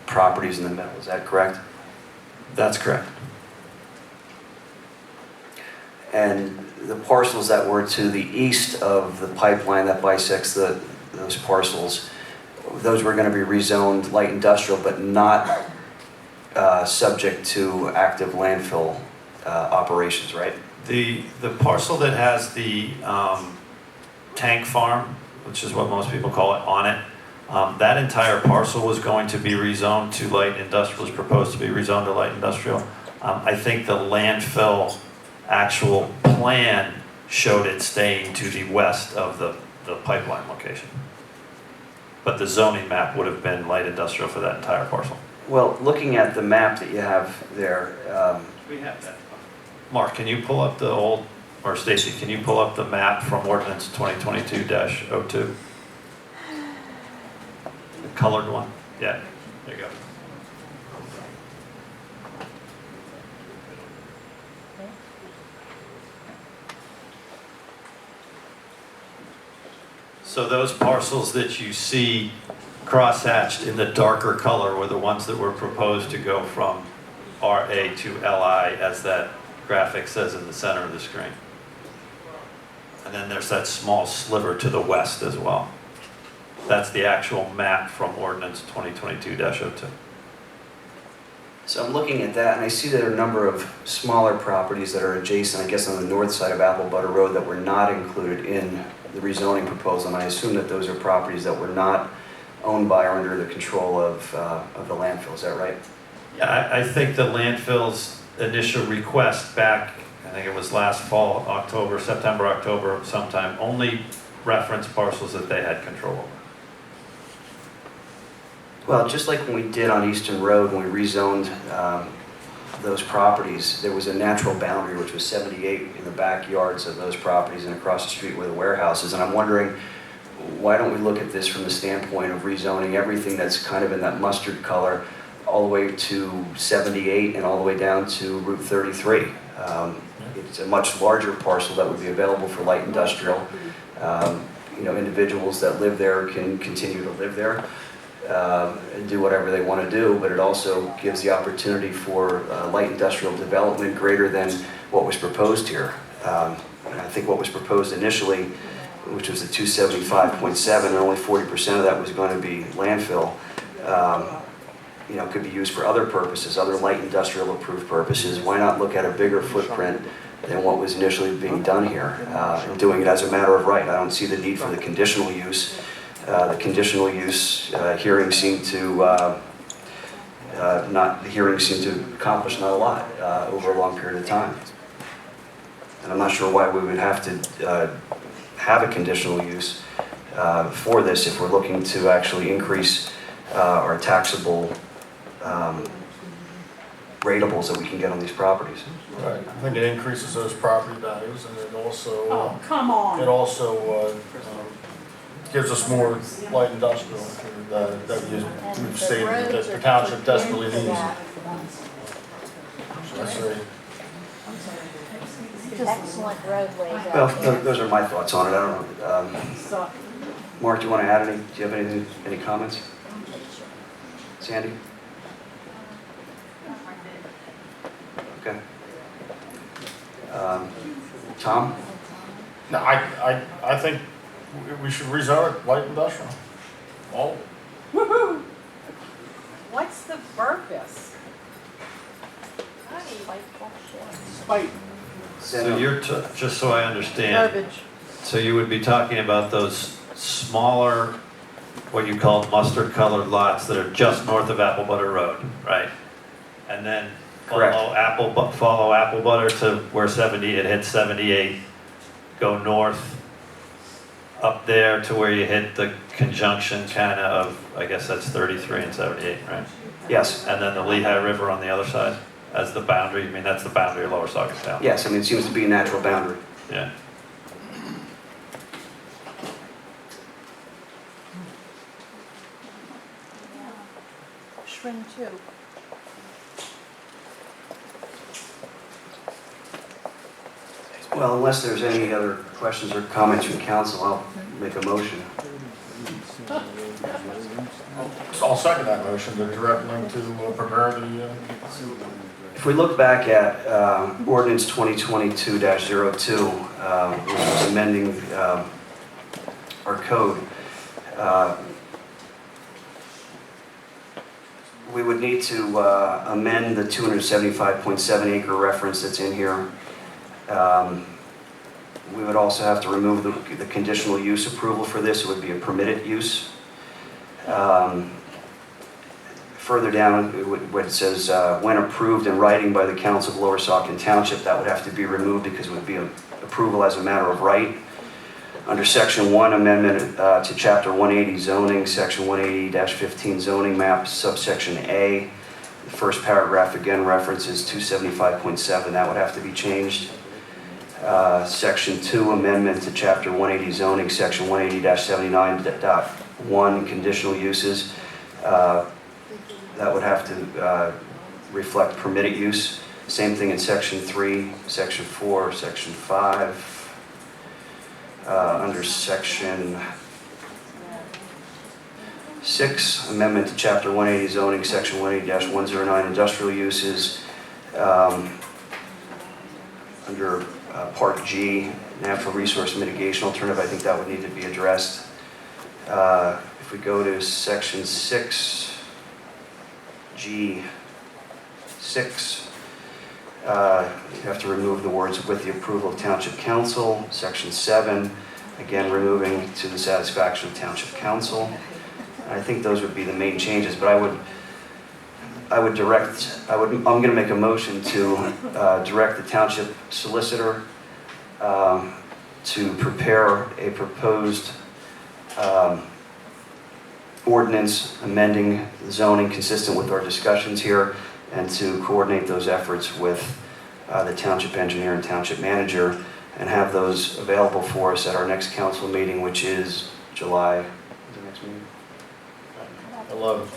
properties in the middle. Is that correct? That's correct. And the parcels that were to the east of the pipeline that bisects those parcels, those were going to be rezoned light industrial, but not subject to active landfill operations, right? The parcel that has the tank farm, which is what most people call it, on it, that entire parcel was going to be rezoned to light industrial, was proposed to be rezoned to light industrial. I think the landfill actual plan showed it staying to the west of the pipeline location. But the zoning map would have been light industrial for that entire parcel. Well, looking at the map that you have there. We have that. Mark, can you pull up the old, or Stacy, can you pull up the map from ordinance 2022-02? The colored one? Yeah. There you go. So those parcels that you see crosshatched in the darker color were the ones that were proposed to go from RA to LI, as that graphic says in the center of the screen. And then there's that small sliver to the west as well. That's the actual map from ordinance 2022-02. So I'm looking at that, and I see there are a number of smaller properties that are adjacent, I guess on the north side of Apple Butter Road, that were not included in the rezoning proposal, and I assume that those are properties that were not owned by or under the control of the landfill, is that right? Yeah, I think the landfill's initial request back, I think it was last fall, September, October sometime, only referenced parcels that they had control over. Well, just like when we did on Eastern Road, when we rezoned those properties, there was a natural boundary, which was 78 in the backyards of those properties and across the street were the warehouses. And I'm wondering, why don't we look at this from the standpoint of rezoning everything that's kind of in that mustard color all the way to 78 and all the way down to Route 33. It's a much larger parcel that would be available for light industrial. Individuals that live there can continue to live there and do whatever they want to do, but it also gives the opportunity for light industrial development greater than what was proposed here. And I think what was proposed initially, which was the 275.7, and only 40% of that was going to be landfill, could be used for other purposes, other light industrial approved purposes. Why not look at a bigger footprint than what was initially being done here, and doing it as a matter of right? I don't see the need for the conditional use. The conditional use hearings seem to accomplish not a lot over a long period of time. And I'm not sure why we would have to have a conditional use for this if we're looking to actually increase our taxable rateables that we can get on these properties. Right, I think it increases those property values, and it also, Oh, come on. it also gives us more light industrial that we've stated that the township desperately needs. So I say, Excellent roadways out Well, there. those are my thoughts on it. I don't know. Mark, do you want to add any? Do you have any comments? Sandy? Okay. Tom? no, I think we should rezone it light industrial. All of it. Woohoo! What's the purpose? Spite. So you're, just so I understand, Garbage. so you would be talking about those smaller, what you call mustard colored lots that are just north of Apple Butter Road, right? And then Correct. follow Apple Butter to where it hits 78, go north up there to where you hit the conjunction kind of, I guess that's 33 and 78, right? Yes. And then the Lehigh River on the other side as the boundary. I mean, that's the boundary of Lower Saucon Town. Yes, I mean, it seems to be a natural boundary. Yeah. Shrimp too. Well, unless there's any other questions or comments from council, I'll make a motion. I'll second that motion to direct them to prepare the. If we look back at ordinance 2022-02, which was amending our code, we would need to amend the 275.7 acre reference that's in here. We would also have to remove the conditional use approval for this. It would be a permitted use. Further down, where it says, when approved in writing by the council of Lower Saucon Township, that would have to be removed because it would be approval as a matter of right. Under Section 1, amendment to Chapter 180 zoning, Section 180-15 zoning map, subsection A, the first paragraph again references 275.7. That would have to be changed. Section 2, amendment to Chapter 180 zoning, Section 180-79.1, conditional uses. that would have to reflect permitted use. Same thing in section 3, section 4, section 5. Under section 6, amendment to chapter 180 zoning, section 180-109 industrial uses. Under part G, natural resource mitigation alternative, I think that would need to be addressed. If we go to section 6, G6, you have to remove the words with the approval of Township Council. Section 7, again removing to the satisfaction of Township Council. And I think those would be the main changes, but I'm going to make a motion to direct the Township Solicitor to prepare a proposed ordinance amending zoning consistent with our discussions here, and to coordinate those efforts with the township engineer and township manager, and have those available for us at our next council meeting, which is July, the next meeting? 11.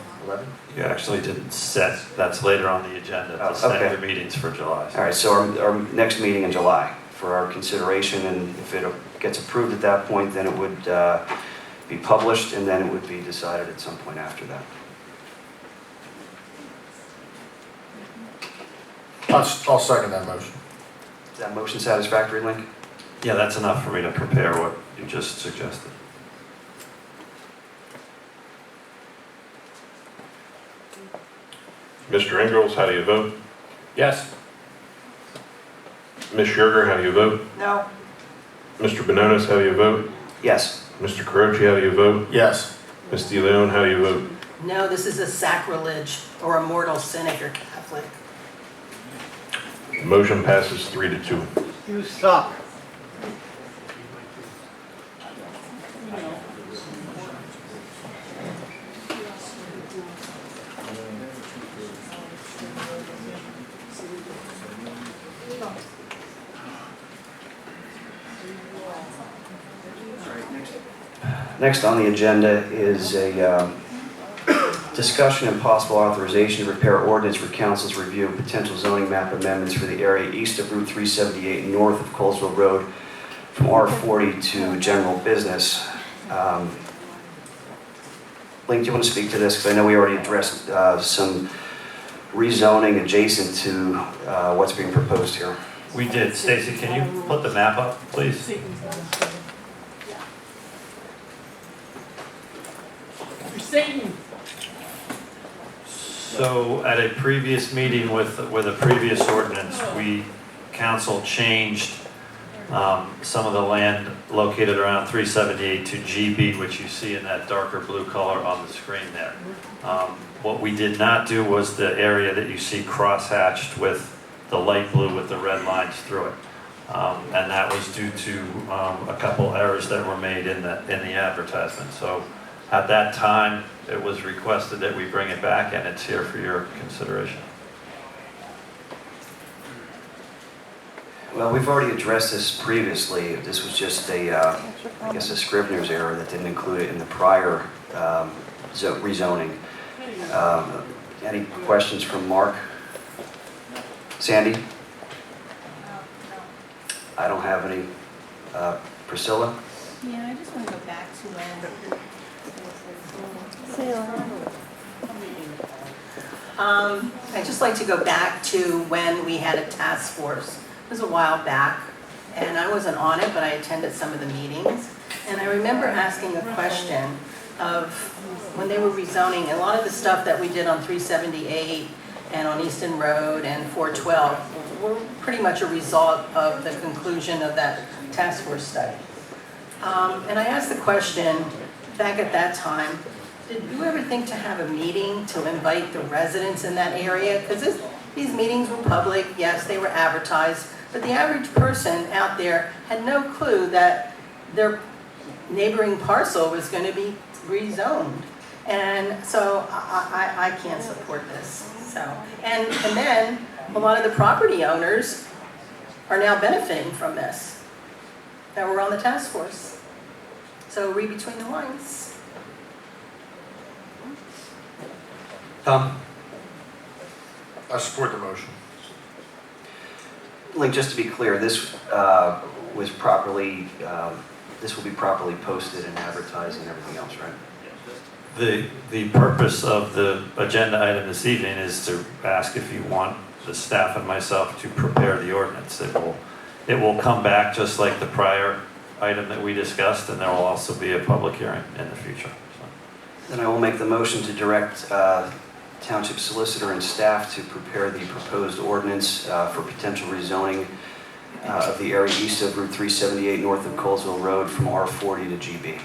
You actually didn't set, that's later on the agenda, to set okay. your meetings for July. All right, so our next meeting in July for our consideration, and if it gets approved at that point, then it would be published, and then it would be decided at some point after that. I'll second that motion. Is that motion satisfactory, Link? Yeah, that's enough for me to prepare what you just suggested. Mr. Ingalls, how do you vote? Yes. Ms. Sugar, how do you vote? No. Mr. Bononis, how do you vote? Yes. Mr. Carochi, how do you vote? Yes. Ms. DeLeon, how do you vote? No, this is a sacrilege or a mortal sin if you're Catholic. The motion passes 3-2. You suck. Next on the agenda is a discussion and possible authorization to prepare ordinance for council's review of potential zoning map amendments for the area east of Route 378 and north of Colesville Road from R40 to general business. Link, do you want to speak to this? Because I know we already addressed some rezoning adjacent to what's being proposed here. We did. Stacy, can you put the map up, please? Satan. So at a previous meeting with a previous ordinance, council changed some of the land located around 378 to GB, which you see in that darker blue color on the screen there. What we did not do was the area that you see crosshatched with the light blue with the red lines through it. And that was due to a couple errors that were made in the advertisement. So at that time, it was requested that we bring it back, and it's here for your consideration. Well, we've already addressed this previously. This was just I guess a Scrivener's error that didn't include it in the prior rezoning. Any questions from Mark? Sandy? I don't have any. Priscilla? Yeah, I just want to go back to when. I'd just like to go back to when we had a task force. It was a while back, and I wasn't on it, but I attended some of the meetings. And I remember asking a question of when they were rezoning, a lot of the stuff that we did on 378 and on Easton Road and 412 were pretty much a result of the conclusion of that task force study. And I asked the question back at that time, did you ever think to have a meeting to invite the residents in that area? Because these meetings were public, yes, they were advertised, but the average person out there had no clue that their neighboring parcel was going to be rezoned. And so I can't support this. So, and then a lot of the property owners are now benefiting from this that were on the task force. So read between the lines. Tom? I support the motion. Link, just to be clear, this was properly, this will be properly posted and advertised and everything else, right? The purpose of the agenda item this evening is to ask if you want the staff and myself to prepare the ordinance. It will come back just like the prior item that we discussed, and there will also be a public hearing in the future. Then I will make the motion to direct Township Solicitor and staff to prepare the proposed ordinance for potential rezoning of the area east of Route 378 north of Colesville Road from R40 to GB.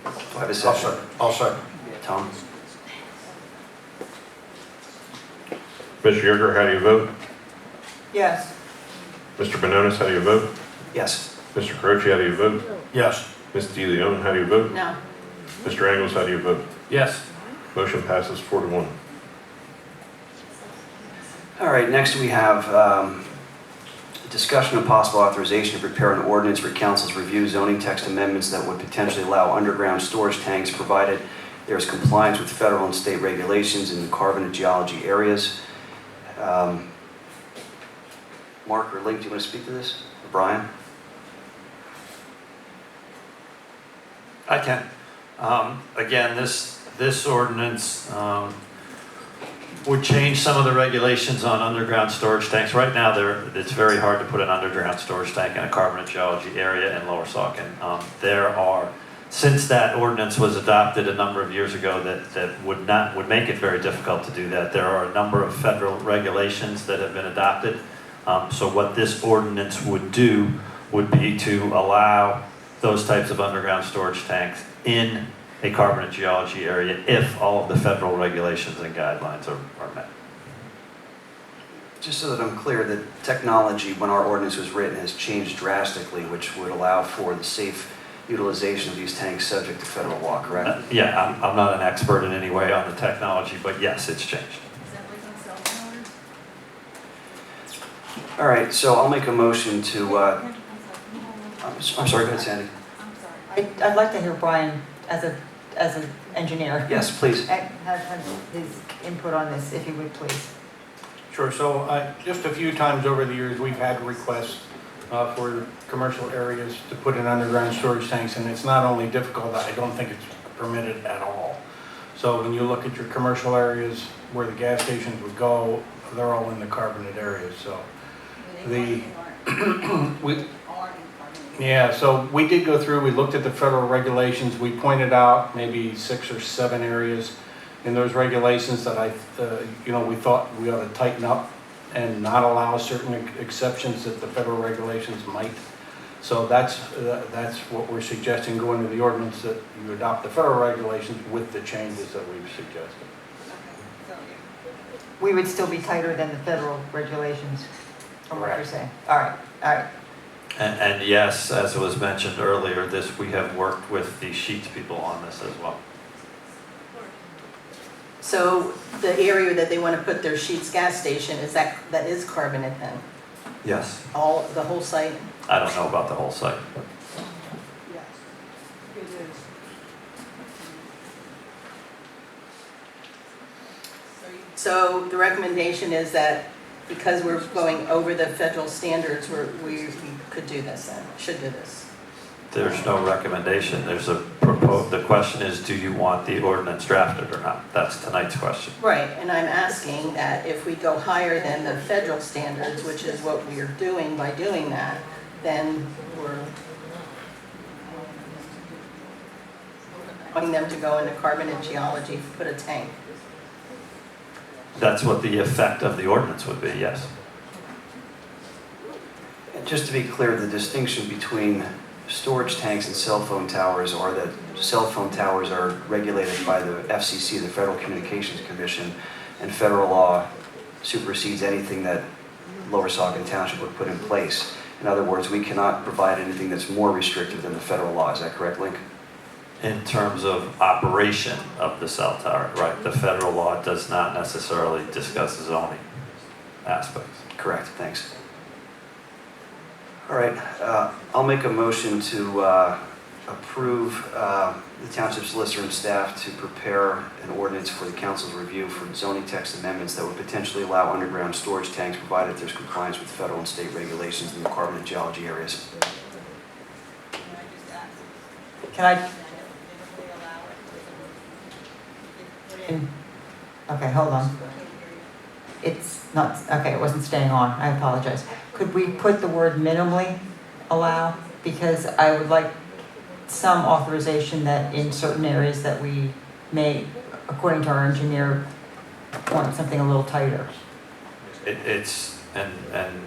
Do I have a second? I'll second. Tom? Mr. Yerger, how do you vote? Yes. Mr. Bononis, how do you vote? Yes. Mr. Croce, how do you vote? Yes. Ms. DeLeon, how do you vote? No. Mr. Angles, how do you vote? Yes. Motion passes 4-1. All right, next we have discussion and possible authorization to prepare an ordinance for council's review zoning text amendments that would potentially allow underground storage tanks provided there is compliance with federal and state regulations in the carbon and geology areas. Mark or Link, do you want to speak to this? Or Brian? I can. Again, this ordinance would change some of the regulations on underground storage tanks. Right now, it's very hard to put an underground storage tank in a carbon and geology area in Lower Saucon. Since that ordinance was adopted a number of years ago that would make it very difficult to do that, there are a number of federal regulations that have been adopted. So what this ordinance would do would be to allow those types of underground storage tanks in a carbon and geology area if all of the federal regulations and guidelines are met. Just so that I'm clear, the technology when our ordinance was written has changed drastically, which would allow for the safe utilization of these tanks subject to federal law, correct? Yeah, I'm not an expert in any way on the technology, but yes, it's changed. All right, so I'll make a motion to, I'm sorry, go ahead, Sandy. I'd like to hear Brian as an engineer. Yes, please. Have his input on this, if you would, please. Sure, so just a few times over the years, we've had requests for commercial areas to put in underground storage tanks, and it's not only difficult, I don't think it's permitted at all. So when you look at your commercial areas where the gas stations would go, they're all in the carbonate areas, so. So we did go through, we looked at the federal regulations, we pointed out maybe 6 or 7 areas in those regulations that we thought we ought to tighten up and not allow certain exceptions that the federal regulations might. So that's what we're suggesting, going to the ordinance, that you adopt the federal regulations with the changes that we've suggested. We would still be tighter than the federal regulations, from what you're Correct. saying. All right, all right. And yes, as was mentioned earlier, we have worked with the Sheets people on this as well. So the area that they want to put their Sheets gas station, that is carbonate then? Yes. The whole site? I don't know about the whole site. Yes, it is. So the recommendation is that because we're going over the federal standards, we could do this then, should do this. There's no recommendation. The question is, do you want the ordinance drafted or not? That's tonight's question. Right, and I'm asking that if we go higher than the federal standards, which is what we are doing by doing that, then we're wanting them to go into carbon and geology, put a tank. That's what the effect of the ordinance would be, yes. And just to be clear, the distinction between storage tanks and cell phone towers are that cell phone towers are regulated by the FCC, the Federal Communications Commission, and federal law supersedes anything that Lower Saucon Township would put in place. In other words, we cannot provide anything that's more restrictive than the federal law. Is that correct, Link? In terms of operation of the cell tower, right? The federal law does not necessarily discuss zoning aspects. Correct, thanks. All right, I'll make a motion to approve the township solicitor and staff to prepare an ordinance for the council's review for zoning text amendments that would potentially allow underground storage tanks provided there's compliance with federal and state regulations in the carbon and geology areas. Can I? Okay, hold on. It's not, okay, it wasn't staying on, I apologize. Could we put the word minimally allow? Because I would like some authorization that in certain areas that we may, according to our engineer, want something a little tighter. And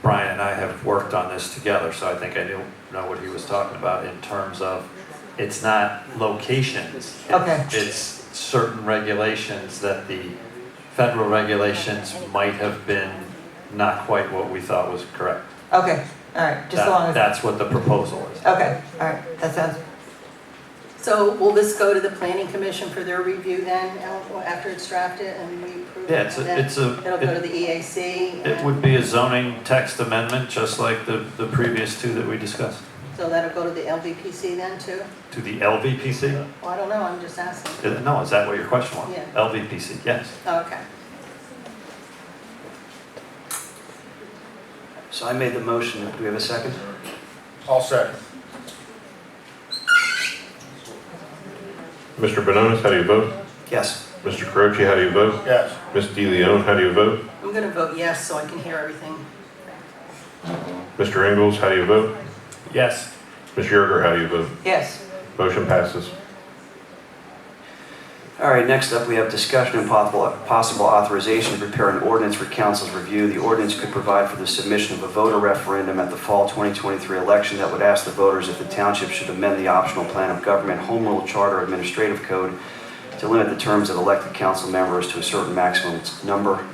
Brian and I have worked on this together, so I think I know what he was talking about in terms of, it's not locations. Okay. It's certain regulations that the federal regulations might have been not quite what we thought was correct. Okay, all right, just as long as. That's what the proposal is. Okay, all right, that sounds. So will this go to the planning commission for their review then, after it's drafted and we approve it? Yeah, And then it'll go to the EAC? It would be a zoning text amendment, just like the previous two that we discussed. So that'll go to the LVPC then too? To the LVPC? Well, I don't know, I'm just asking. No, is that what your question was? Yeah. LVPC, yes. Oh, okay. So I made the motion. Do we have a second? I'll second. Mr. Bononis, how do you vote? Yes. Mr. Caroci, how do you vote? Yes. Ms. DeLeon, how do you vote? I'm gonna vote yes so I can hear everything. Mr. Ingles, how do you vote? Yes. Ms. Yerger, how do you vote? Yes. Motion passes. All right, next up, we have discussion and possible authorization to prepare an ordinance for council's review. The ordinance could provide for the submission of a voter referendum at the fall 2023 election that would ask the voters if the township should amend the optional plan of government home rule charter administrative code to limit the terms of elected council members to a certain maximum number.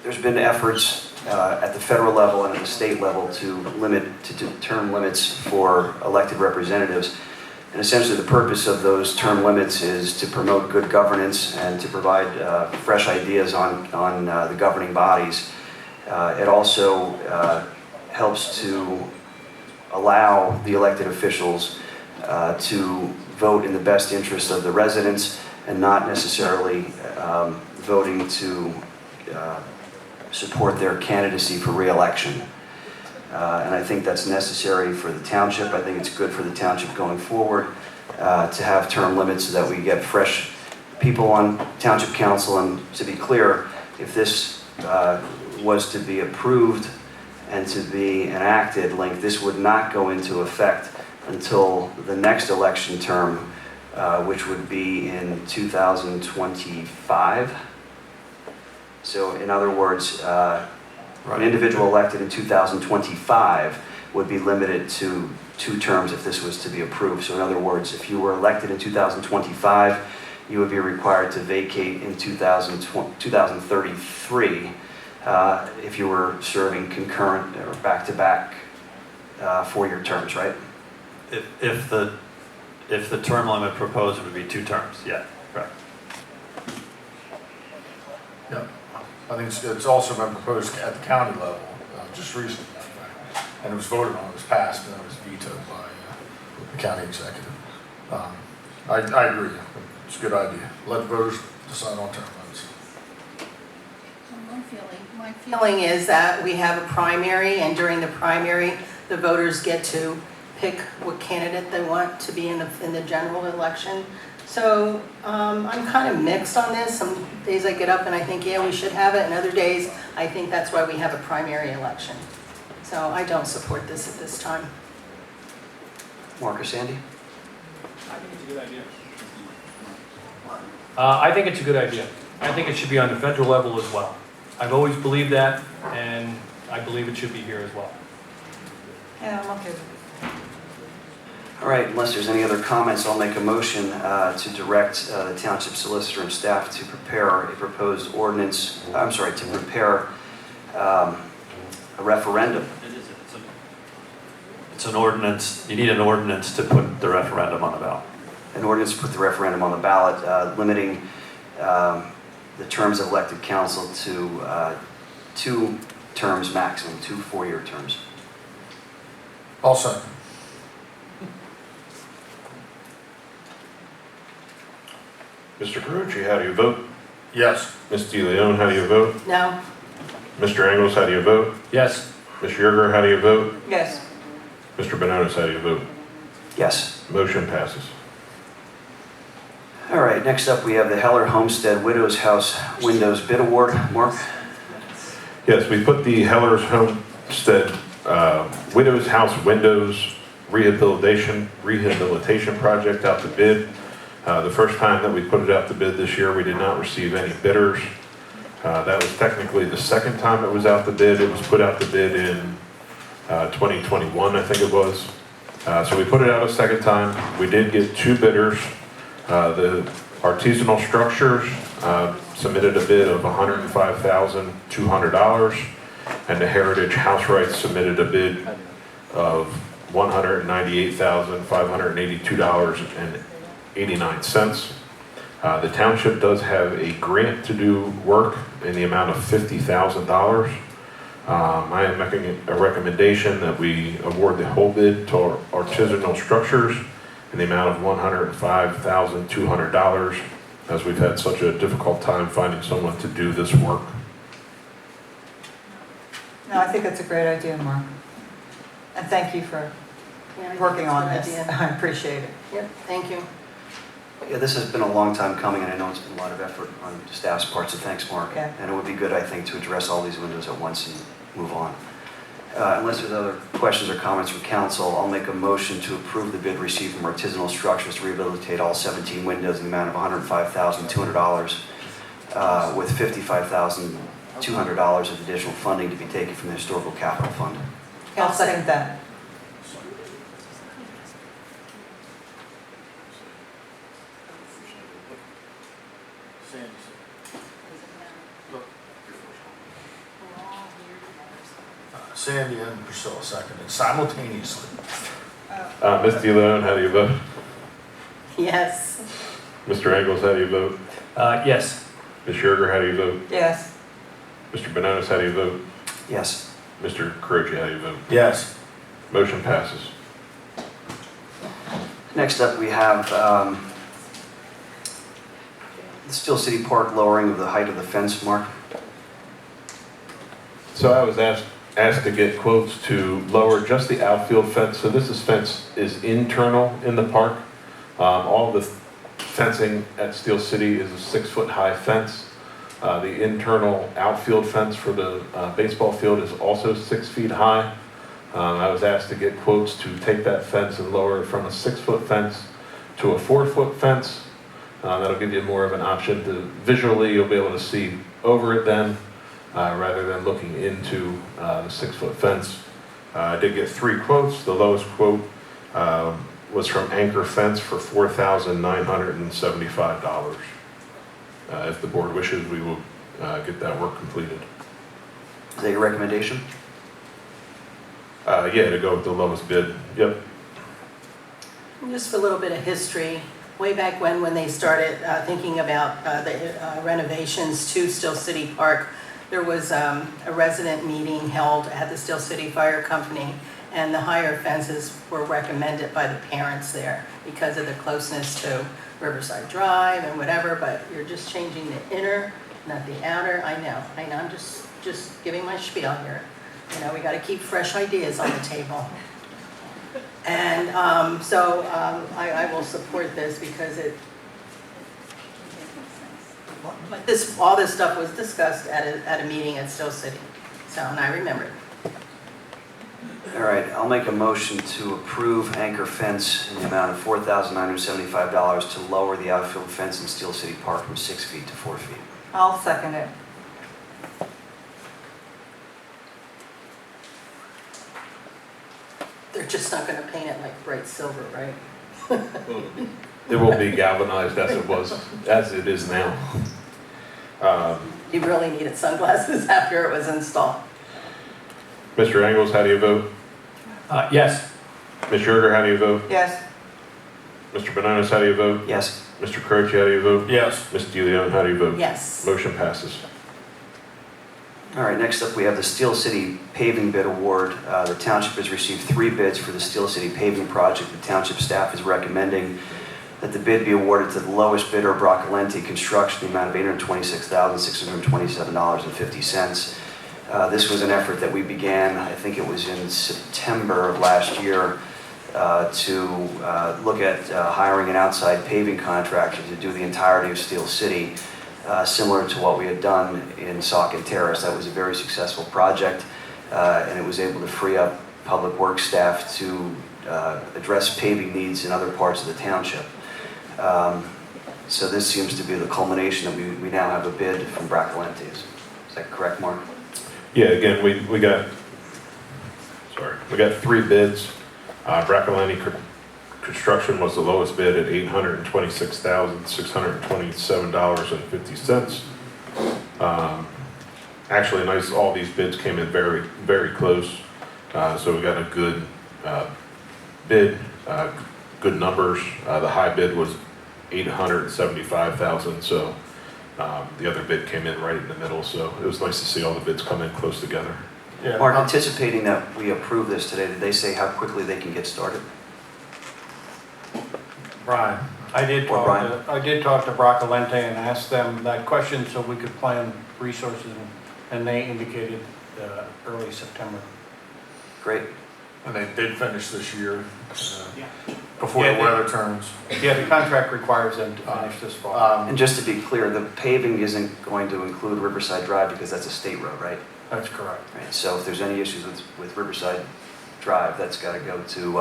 There's been efforts at the federal level and at the state level to term limits for elected representatives. And essentially the purpose of those term limits is to promote good governance and to provide fresh ideas on the governing bodies. It also helps to allow the elected officials to vote in the best interest of the residents and not necessarily voting to support their candidacy for re-election. And I think that's necessary for the township. I think it's good for the township going forward to have term limits so that we get fresh people on township council. And to be clear, if this was to be approved and to be enacted, like this would not go into effect until the next election term, which would be in 2025. So in other words, an individual elected in 2025 would be limited to 2 terms if this was to be approved. So in other words, if you were elected in 2025, you would be required to vacate in 2033 if you were serving concurrent or back-to-back 4-year terms, right? If the term limit proposed would be 2 terms, yeah, right. Yep. I think it's also been proposed at the county level, just recently, and it was voted on, it was passed, and it was vetoed by the county executive. I agree, it's a good idea. Let voters decide on term limits. My feeling is that we have a primary, and during the primary, the voters get to pick what candidate they want to be in the general election. So I'm kind of mixed on this. Some days I get up and I think, yeah, we should have it, and other days I think that's why we have a primary election. So I don't support this at this time. Mark or Sandy? I think it's a good idea. I think it's a good idea. I think it should be on the federal level as well. I've always believed that, and I believe it should be here as well. Yeah, I'm okay with it. All right, unless there's any other comments, I'll make a motion to direct the township solicitor and staff to prepare a proposed ordinance, to prepare a referendum. It's an ordinance, you need an ordinance to put the referendum on the ballot. An ordinance to put the referendum on the ballot, limiting the terms of elected council to 2 terms maximum, 2 4-year terms. I'll second. Mr. Carucci, how do you vote? Yes. Ms. DeLeon, how do you vote? No. Mr. Engels, how do you vote? Yes. Ms. Yerger, how do you vote? Yes. Mr. Bononis, how do you vote? Yes. Motion passes. All right, next up, we have the Heller Homestead Widows House Windows Bid Award. Mark? Yes, we put the Heller's Homestead Widow's House Windows Rehabilitation Project out to bid. The first time that we put it out to bid this year, we did not receive any bidders. That was technically the second time it was out to bid. It was put out to bid in 2021, I think it was. So we put it out a second time. We did get 2 bidders. The Artisanal Structures submitted a bid of $105,200, and the Heritage House Rights submitted a bid of $198,582.89. The township does have a grant to do work in the amount of $50,000. I am making a recommendation that we award the whole bid to Artisanal Structures in the amount of $105,200, as we've had such a difficult time finding someone to do this work. No, I think that's a great idea, Mark. And thank you for working on this. I appreciate it. Yep, thank you. Yeah, this has been a long time coming, and I know it's been a lot of effort on staff's part, so thanks, Mark. Yeah. And it would be good, I think, to address all these windows at once and move on. Unless there's other questions or comments from council, I'll make a motion to approve the bid received from Artisanal Structures to rehabilitate all 17 windows in the amount of $105,200, with $55,200 of additional funding to be taken from the Historical Capital Fund. I'll second that. Sandy and Priscilla seconded simultaneously. Ms. DeLeon, how do you vote? Yes. Mr. Engels, how do you vote? Yes. Ms. Yerger, how do you vote? Yes. Mr. Bononis, how do you vote? Yes. Mr. Carucci, how do you vote? Yes. Motion passes. Next up, we have the Steel City Park lowering of the height of the fence, Mark. So I was asked to get quotes to lower just the outfield fence. So this fence is internal in the park. All the fencing at Steel City is a 6-foot high fence. The internal outfield fence for the baseball field is also 6 feet high. I was asked to get quotes to take that fence and lower it from a 6-foot fence to a 4-foot fence. That'll give you more of an option to visually, you'll be able to see over it then, rather than looking into the 6-foot fence. I did get 3 quotes. The lowest quote was from Anchor Fence for $4,975. If the board wishes, we will get that work completed. Is that your recommendation? Yeah, to go with the lowest bid. Yep. Just for a little bit of history, way back when they started thinking about the renovations to Steel City Park, there was a resident meeting held at the Steel City Fire Company, and the higher fences were recommended by the parents there because of the closeness to Riverside Drive and whatever, but you're just changing the inner, not the outer. I know, I'm just giving my spiel here. You know, we got to keep fresh ideas on the table. And I will support this because all this stuff was discussed at a meeting at Steel City. So, and I remember it. All right, I'll make a motion to approve Anchor Fence in the amount of $4,975 to lower the outfield fence in Steel City Park from 6 feet to 4 feet. I'll second it. They're just not going to paint it like bright silver, right? It will be galvanized as it is now. You really needed sunglasses after it was installed. Mr. Engels, how do you vote? Yes. Ms. Yerger, how do you vote? Yes. Mr. Bononis, how do you vote? Yes. Mr. Carucci, how do you vote? Yes. Ms. DeLeon, how do you vote? Yes. Motion passes. All right, next up, we have the Steel City paving bid award. The township has received 3 bids for the Steel City paving project. The township staff is recommending that the bid be awarded to the lowest bidder, Broccolenti Construction, the amount of $826,627.50. This was an effort that we began, I think it was in September of last year, to look at hiring an outside paving contractor to do the entirety of Steel City, similar to what we had done in Saucon Terrace. That was a very successful project, and it was able to free up public works staff to address paving needs in other parts of the township. So this seems to be the culmination that we now have a bid from Broccolenti. Is that correct, Mark? Yeah, again, we got 3 bids. Broccolenti Construction was the lowest bid at $826,627.50. Actually, all these bids came in very, very close. So we got a good bid, good numbers. The high bid was $875,000. So the other bid came in right in the middle. So it was nice to see all the bids come in close together. Yeah. Mark, anticipating that we approve this today, did they say how quickly they can get started? Brian, I did talk to Broccolenti and asked them that question so we could plan resources, and they indicated early September. Great. And they did finish this year, before the weather turns. Yeah, the contract requires them to finish this fall. And just to be clear, the paving isn't going to include Riverside Drive because that's a state road, right? That's correct. Right. So if there's any issues with Riverside Drive, that's got to go to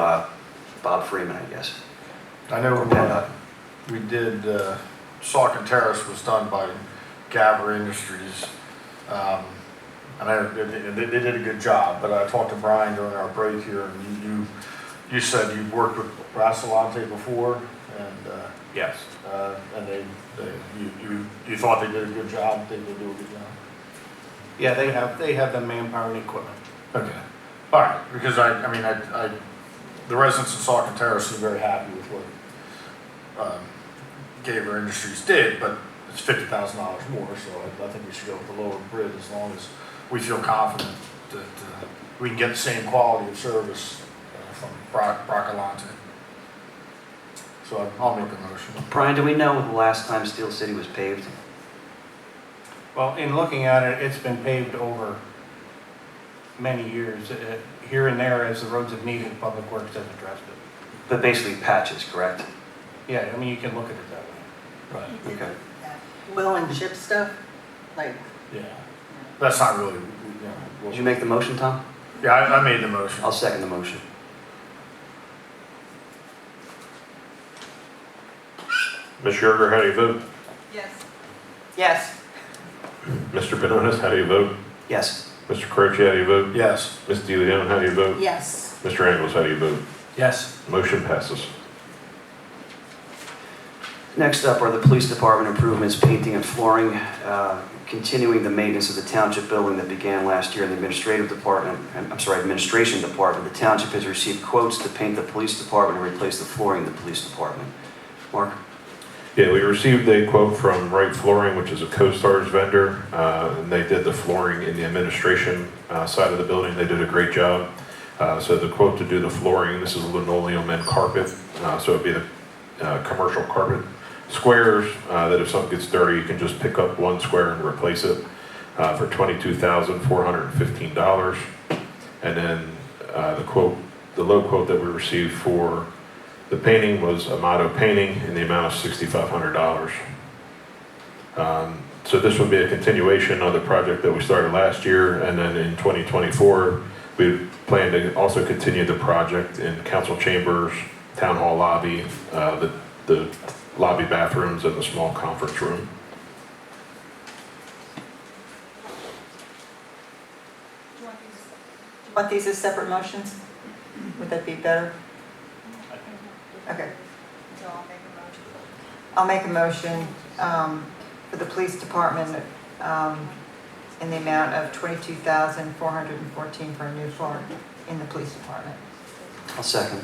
Bob Freeman, I guess. I know we did, Saucon Terrace was done by Gaver Industries. And they did a good job, but I talked to Brian during our break here, and you said you'd worked with Broccolenti before, and yes, and you thought they did a good job. They did do a good job. Yeah, they have the manpower and equipment. Okay, all right. Because I mean, the residents of Saucon Terrace seem very happy with what Gaver Industries did, but it's $50,000 more. So I think we should go with the lower bid as long as we feel confident that we can get the same quality of service from Broccolenti. So I'll make a motion. Brian, do we know the last time Steel City was paved? Well, in looking at it, it's been paved over many years. Here and there, as the roads have needed, Public Works has addressed it. But basically patches, correct? Yeah, I mean, you can look at it that way. Right. Okay. Will and chip stuff, like, Yeah. That's not really. Did you make the motion, Tom? Yeah, I made the motion. I'll second the motion. Ms. Yerger, how do you vote? Yes. yes. Mr. Benonis, how do you vote? Yes. Mr. Croce, how do you vote? Yes. Ms. DeLeon, how do you vote? Yes. Mr. Angles, how do you vote? Yes. Motion passes. Next up are the police department improvements, painting and flooring, continuing the maintenance of the township building that began last year in the administration department. The township has received quotes to paint the police department and replace the flooring in the police department. Mark? Yeah, we received a quote from Wright Flooring, which is a CoStarz vendor, and they did the flooring in the administration side of the building. They did a great job. So the quote to do the flooring, this is linoleum and carpet, so it'd be the commercial carpet squares that if something gets dirty, you can just pick up one square and replace it for $22,415. And then the low quote that we received for the painting was Amato Painting in the amount of $6,500. So this would be a continuation of the project that we started last year, and then in 2024, we plan to also continue the project in council chambers, town hall lobby, the lobby bathrooms, and the small conference room. Do you want these as separate motions? Would that be better? Okay. So I'll make a motion for the police department in the amount of $22,414 for a new floor in the police department. I'll second.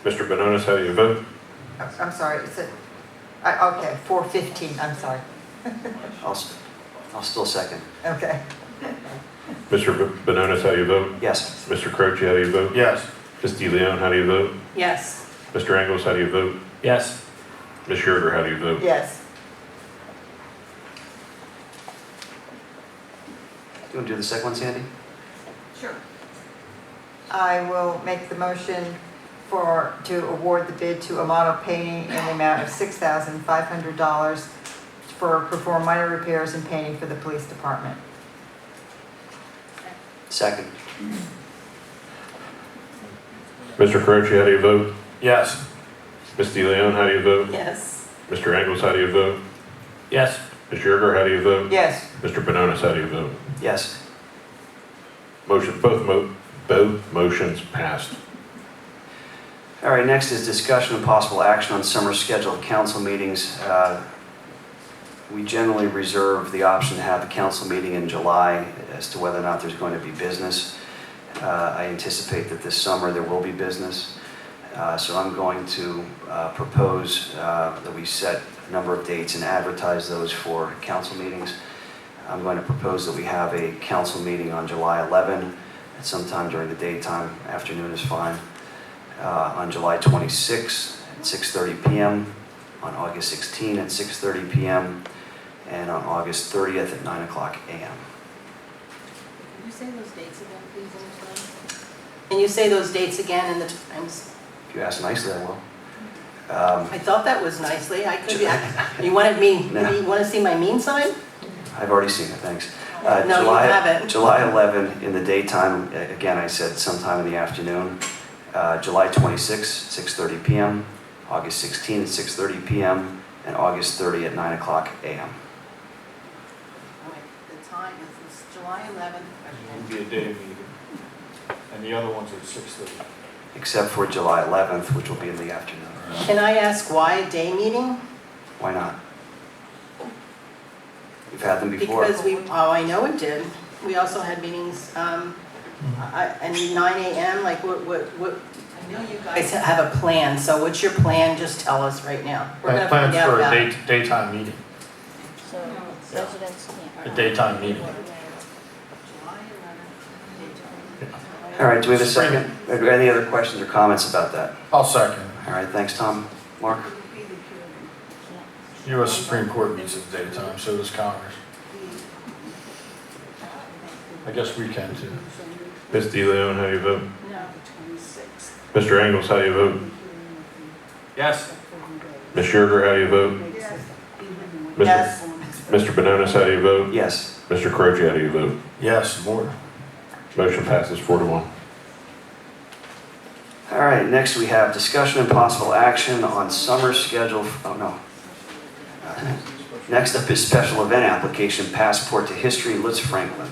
Mr. Benonis, how do you vote? I'm sorry, is it, okay, 415, I'm sorry. I'll still second. Okay. Mr. Benonis, how do you vote? Yes. Mr. Croce, how do you vote? Yes. Ms. DeLeon, how do you vote? Yes. Mr. Engels, how do you vote? Yes. Ms. Yerger, how do you vote? Yes. Do you want to do the second one, Sandy? Sure. I will make the motion to award the bid to Amato Painting in the amount of $6,500 for perform minor repairs and painting for the police department. Second. Mr. Croce, how do you vote? Yes. Ms. DeLeon, how do you vote? Yes. Mr. Engels, how do you vote? Yes. Ms. Yerger, how do you vote? Yes. Mr. Benonis, how do you vote? Yes. Both motions passed. All right, next is discussion and possible action on summer scheduled council meetings. We generally reserve the option to have a council meeting in July as to whether or not there's going to be business. I anticipate that this summer there will be business. So I'm going to propose that we set a number of dates and advertise those for council meetings. I'm going to propose that we have a council meeting on July 11 at some time during the daytime. Afternoon is fine. On July 26 at 6:30 p.m., on August 16 at 6:30 p.m., and on August 30th at 9 o'clock a.m. Can you say those dates again, please, Angela? Can you say those dates again and the times? If you ask nicely, I will. I thought that was nicely. I could be, you wanted me, No. you want to see my mean sign? I've already seen it, thanks. No, you haven't. July 11 in the daytime, again, I said sometime in the afternoon. July 26, 6:30 p.m., August 16 at 6:30 p.m., and August 30 at 9 o'clock a.m. All right, the time is July 11th. It would be a day meeting. And the other ones are 6:30. Except for July 11th, which will be in the afternoon. Can I ask why a day meeting? Why not? We've had them before. Because I know it did. We also had meetings, and 9 a.m., like what, I know you guys have a plan, so what's your plan? Just tell us right now. We're gonna find Plans out for about a it. daytime meeting. So residents can't. A daytime meeting. All right, do we have a second? Are there any other questions or comments about that? I'll second. All right, thanks, Tom. Mark? U.S. Supreme Court meets at the daytime, so does Congress. I guess we can too. Ms. DeLeon, how do you vote? No. Mr. Engels, how do you vote? Yes. Ms. Yerger, how do you vote? Yes. Mr. Benonis, how do you vote? Yes. Mr. Croce, how do you vote? Yes, more. Motion passes 4-1. All right, next we have discussion and possible action on summer schedule, Next up is special event application, Passport to History, Lutz Franklin.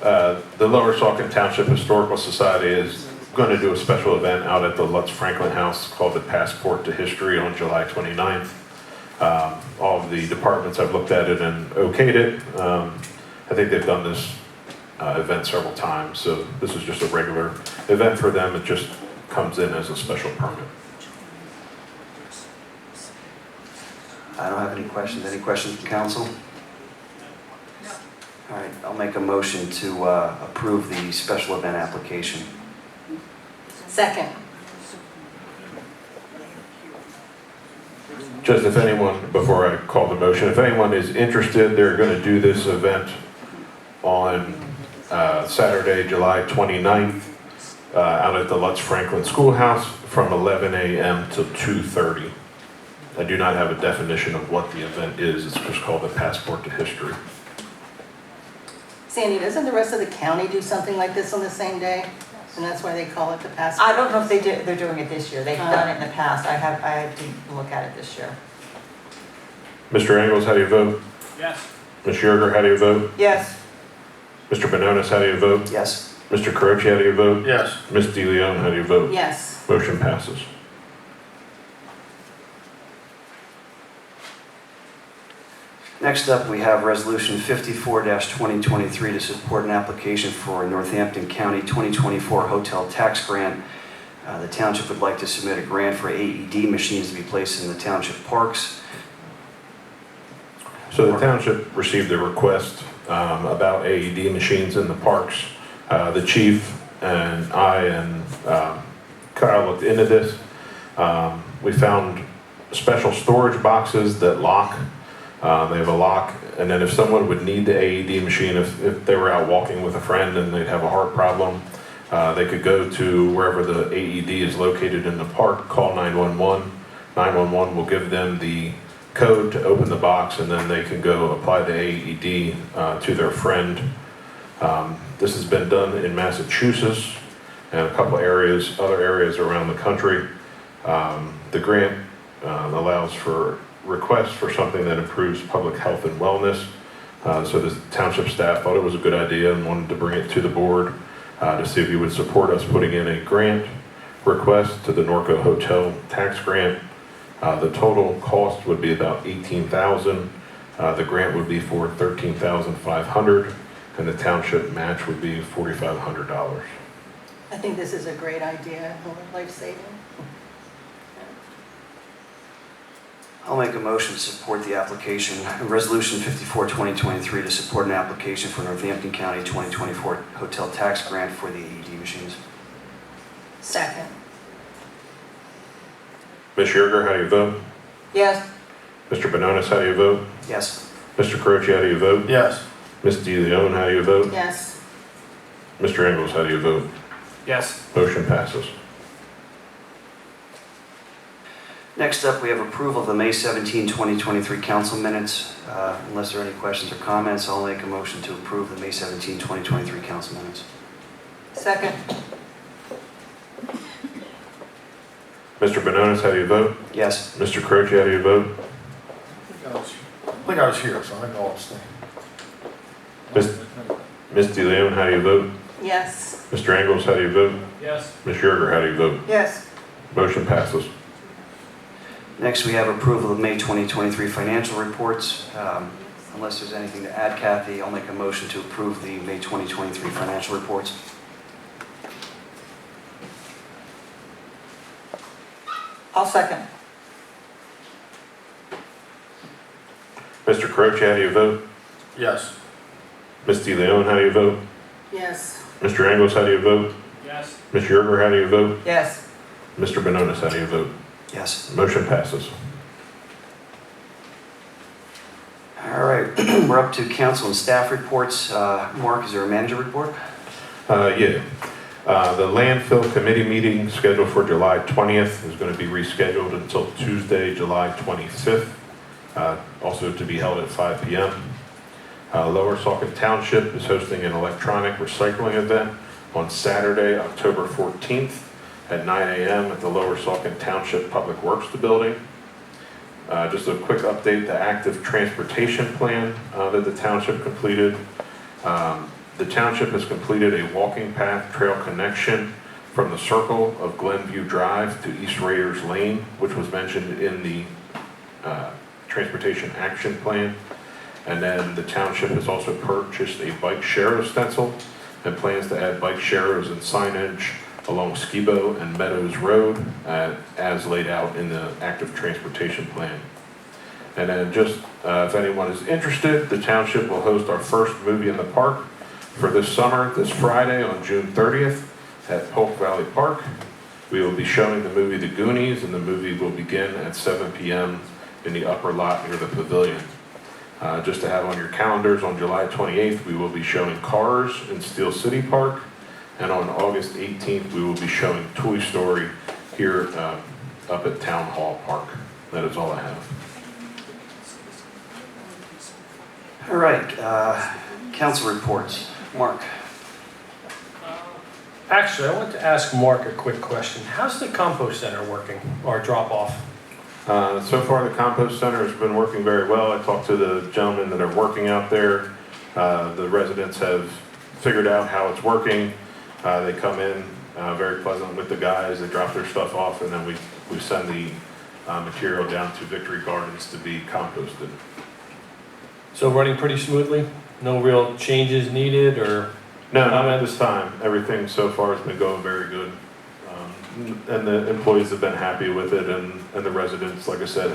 The Lower Saucon Township Historical Society is going to do a special event out at the Lutz Franklin House called the Passport to History on July 29th. All of the departments have looked at it and okayed it. I think they've done this event several times, so this is just a regular event for them. It just comes in as a special permit. I don't have any questions. Any questions from council? All right, I'll make a motion to approve the special event application. Second. Just if anyone, before I call the motion, if anyone is interested, they're going to do this event on Saturday, July 29th, out at the Lutz Franklin Schoolhouse from 11 a.m. till 2:30. I do not have a definition of what the event is. It's just called the Passport to History. Sandy, doesn't the rest of the county do something like this on the same day? And that's why they call it the Passport? I don't know if they're doing it this year. They've done it in the past. I didn't look at it this year. Mr. Engels, how do you vote? Yes. Ms. Yerger, how do you vote? Yes. Mr. Benonis, how do you vote? Yes. Mr. Croce, how do you vote? Yes. Ms. DeLeon, how do you vote? Yes. Motion passes. Next up, we have Resolution 54-2023 to support an application for a Northampton County 2024 hotel tax grant. The township would like to submit a grant for AED machines to be placed in the township parks. So the township received a request about AED machines in the parks. The chief and I and Kyle looked into this. We found special storage boxes that lock. They have a lock, and then if someone would need the AED machine, if they were out walking with a friend and they'd have a heart problem, they could go to wherever the AED is located in the park, call 911. 911 will give them the code to open the box, and then they can go apply the AED to their friend. This has been done in Massachusetts and a couple areas, other areas around the country. The grant allows for requests for something that improves public health and wellness. So the township staff thought it was a good idea and wanted to bring it to the board to see if you would support us putting in a grant request to the Norco Hotel tax grant. The total cost would be about $18,000. The grant would be for $13,500, and the township match would be $4,500. I think this is a great idea, life-saving. I'll make a motion to support the application, Resolution 54, 2023, to support an application for Northampton County 2024 hotel tax grant for the AED machines. Second. Ms. Yerger, how do you vote? Yes. Mr. Benonis, how do you vote? Yes. Mr. Croce, how do you vote? Yes. Ms. DeLeon, how do you vote? Yes. Mr. Engels, how do you vote? Yes. Motion passes. Next up, we have approval of the May 17, 2023 council minutes. Unless there are any questions or comments, I'll make a motion to approve the May 17, 2023 council minutes. Second. Mr. Benonis, how do you vote? Yes. Mr. Croce, how do you vote? I think I was here, so I think I'll abstain. Ms. DeLeon, how do you vote? Yes. Mr. Engels, how do you vote? Yes. Ms. Yerger, how do you vote? Yes. Motion passes. Next, we have approval of May 2023 financial reports. Unless there's anything to add, Kathy, I'll make a motion to approve the May 2023 financial reports. I'll second. Mr. Croce, how do you vote? Yes. Ms. DeLeon, how do you vote? Yes. Mr. Engels, how do you vote? Yes. Ms. Yerger, how do you vote? Yes. Mr. Benonis, how do you vote? Yes. Motion passes. All right, we're up to council and staff reports. Mark, is there a manager report? Yeah. The landfill committee meeting scheduled for July 20th is going to be rescheduled until Tuesday, July 25th, also to be held at 5 p.m. Lower Saucon Township is hosting an electronic recycling event on Saturday, October 14th at 9 a.m. at the Lower Saucon Township Public Works Building. Just a quick update, the active transportation plan that the township completed. The township has completed a walking path trail connection from the circle of Glenview Drive to East Raiders Lane, which was mentioned in the transportation action plan. And then the township has also purchased a bike share stencil and plans to add bike sharers and signage along Skibo and Meadows Road as laid out in the active transportation plan. And then just if anyone is interested, the township will host our first movie in the park for this summer, this Friday on June 30th at Polk Valley Park. We will be showing the movie The Goonies, and the movie will begin at 7 p.m. in the upper lot near the pavilion. Just to have on your calendars, on July 28th, we will be showing Cars in Steel City Park. And on August 18th, we will be showing Toy Story here up at Town Hall Park. That is all I have. All right, council reports. Mark. Actually, I want to ask Mark a quick question. How's the compost center working, or drop off? So far, the compost center has been working very well. I talked to the gentlemen that are working out there. The residents have figured out how it's working. They come in very pleasant with the guys. They drop their stuff off, and then we send the material down to Victory Gardens to be composted. So running pretty smoothly? No real changes needed, or? No, not at this time. Everything so far has been going very good. And the employees have been happy with it, and the residents, like I said,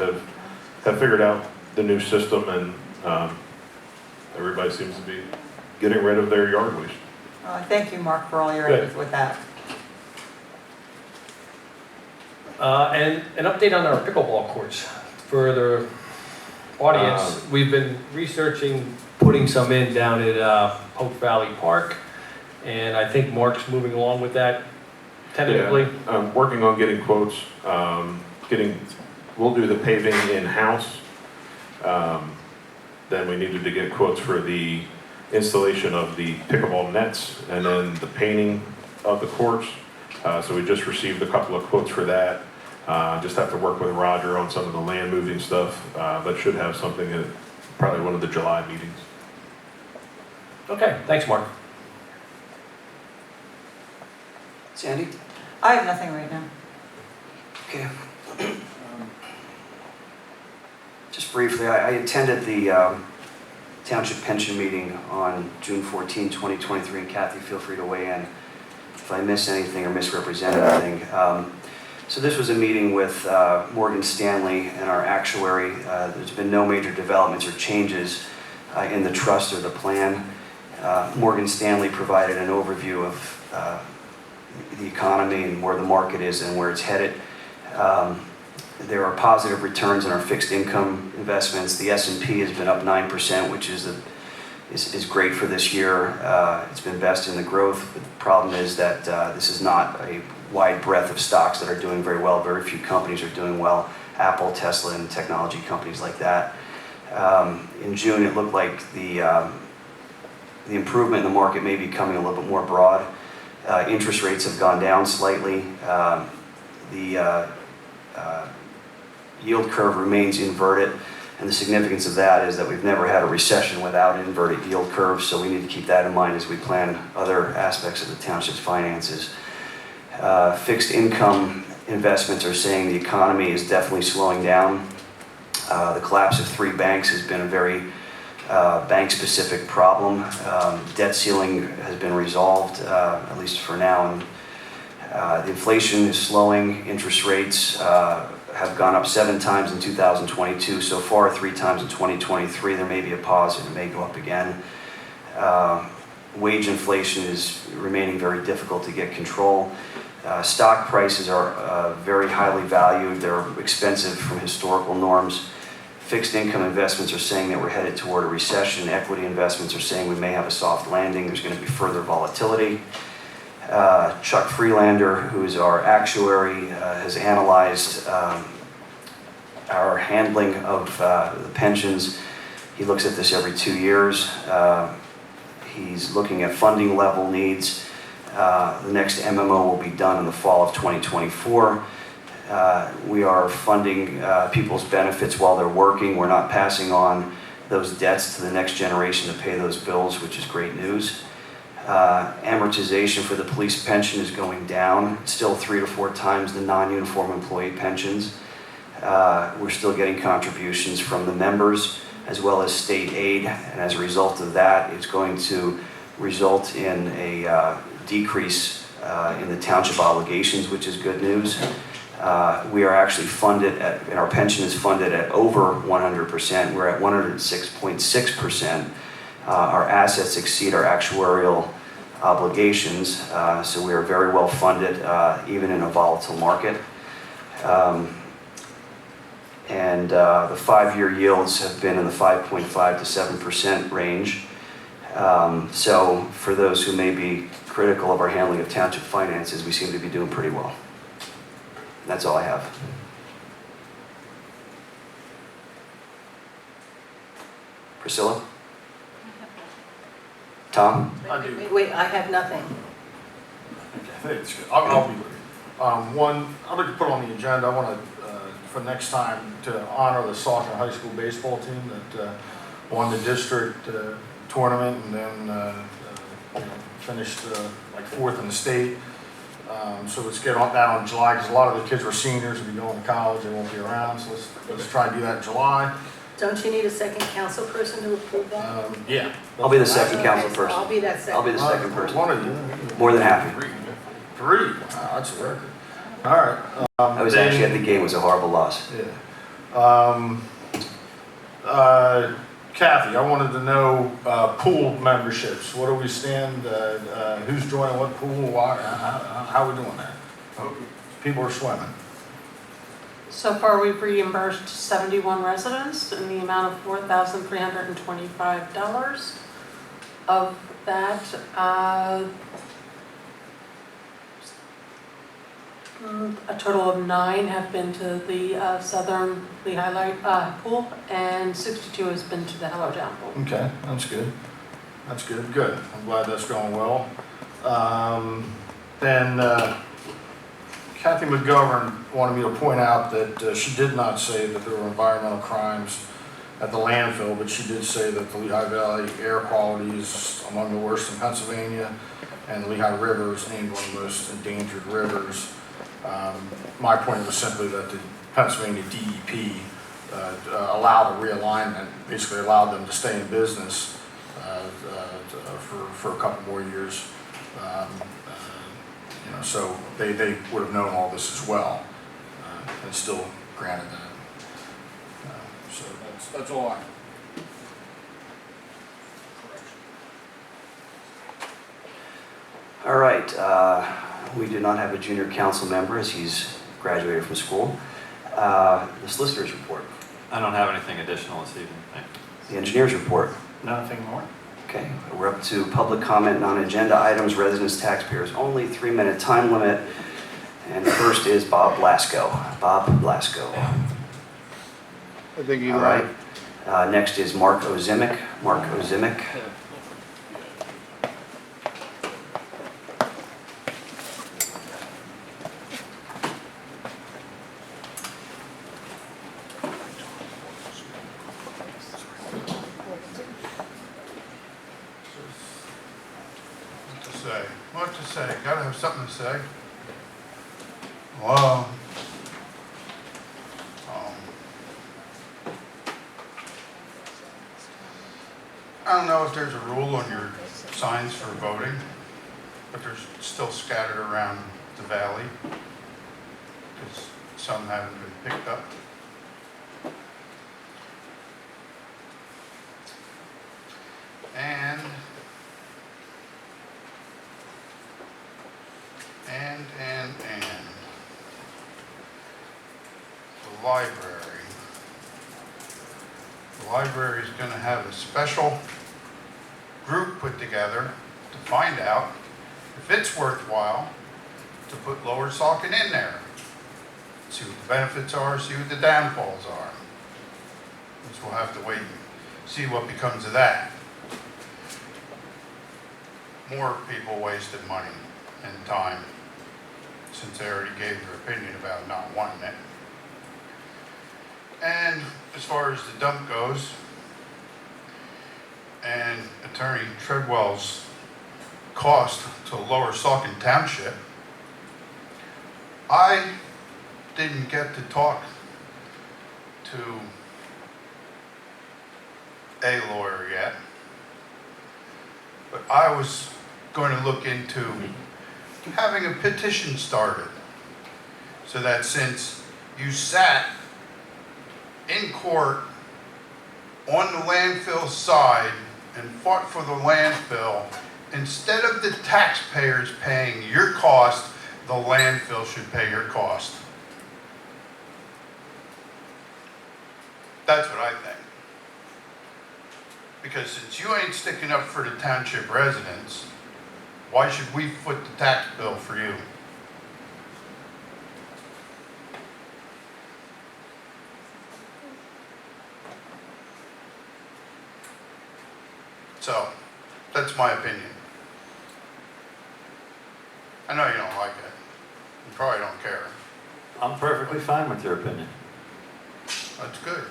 have figured out the new system, and Everybody seems to be getting rid of their yard waste. Thank you, Mark, for all your Good. efforts with that. And an update on our pickleball courts. For the audience, we've been researching putting some in down at Hope Valley Park, and I think Mark's moving along with that tentatively. Yeah, I'm working on getting quotes, we'll do the paving in-house. Then we needed to get quotes for the installation of the pickleball nets and then the painting of the courts. So we just received a couple of quotes for that. Just have to work with Roger on some of the land moving stuff, but should have something at probably one of the July meetings. Okay, thanks, Mark. Sandy? I have nothing right now. Okay. Just briefly, I attended the township pension meeting on June 14, 2023, and Kathy, feel free to weigh in if I miss anything or misrepresent anything. So this was a meeting with Morgan Stanley and our actuary. There's been no major developments or changes in the trust or the plan. Morgan Stanley provided an overview of the economy and where the market is and where it's headed. There are positive returns in our fixed income investments. The S&P has been up 9%, which is great for this year. It's been best in the growth. But the problem is that this is not a wide breadth of stocks that are doing very well. Very few companies are doing well. Apple, Tesla, and technology companies like that. In June, it looked like the improvement in the market may be coming a little bit more broad. Interest rates have gone down slightly. The yield curve remains inverted, and the significance of that is that we've never had a recession without an inverted yield curve, so we need to keep that in mind as we plan other aspects of the township's finances. Fixed income investments are saying the economy is definitely slowing down. The collapse of 3 banks has been a very bank-specific problem. Debt ceiling has been resolved, at least for now, and the inflation is slowing. Interest rates have gone up 7 times in 2022. So far, 3 times in 2023. There may be a pause and it may go up again. Wage inflation is remaining very difficult to get control. Stock prices are very highly valued. They're expensive from historical norms. Fixed income investments are saying that we're headed toward a recession. Equity investments are saying we may have a soft landing. There's going to be further volatility. Chuck Freelander, who is our actuary, has analyzed our handling of the pensions. He looks at this every 2 years. He's looking at funding level needs. The next MMO will be done in the fall of 2024. We are funding people's benefits while they're working. We're not passing on those debts to the next generation to pay those bills, which is great news. Amortization for the police pension is going down. It's still 3 to 4 times the non-uniform employee pensions. We're still getting contributions from the members as well as state aid, and as a result of that, it's going to result in a decrease in the township obligations, which is good news. We are actually funded and our pension is funded at over 100%. We're at 106.6%. Our assets exceed our actuarial obligations, so we are very well funded, even in a volatile market. The 5-year yields have been in the 5.5 to 7% range. So for those who may be critical of our handling of township finances, we seem to be doing pretty well. That's all I have. Priscilla? Tom? Wait, I have nothing. Okay, it's good. I'll be with you. One, I'd like to put on the agenda, I want to, for next time, to honor the Saucon High School baseball team that won the district tournament and then finished like 4th in the state. So let's get on that on July, because a lot of the kids were seniors and be going to college, they won't be around, so let's try and do that in July. Don't you need a second council person to approve that? Yeah. I'll be the second council person. I'll be that second. I'll be the second person. One of you. More than happy. 3. Wow, that's a record. All right. I was actually at the game. It was a horrible loss. Yeah. Kathy, I wanted to know pool memberships. What do we stand, who's joining what pool, why, how are we doing that? People are swimming. So far, we've reimbursed 71 residents in the amount of $4,325. Of that, a total of 9 have been to the Southern Lehigh Light pool, and 62 has been to the Hello Town pool. Okay, that's good. That's good, good. I'm glad that's going well. Then Kathy McGovern wanted me to point out that she did not say that there were environmental crimes at the landfill, but she did say that the Lehigh Valley air quality is among the worst in Pennsylvania, and the Lehigh River is named one of the most endangered rivers. My point was simply that the Pennsylvania DEP allowed a realignment, basically allowed them to stay in business for a couple more years. You know, so they would have known all this as well, and still granted that. So that's all I have. All right, we do not have a junior council member as he's graduated from school. The solicitor's report. I don't have anything additional this evening, thank you. The engineer's report. Nothing more. Okay, we're up to public comment, non-agenda items, residents, taxpayers only, 3-minute time limit. And the first is Bob Blasco. Bob Blasco. I think you All right. Next is Mark Ozimick. Mark Ozimick. What to say? Gotta have something to say. Well, I don't know if there's a rule on your signs for voting, but they're still scattered around the valley because some haven't been picked up. And the library. The library is going to have a special group put together to find out if it's worthwhile to put Lower Saucon in there. See what the benefits are, see what the downfalls are. Which we'll have to wait and see what becomes of that. More people wasted money and time since they already gave their opinion about not wanting it. And as far as the dump goes, and Attorney Treadwell's cost to Lower Saucon Township, I didn't get to talk to a lawyer yet, but I was going to look into having a petition started so that since you sat in court on the landfill side and fought for the landfill, instead of the taxpayers paying your cost, the landfill should pay your cost. That's what I think. Because since you ain't sticking up for the township residents, why should we foot the tax bill for you? So, that's my opinion. I know you don't like it. You probably don't care. I'm perfectly fine with your opinion. That's good.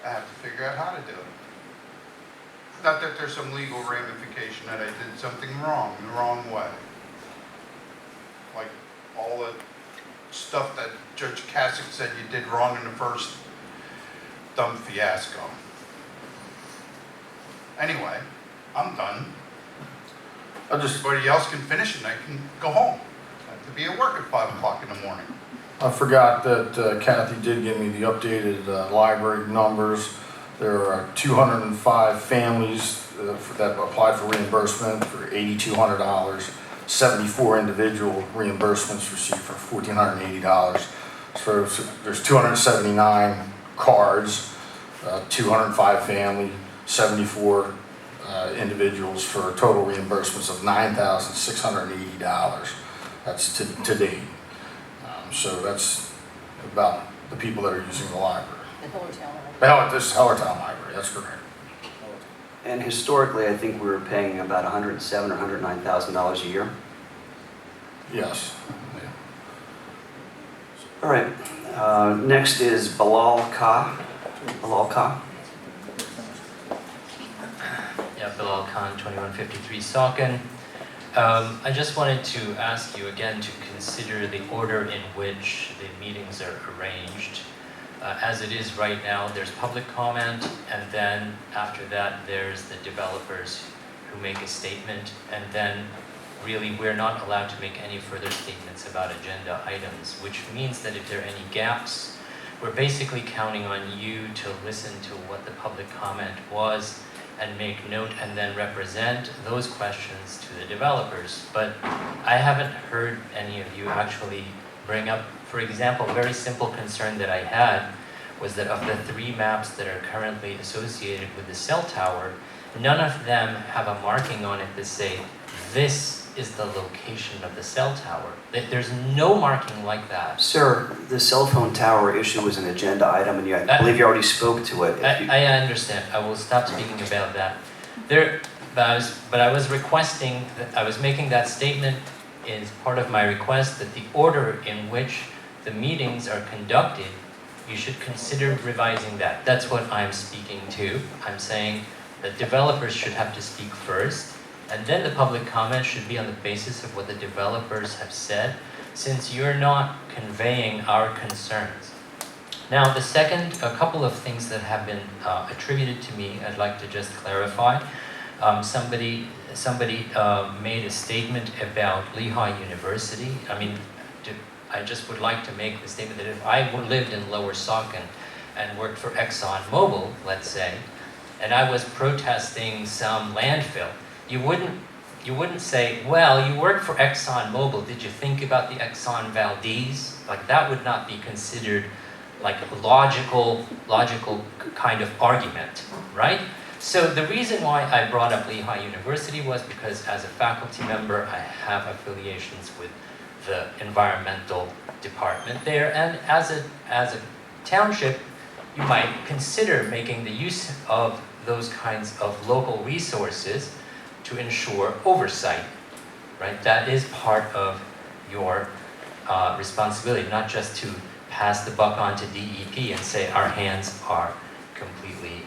I have to figure out how to do it. Not that there's some legal ramification that I did something wrong, in the wrong way. Like all the stuff that Judge Kasich said you did wrong in the first dumb fiasco. Anyway, I'm done. Everybody else can finish and I can go home. I have to be at work at 5 o'clock in the morning. I forgot that Kathy did give me the updated library numbers. There are 205 families that applied for reimbursement for $8,200. 74 individual reimbursements received for $1,480. So there's 279 cards, 205 family, 74 individuals for total reimbursements of $9,680. That's to date. So that's about the people that are using the library. This is Hellertown Library, that's correct. And historically, I think we were paying about $107,000 or $109,000 a year. Yes. All right. Next is Bilal Khan. Bilal Khan. Yeah, Bilal Khan, 2153 Saucon. I just wanted to ask you again to consider the order in which the meetings are arranged. As it is right now, there's public comment, and then after that, there's the developers who make a statement, and then really we're not allowed to make any further statements about agenda items, which means that if there are any gaps, we're basically counting on you to listen to what the public comment was and make note and then represent those questions to the developers. But I haven't heard any of you actually bring up, for example, a very simple concern that I had was that of the 3 maps that are currently associated with the cell tower, none of them have a marking on it that say, this is the location of the cell tower. There's no marking like that. Sir, the cell phone tower issue was an agenda item, and I believe you already spoke to it. I understand. I will stop speaking about that. But I was requesting, I was making that statement as part of my request that the order in which the meetings are conducted, you should consider revising that. That's what I'm speaking to. I'm saying that developers should have to speak first, and then the public comment should be on the basis of what the developers have said, since you're not conveying our concerns. Now, a couple of things that have been attributed to me, I'd like to just clarify. Somebody made a statement about Lehigh University. I mean, I just would like to make the statement that if I lived in Lower Saucon and worked for ExxonMobil, let's say, and I was protesting some landfill, you wouldn't say, well, you work for ExxonMobil, did you think about the Exxon Valdez? Like, that would not be considered like a logical kind of argument, right? So the reason why I brought up Lehigh University was because as a faculty member, I have affiliations with the environmental department there, and as a township, you might consider making the use of those kinds of local resources to ensure oversight, right? That is part of your responsibility, not just to pass the buck on to DEP and say our hands are completely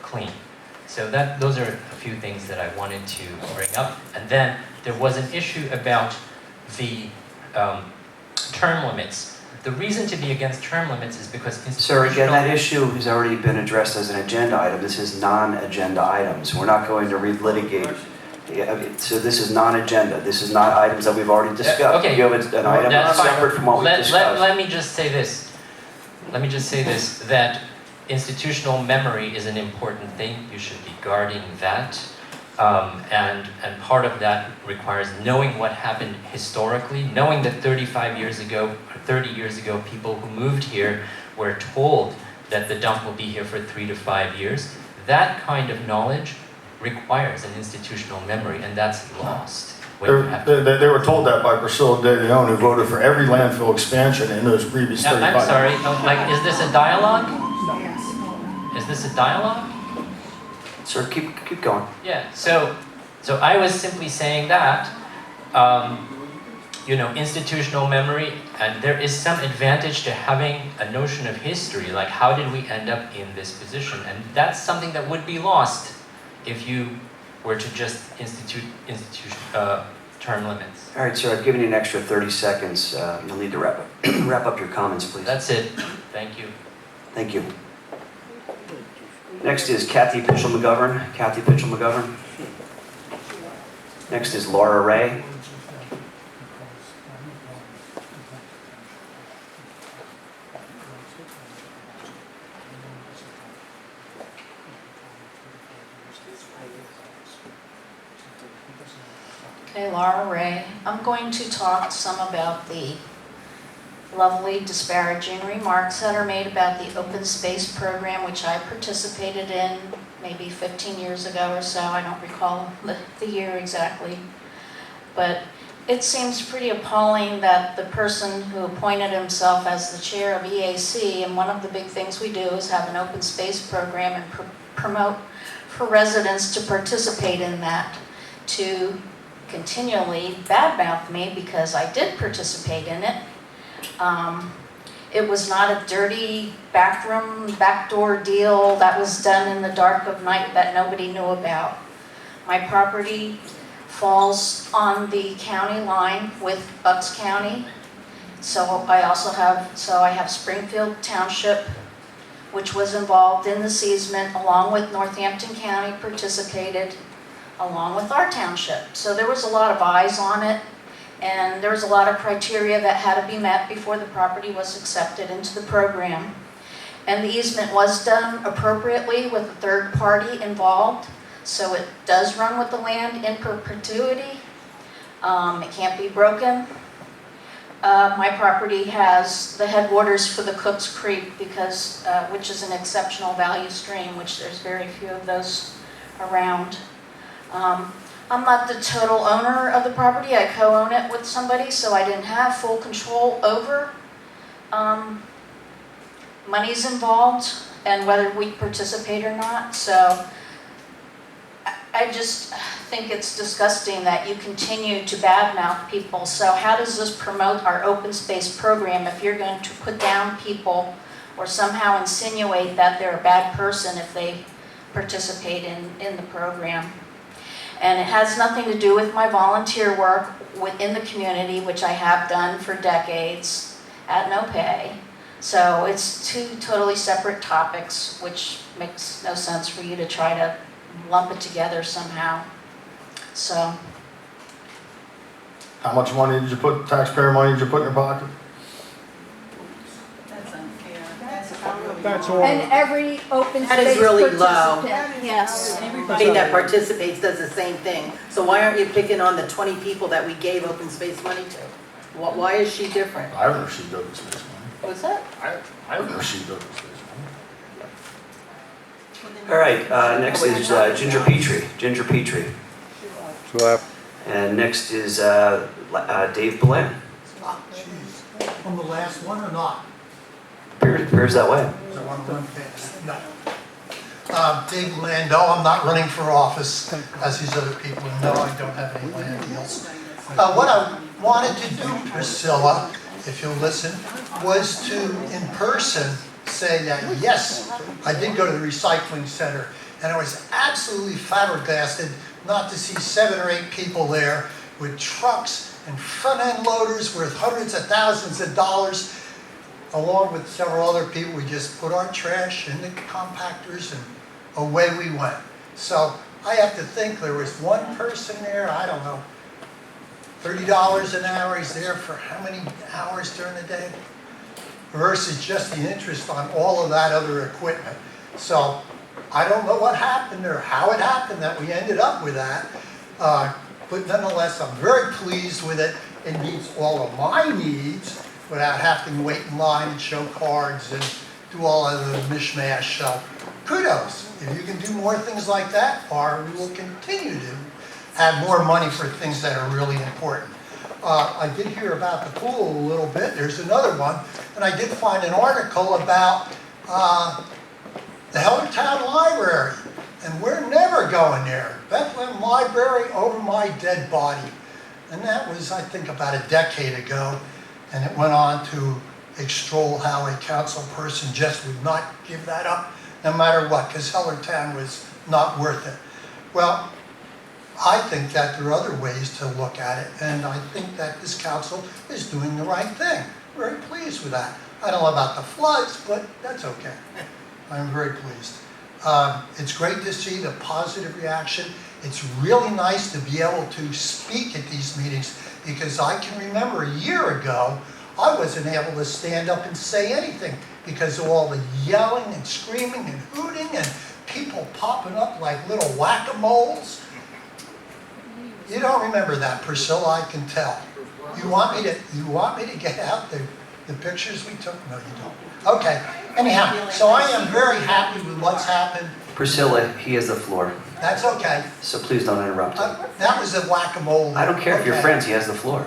clean. So those are a few things that I wanted to bring up. And then there was an issue about the term limits. The reason to be against term limits is because... Sir, again, that issue has already been addressed as an agenda item. This is non-agenda items. We're not going to relitigate. So this is non-agenda. This is not items that we've already discussed. Okay. You have an item that's separate from what we discussed. Let me just say this. That institutional memory is an important thing. You should be guarding that. And part of that requires knowing what happened historically, knowing that 35 years ago, or 30 years ago, people who moved here were told that the dump will be here for 3 to 5 years. That kind of knowledge requires an institutional memory, and that's lost. They were told that by Priscilla De Leon, who voted for every landfill expansion in those previous 35 years. I'm sorry, is this a dialogue? Is this a dialogue? Sir, keep going. Yeah, so I was simply saying that, institutional memory, and there is some advantage to having a notion of history, like how did we end up in this position? And that's something that would be lost if you were to just institute term limits. All right, sir, I've given you an extra 30 seconds. You'll need to wrap up your comments, please. That's it. Thank you. Thank you. Next is Kathy Pitchell-McGovern. Kathy Pitchell-McGovern. Next is Laura Ray. Okay, Laura Ray. I'm going to talk some about the lovely disparaging remarks that are made about the open space program, which I participated in maybe 15 years ago or so. I don't recall the year exactly. But it seems pretty appalling that the person who appointed himself as the chair of EAC, and one of the big things we do is have an open space program and promote for residents to participate in that, to continually badmouth me because I did participate in it. It was not a dirty backroom, backdoor deal that was done in the dark of night that nobody knew about. My property falls on the county line with Bucks County. So I have Springfield Township, which was involved in this easement, along with Northampton County participated, along with our township. So there was a lot of eyes on it, and there was a lot of criteria that had to be met before the property was accepted into the program. And the easement was done appropriately with a third party involved, so it does run with the land in perpetuity. It can't be broken. My property has the headwaters for the Cooks Creek, because which is an exceptional value stream, which there's very few of those around. I'm not the total owner of the property. I co-own it with somebody, so I didn't have full control over money's involved and whether we participate or not. So I just think it's disgusting that you continue to badmouth people. So how does this promote our open space program if you're going to put down people or somehow insinuate that they're a bad person if they participate in the program? And it has nothing to do with my volunteer work within the community, which I have done for decades at no pay. So it's two totally separate topics, which makes no sense for you to try to lump it together somehow. So. How much money did you put, taxpayer money did you put in your pocket? That's unfair. That's all. And every open That is space really low. participant, yes. Everybody that participates does the same thing. So why aren't you picking on the 20 people that we gave open space money to? Why is she different? I've never received open space money. What's that? I've never received open space money. All right, next is Ginger Petrie. Ginger Petrie. And next is Dave Belen. I'm the last one or not? Appears that way. Is that one going fast? No. Dave Belen, no, I'm not running for office as these other people, and no, I don't have any land deals. What I wanted to do, Priscilla, if you'll listen, was to, in person, say that, yes, I did go to the recycling center, and I was absolutely flabbergasted not to see 7 or 8 people there with trucks and front-end loaders worth hundreds of thousands of dollars, along with several other people. We just put our trash in the compactors and away we went. So I have to think there was one person there, I don't know, $30 an hour, he's there for how many hours during the day? Versus just the interest on all of that other equipment. So I don't know what happened or how it happened that we ended up with that. But nonetheless, I'm very pleased with it. It meets all of my needs without having to wait in line and show cards and do all of the mishmash. So kudos. If you can do more things like that, or we will continue to have more money for things that are really important. I did hear about the pool a little bit. There's another one. And I did find an article about the Hellertown Library. And we're never going there. Bethlehem Library over my dead body. And that was, I think, about a decade ago. And it went on to extol how a council person just would not give that up, no matter what, because Hellertown was not worth it. Well, I think that there are other ways to look at it, and I think that this council is doing the right thing. Very pleased with that. I don't know about the floods, but that's okay. I'm very pleased. It's great to see the positive reaction. It's really nice to be able to speak at these meetings, because I can remember a year ago, I wasn't able to stand up and say anything because of all the yelling and screaming and hooting and people popping up like little whack-a-moles. You don't remember that, Priscilla, I can tell. You want me to get out the pictures we took? No, you don't. Okay, anyhow, so I am very happy with what's happened. Priscilla, he has the floor, That's okay. so please don't interrupt him. That was a whack-a-mole. I don't care if you're Okay. friends, he has the floor.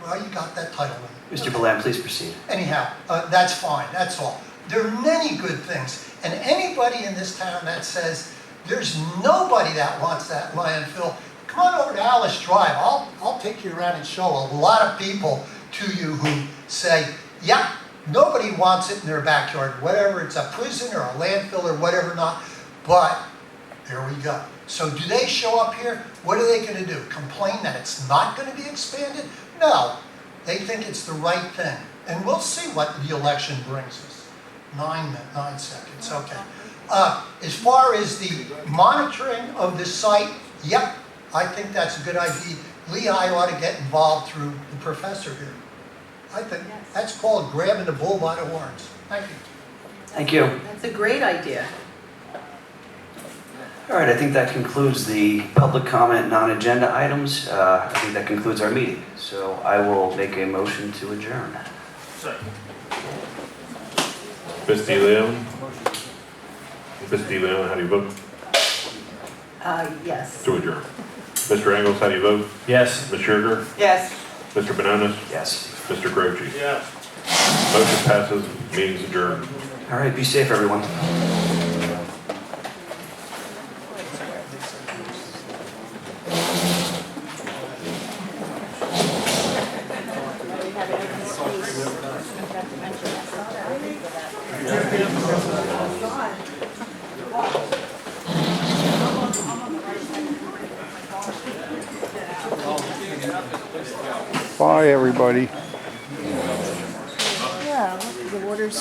Well, you got that title. Mr. Belan, please proceed. Anyhow, that's fine, that's all. There are many good things, and anybody in this town that says there's nobody that wants that landfill, come on over to Alice Drive. I'll take you around and show a lot of people to you who say, yeah, nobody wants it in their backyard, whatever, it's a prison or a landfill or whatever not, but there we go. So do they show up here? What are they gonna do? Complain that it's not gonna be expanded? No, they think it's the right thing. And we'll see what the election brings us. 9 seconds, okay. As far as the monitoring of the site, yep, I think that's a good idea. Lehigh ought to get involved through the professor here. I think that's called grabbing the bull by the horns. Thank you. Thank you. That's a great idea. All right, I think that concludes the public comment non-agenda items. I think that concludes our meeting. So I will make a motion to adjourn. Ms. DeLeon? Ms. DeLeon, how do you vote? Yes. To adjourn. Mr. Engels, how do you vote? Yes. Ms. Sugar? Yes. Mr. Benonis? Yes. Mr. Croce? Yes. Motion passes, meeting's adjourned. All right, be safe, everyone. Bye, everybody. Yeah, the water's